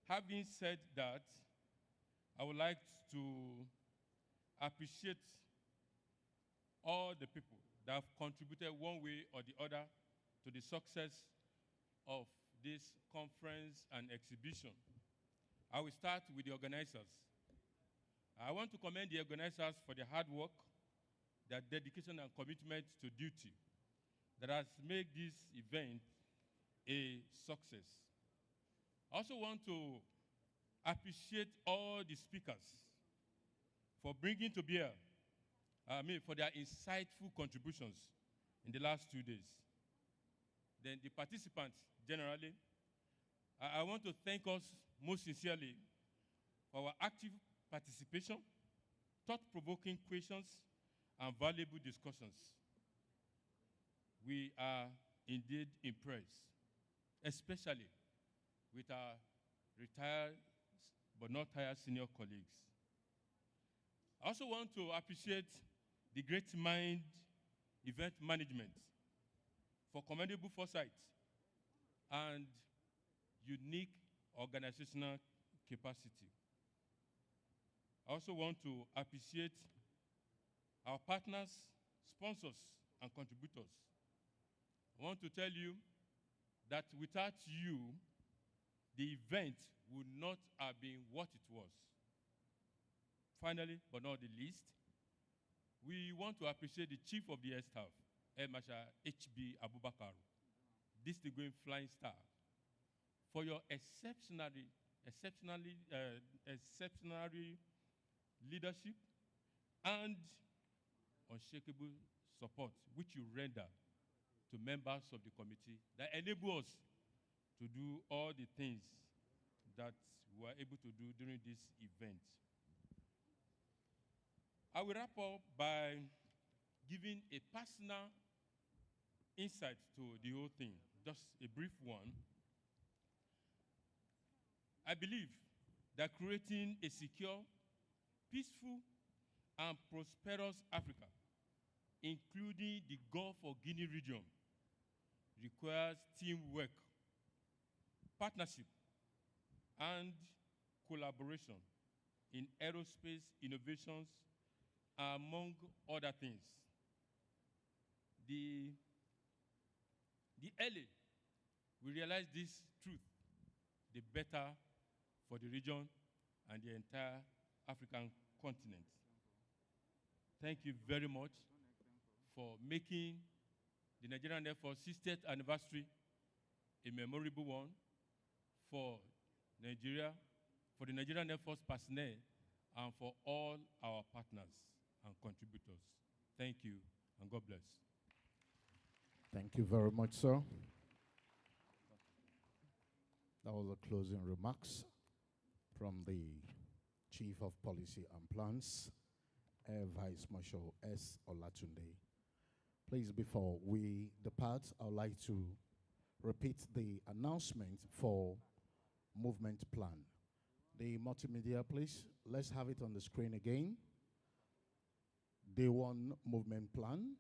Having said that, I would like to appreciate all the people that have contributed one way or the other to the success of this conference and exhibition. I will start with the organizers. I want to commend the organizers for their hard work, their dedication and commitment to duty that has made this event a success. I also want to appreciate all the speakers for bringing to bear, for their insightful contributions in the last 2 days. Then the participants generally, I want to thank us most sincerely for our active participation, thought-provoking questions, and valuable discussions. We are indeed impressed, especially with our retired but not tired senior colleagues. I also want to appreciate the Great Mind Event Management for commendable foresight and unique organizational capacity. I also want to appreciate our partners, sponsors, and contributors. I want to tell you that without you, the event would not have been what it was. Finally, but not the least, we want to appreciate the Chief of the Air Staff, Air Marshal H.B. Abubakar, distinguished flying star, for your exceptional leadership and unshakable support which you render to members of the committee that enable us to do all the things that we were able to do during this event. I will wrap up by giving a personal insight to the whole thing, just a brief one. I believe that creating a secure, peaceful, and prosperous Africa, including the Gulf of Guinea region, requires teamwork, partnership, and collaboration in aerospace innovations, among other things. The early we realize this truth, the better for the region and the entire African continent. Thank you very much for making the Nigerian Air Force 60th anniversary a memorable one for Nigeria, for the Nigerian Air Force personnel, and for all our partners and contributors. Thank you, and God bless. Thank you very much, sir. That was the closing remarks from the Chief of Policy and Plans, Air Vice Marshal S. Olatunde. Please, before we depart, I would like to repeat the announcement for movement plan. The multimedia, please, let's have it on the screen again. Day 1 movement plan,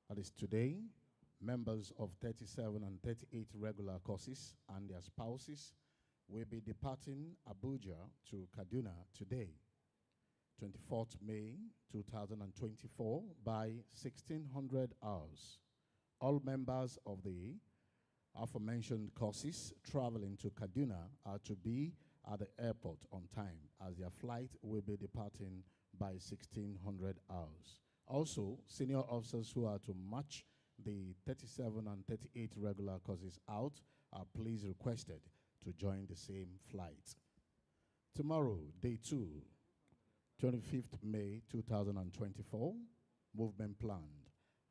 that is today. Members of 37 and 38 regular courses and their spouses will be departing Abuja to Kaduna today, 24th May 2024 by 1600 hours. All members of the aforementioned courses traveling to Kaduna are to be at the airport on time, as their flight will be departing by 1600 hours. Also, senior officers who are to match the 37 and 38 regular courses out are please requested to join the same flight. Tomorrow, day 2, 25th May 2024, movement planned.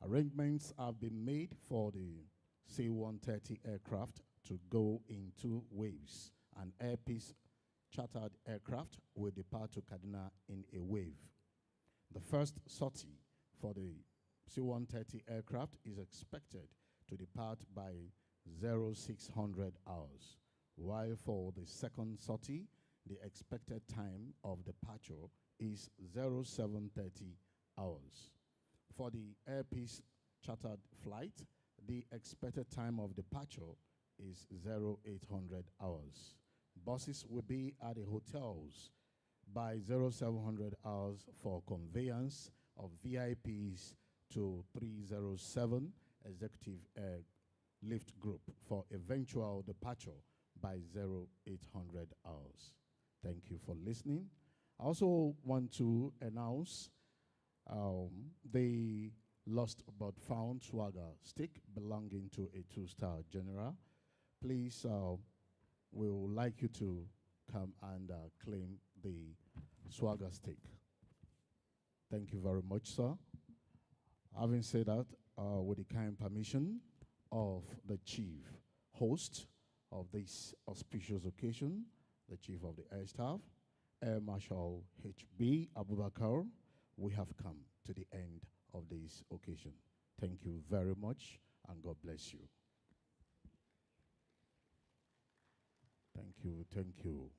Arrangements have been made for the C-130 aircraft to go in 2 waves. An Airpeace chartered aircraft will depart to Kaduna in a wave. The first sortie for the C-130 aircraft is expected to depart by 0600 hours, while for the second sortie, the expected time of departure is 0730 hours. For the Airpeace chartered flight, the expected time of departure is 0800 hours. Buses will be at the hotels by 0700 hours for conveyance of VIPs to 307 Executive Air Lift Group for eventual departure by 0800 hours. Thank you for listening. I also want to announce the lost but found swagger stick belonging to a 2-star general. Please, we would like you to come and claim the swagger stick. Thank you very much, sir. Having said that, with the kind permission of the chief host of this auspicious occasion, the Chief of the Air Staff, Air Marshal H.B. Abubakar, we have come to the end of this occasion. Thank you very much, and God bless you. Thank you, thank you.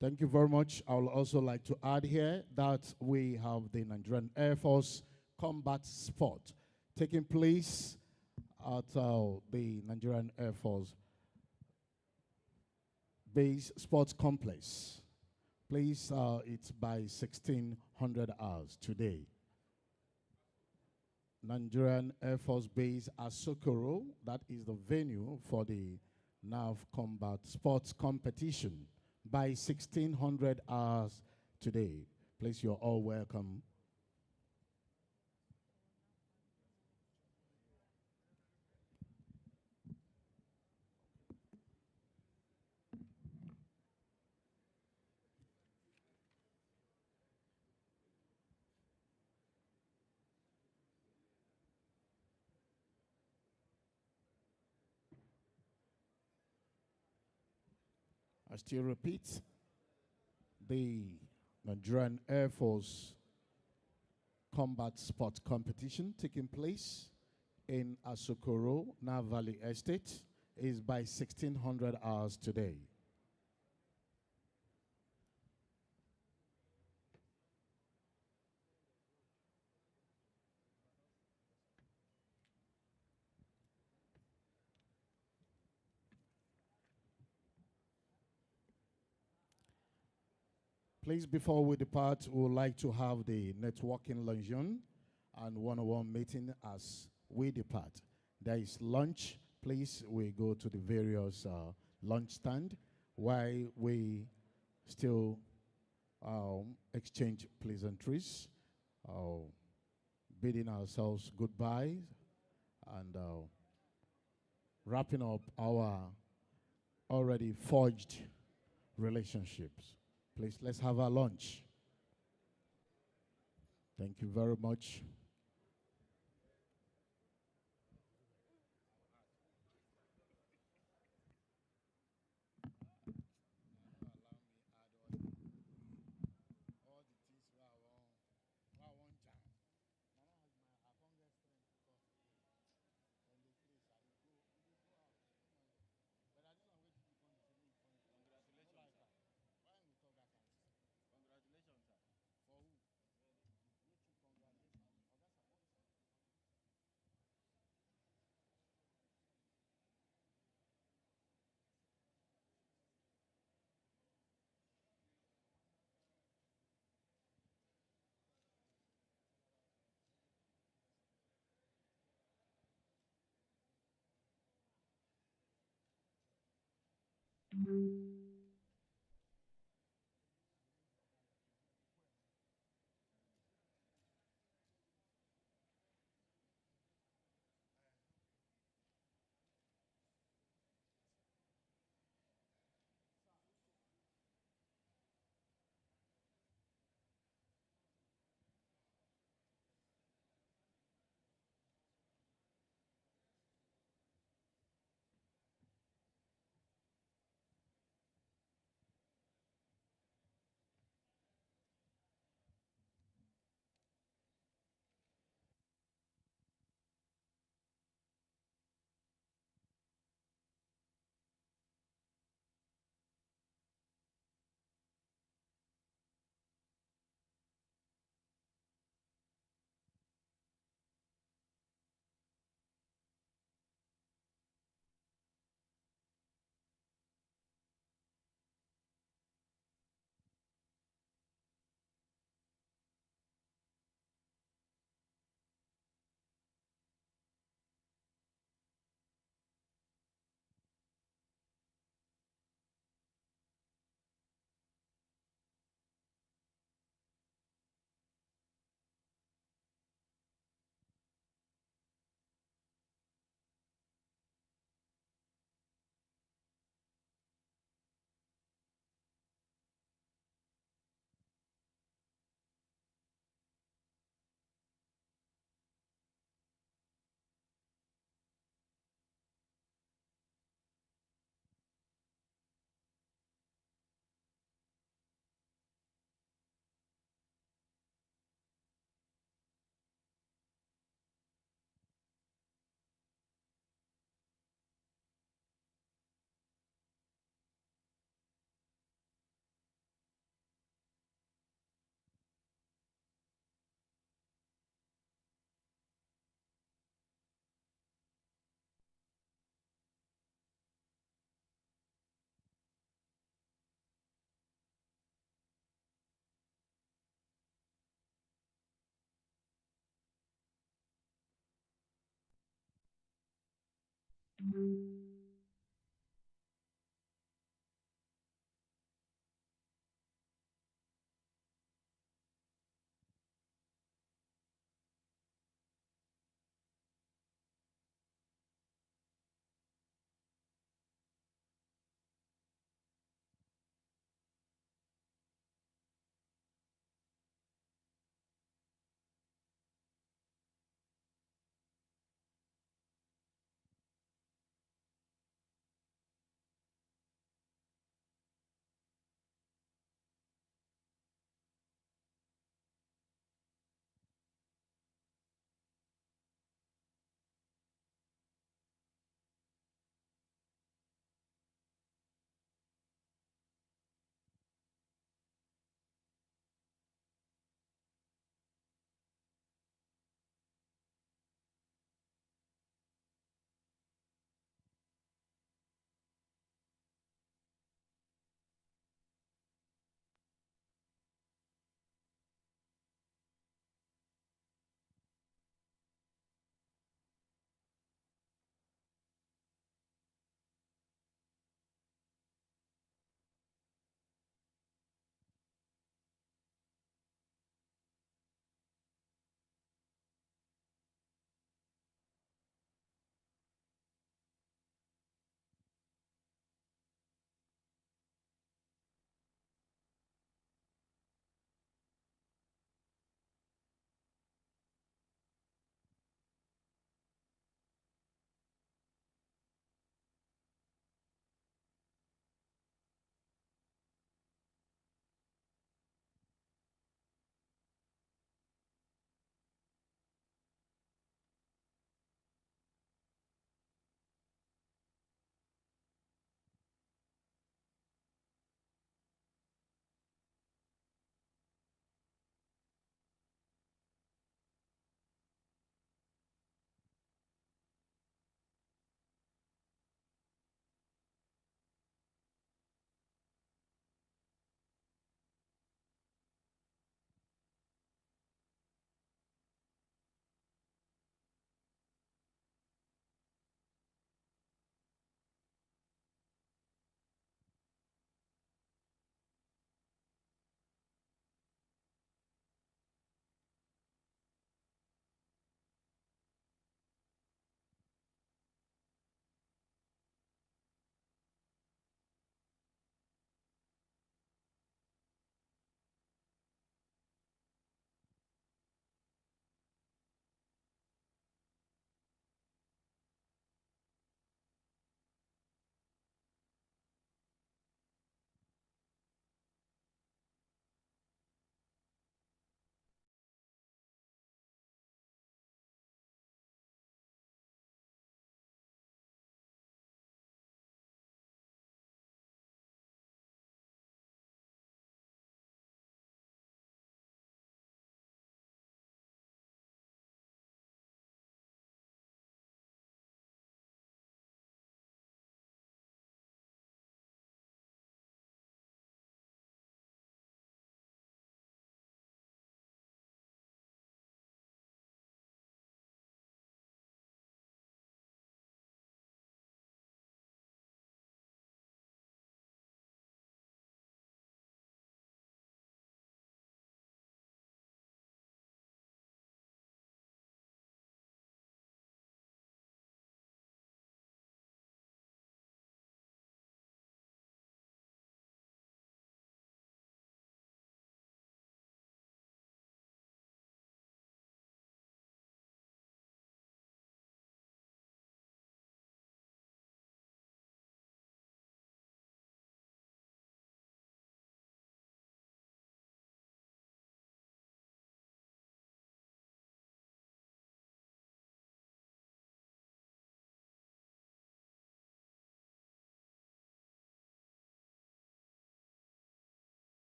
Thank you very much. I would also like to add here that we have the Nigerian Air Force Combat Sport taking place at the Nigerian Air Force Base Sports Complex. Please, it's by 1600 hours today. Nigerian Air Force Base at Socorro, that is the venue for the NAV Combat Sports Competition by 1600 hours today. Please, you're all welcome. I still repeat, the Nigerian Air Force combat sport competition taking place in Asokoro, Na Valley Estate, is by 1600 hours today. Please, before we depart, we would like to have the networking luncheon and one-on-one meeting as we depart. There is lunch. Please, we go to the various lunch stand while we still exchange pleasantries, bidding ourselves goodbye and wrapping up our already forged relationships. Please, let's have our lunch. Thank you very much.